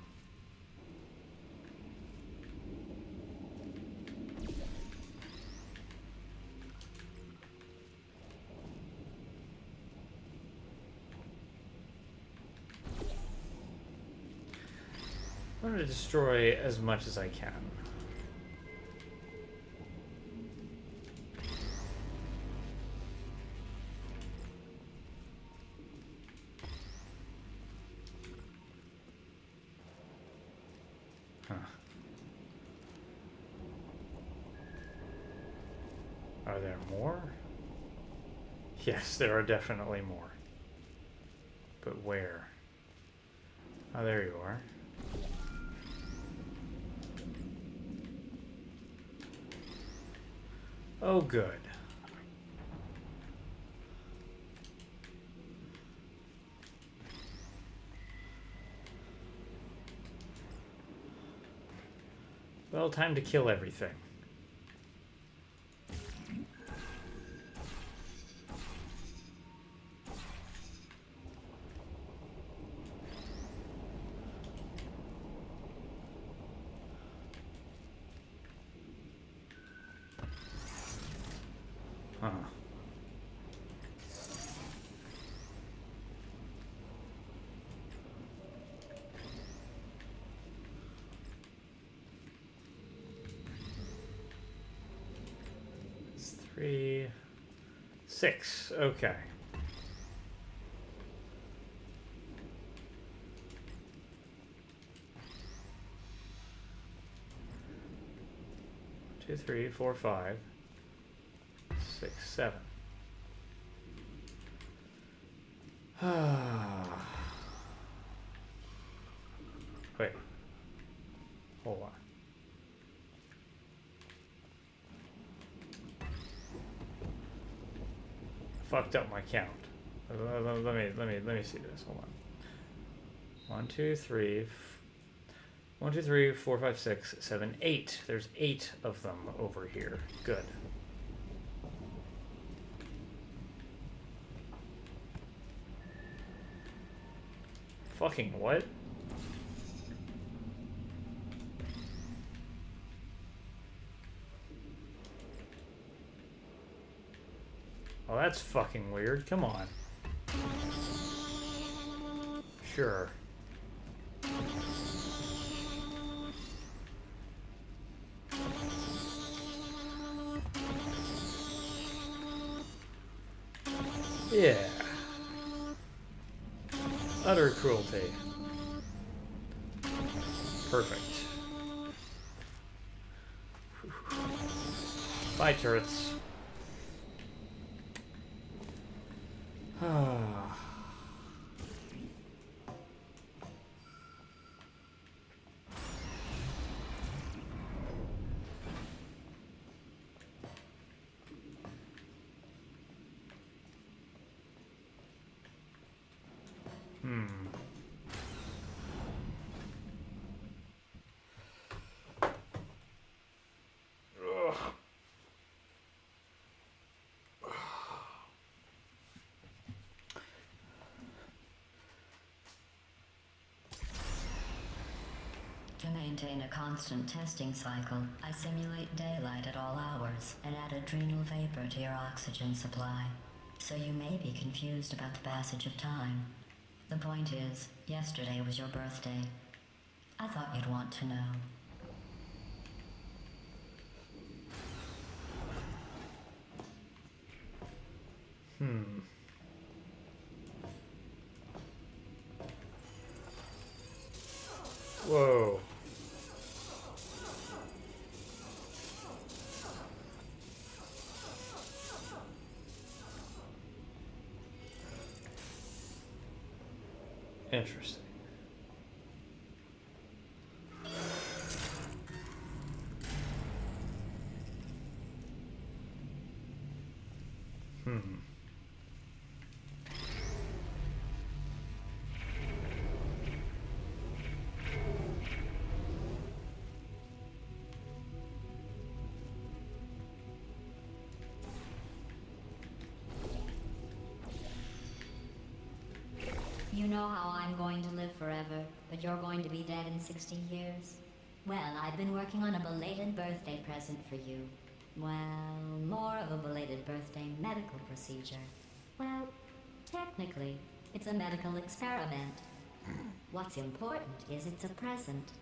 I'm going to destroy as much as I can. Huh. Are there more? Yes, there are definitely more. But where? Oh, there you are. Oh, good. Well, time to kill everything. Huh. It's 3, 6. Okay. Two, 3, 4, 5, 6, 7. Wait. Hold on. Fucked up my count. Let me see this. Hold on. 1, 2, 3. 1, 2, 3, 4, 5, 6, 7, 8. There's 8 of them over here. Good. Fucking what? Oh, that's fucking weird. Come on. Sure. Yeah. Utter cruelty. Perfect. Bye, turrets. To maintain a constant testing cycle, I simulate daylight at all hours and add adrenal vapor to your oxygen supply. So you may be confused about the passage of time. The point is, yesterday was your birthday. I thought you'd want to know. Whoa. Interesting. You know how I'm going to live forever, but you're going to be dead in 60 years? Well, I've been working on a belated birthday present for you. Well, more of a belated birthday medical procedure. Well, technically, it's a medical experiment. What's important is it's a present.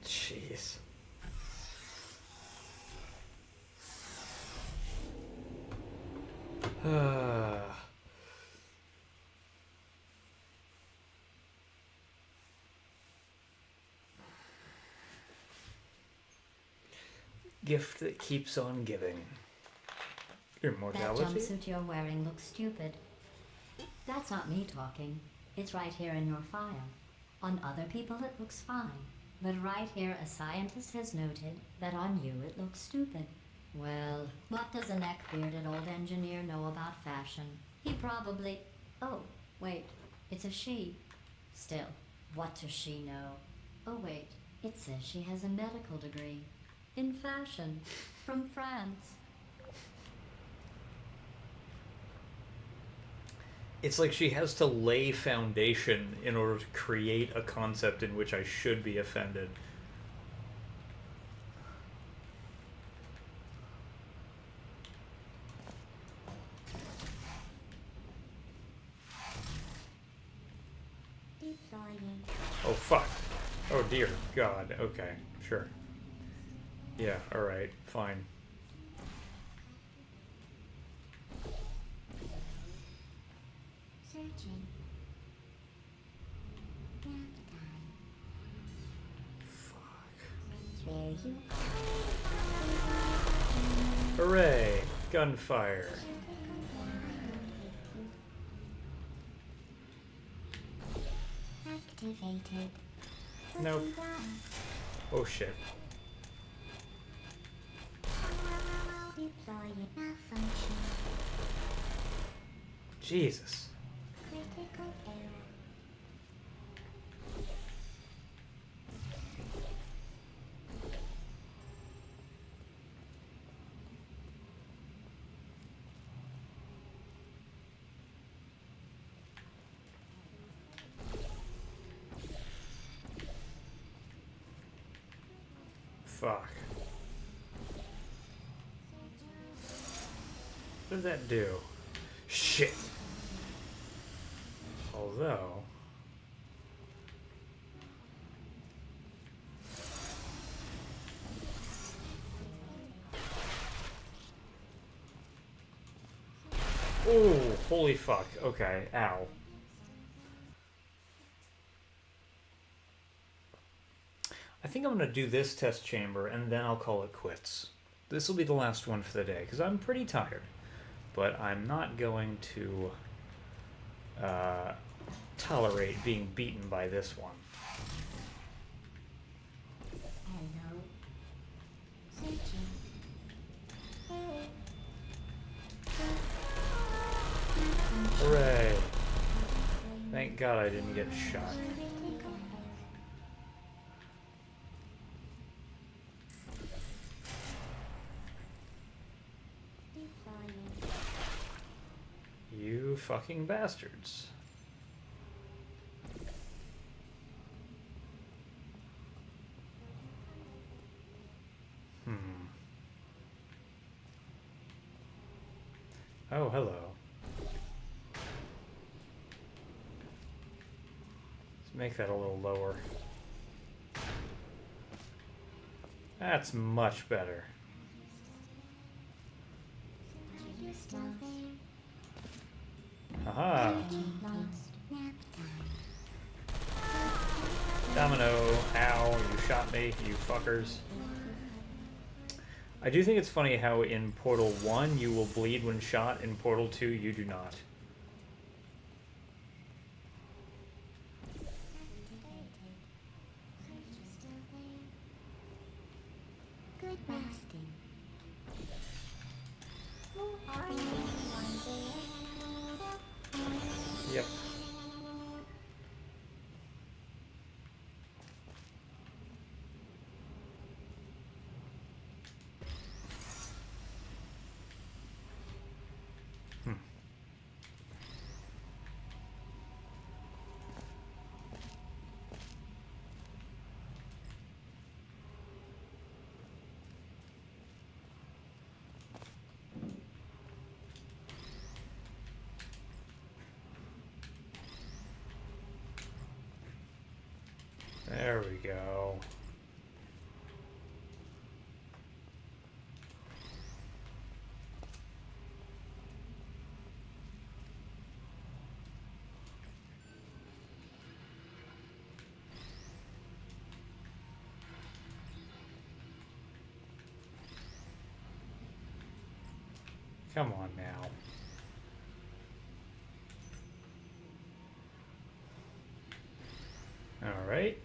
Jeez. Gift that keeps on giving. Immortality? That jumpsuit you're wearing looks stupid. That's not me talking. It's right here in your file. On other people it looks fine. But right here a scientist has noted that on you it looks stupid. Well, what does a neck-bearded old engineer know about fashion? He probably... Oh, wait, it's a she. Still, what does she know? Oh wait, it says she has a medical degree. In fashion. From France. It's like she has to lay foundation in order to create a concept in which I should be offended. Keep flying. Oh, fuck. Oh, dear God. Okay, sure. Yeah, alright, fine. Searching. Nap time. There you Hooray! Gunfire. are. Activated. Nope. Looking down. Oh shit. Deploying malfunction. Jesus. Critical error. Fuck. What did that do? Shit. Although... Oh, holy fuck. Okay, ow. I think I'm going to do this test chamber and then I'll call it quits. This will be the last one for the day because I'm pretty tired. But I'm not going to tolerate being beaten by this one. Hello. Searching. Hooray! Thank God I didn't get shot. Critical error. Deploying. You fucking bastards. Oh, hello. Let's make that a little lower. That's much better. Are you still there? Aha! Lost. Nap time. Domino, ow, you shot me, you fuckers. I do think it's funny how in Portal 1 you will bleed when shot, in Portal 2 you do not. Activated. Search is still there. Good resting. Who are you? Yep. There we go. Come on now. All right.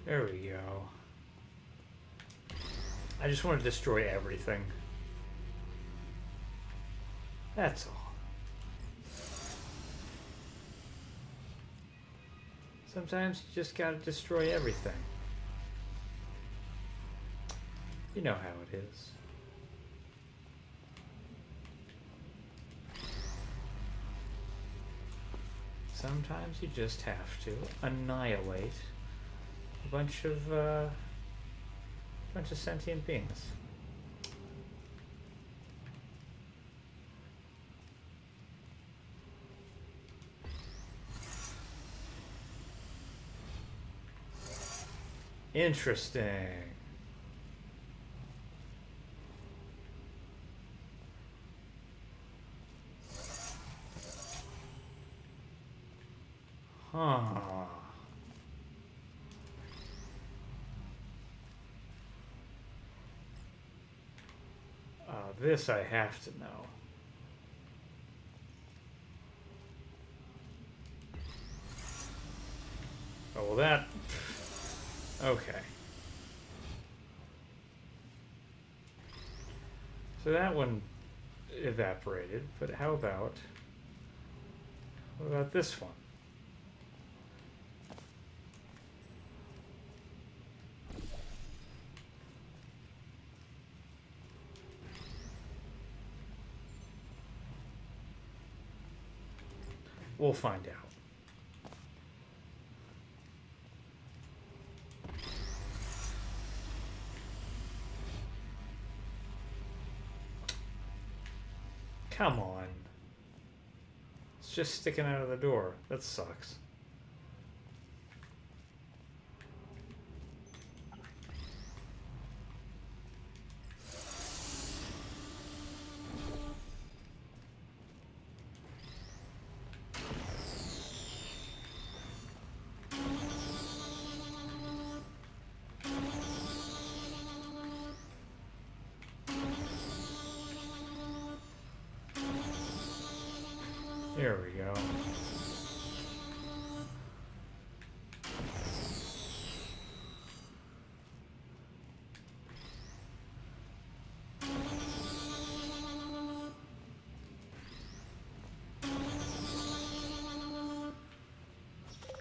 There we go. I just want to destroy everything. That's all. Sometimes you just gotta destroy everything. You know how it is. Sometimes you just have to annihilate a bunch of sentient beings. Interesting. Huh. This I have to know. Oh, well that... Okay. So that one evaporated, but how about... What about this one? We'll find out. Come on. It's just sticking out of the door. That sucks. There we go.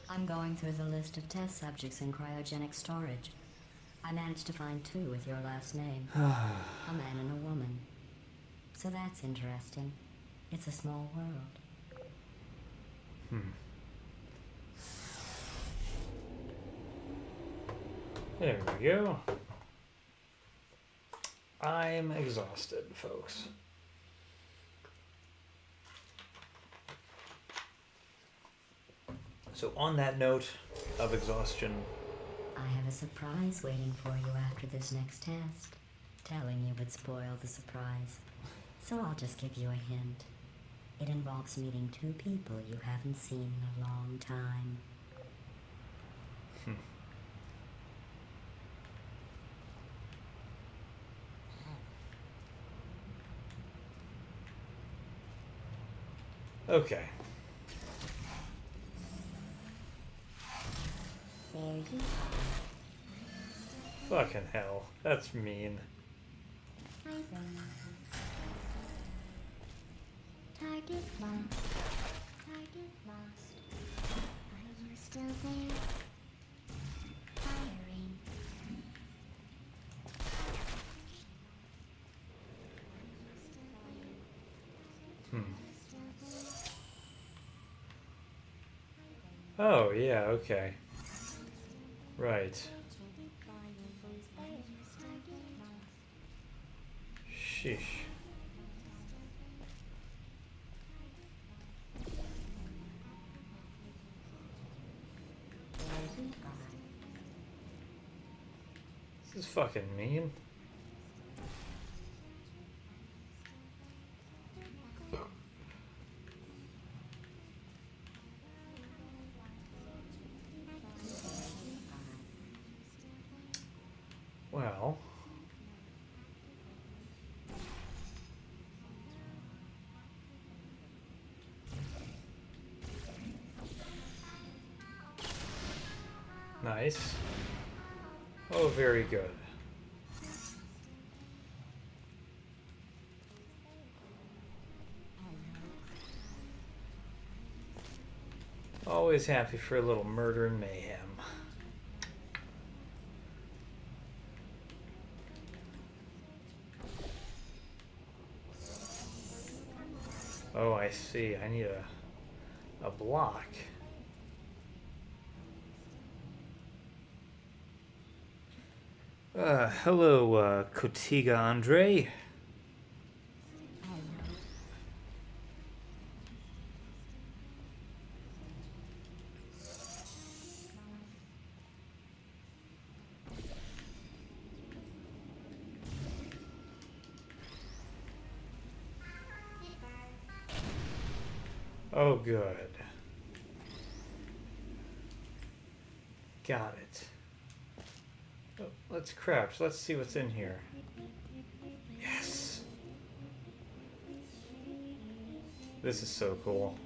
I'm going through the list of test subjects in cryogenic storage. I managed to find 2 with your last name. A man and a woman. So that's interesting. It's a small world. There we go. I'm exhausted, folks. So on that note of exhaustion, I have a surprise waiting for you after this next test. Telling you would spoil the surprise. So I'll just give you a hint. It involves meeting 2 people you haven't seen in a long time. Okay. There you Fucking hell. That's mean. Hi there. Target lost. Target lost. Are you still there? Firing. Oh, yeah, okay. Right. Sheesh. This is fucking mean. Well. Nice. Oh, very good. Always happy for a little murder and mayhem. Oh, I see. I need a block. Hello, Kotiga Andre. Oh, good. Got it. Oh, let's crouch. Let's see what's in here. Yes. This is so cool.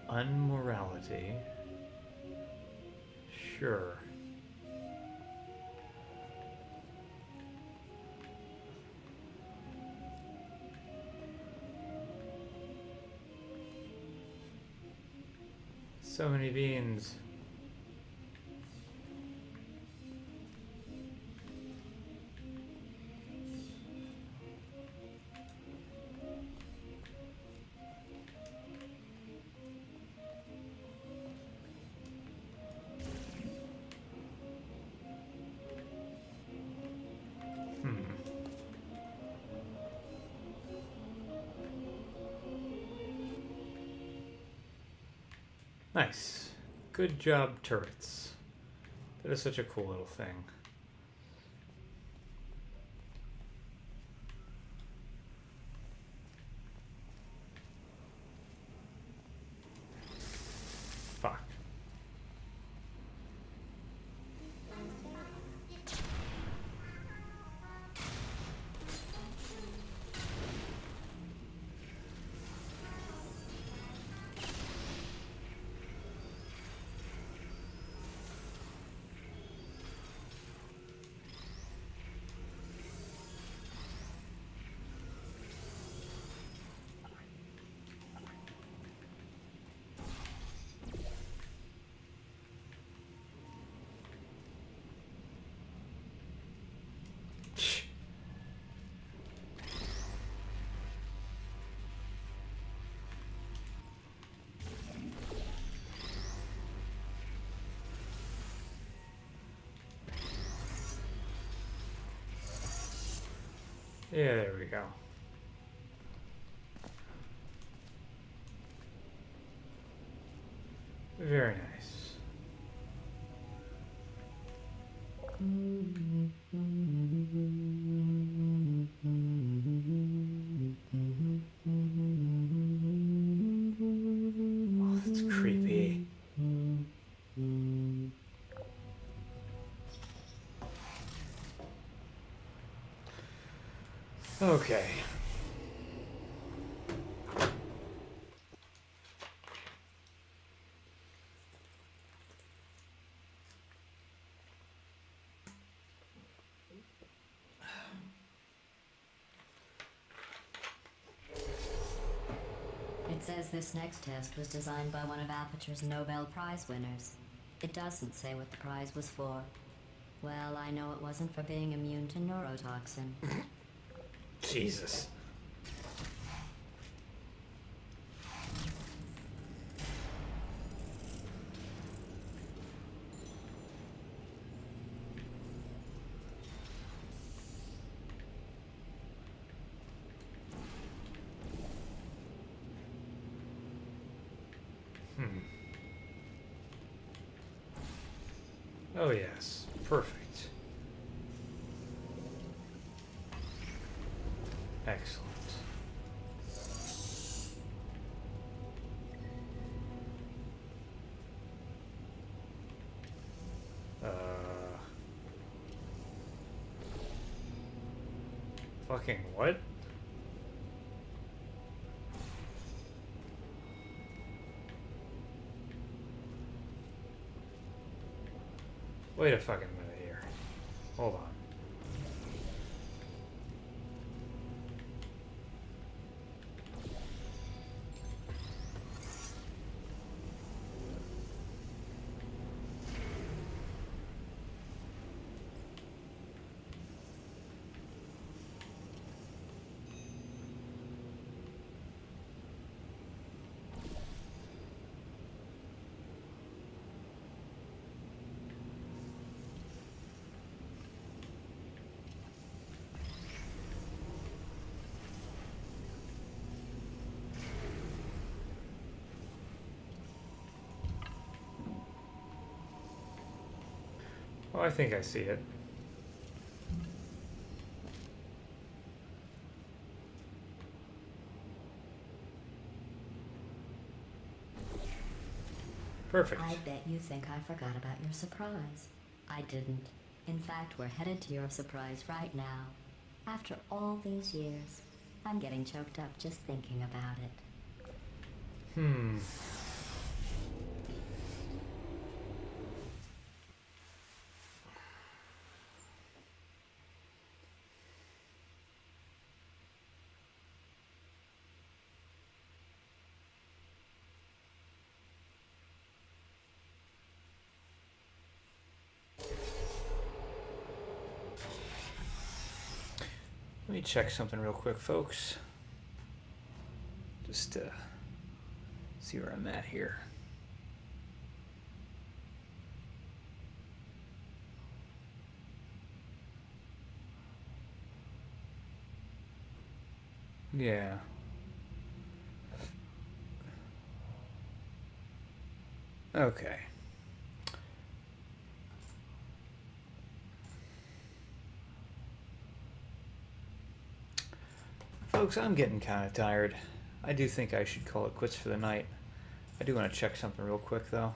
Unmorality. Sure. So many beans. Nice. Good job, turrets. That is such a cool little thing. Fuck. Yeah, there we go. Very nice. Oh, that's creepy. Okay. It says this next test was designed by one of Aperture's Nobel Prize winners. It doesn't say what the prize was for. Well, I know it wasn't for being immune to neurotoxin. Jesus. Oh, yes. Perfect. Excellent. Fucking what? Wait a fucking minute here. Hold on. Oh, I think I see it. Perfect. I bet you think I forgot about your surprise. I didn't. In fact, we're headed to your surprise right now. After all these years, I'm getting choked up just thinking about it. Let me check something real quick, folks. Just to see where I'm at here. Yeah. Okay. Folks, I'm getting kind of tired. I do think I should call it quits for the night. I do want to check something real quick, though.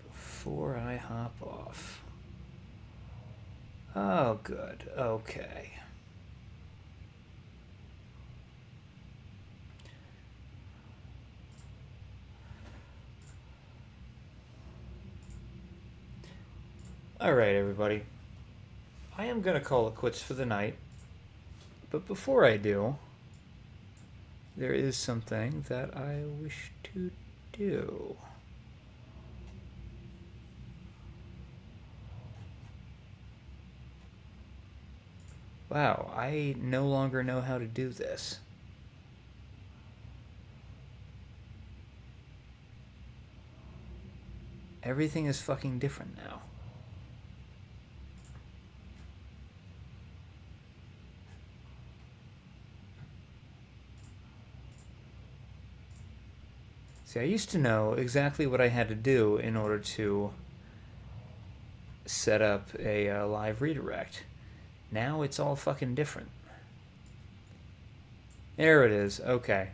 Before I hop off. Oh, good. Okay. Alright, everybody. I am going to call it quits for the night. But before I do, there is something that I wish to do. Wow, I no longer know how to do this. Everything is fucking different now. See, I used to know exactly what I had to do in order to set up a live redirect. Now it's all fucking different. There it is. Okay.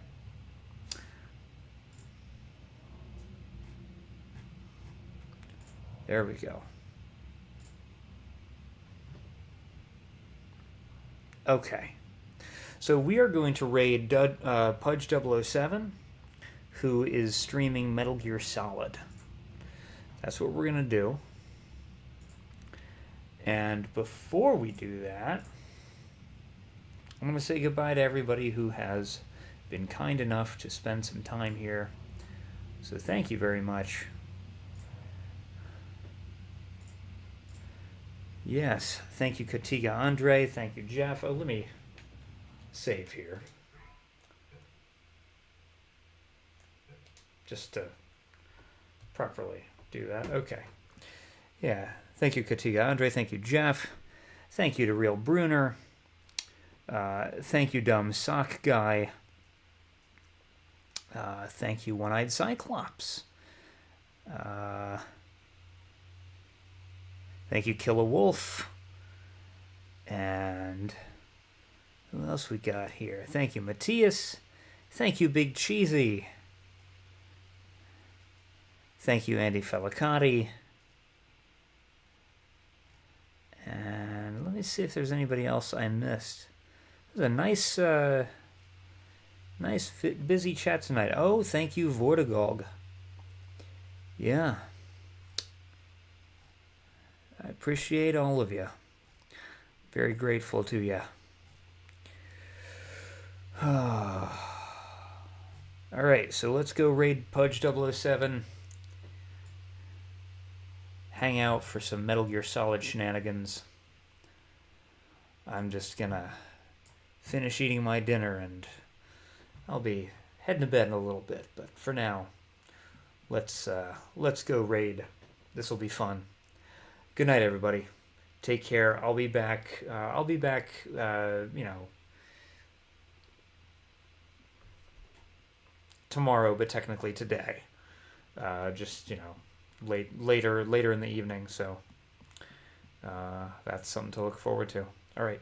There we go. Okay. So we are going to raid Pudge 007, who is streaming Metal Gear Solid. That's what we're going to do. And before we do that, I'm going to say goodbye to everybody who has been kind enough to spend some time here. So thank you very much. Yes, thank you, Katiga Andre. Thank you, Jeff. Oh, let me save here. Just to properly do that. Okay. Yeah. Thank you, Katiga Andre. Thank you, Jeff. Thank you to Real Bruner. Thank you, Dumb Sock Guy. Thank you, One-Eyed Cyclops. Thank you, Kill a Wolf. And who else we got here? Thank you, Matthias. Thank you, Big Cheesy. Thank you, Andy Felicati. And let me see if there's anybody else I missed. It was a nice, busy chat tonight. Oh, thank you, Vortigog. Yeah. I appreciate all of you. Very grateful to you. All right, so let's go raid Pudge 007. Hang out for some Metal Gear Solid shenanigans. I'm just gonna finish eating my dinner and I'll be heading to bed in a little bit. But for now, let's go raid. This will be fun. Good night, everybody. Take care. I'll be back. Tomorrow, but technically today. Later in the evening. So that's something to look forward to. All right.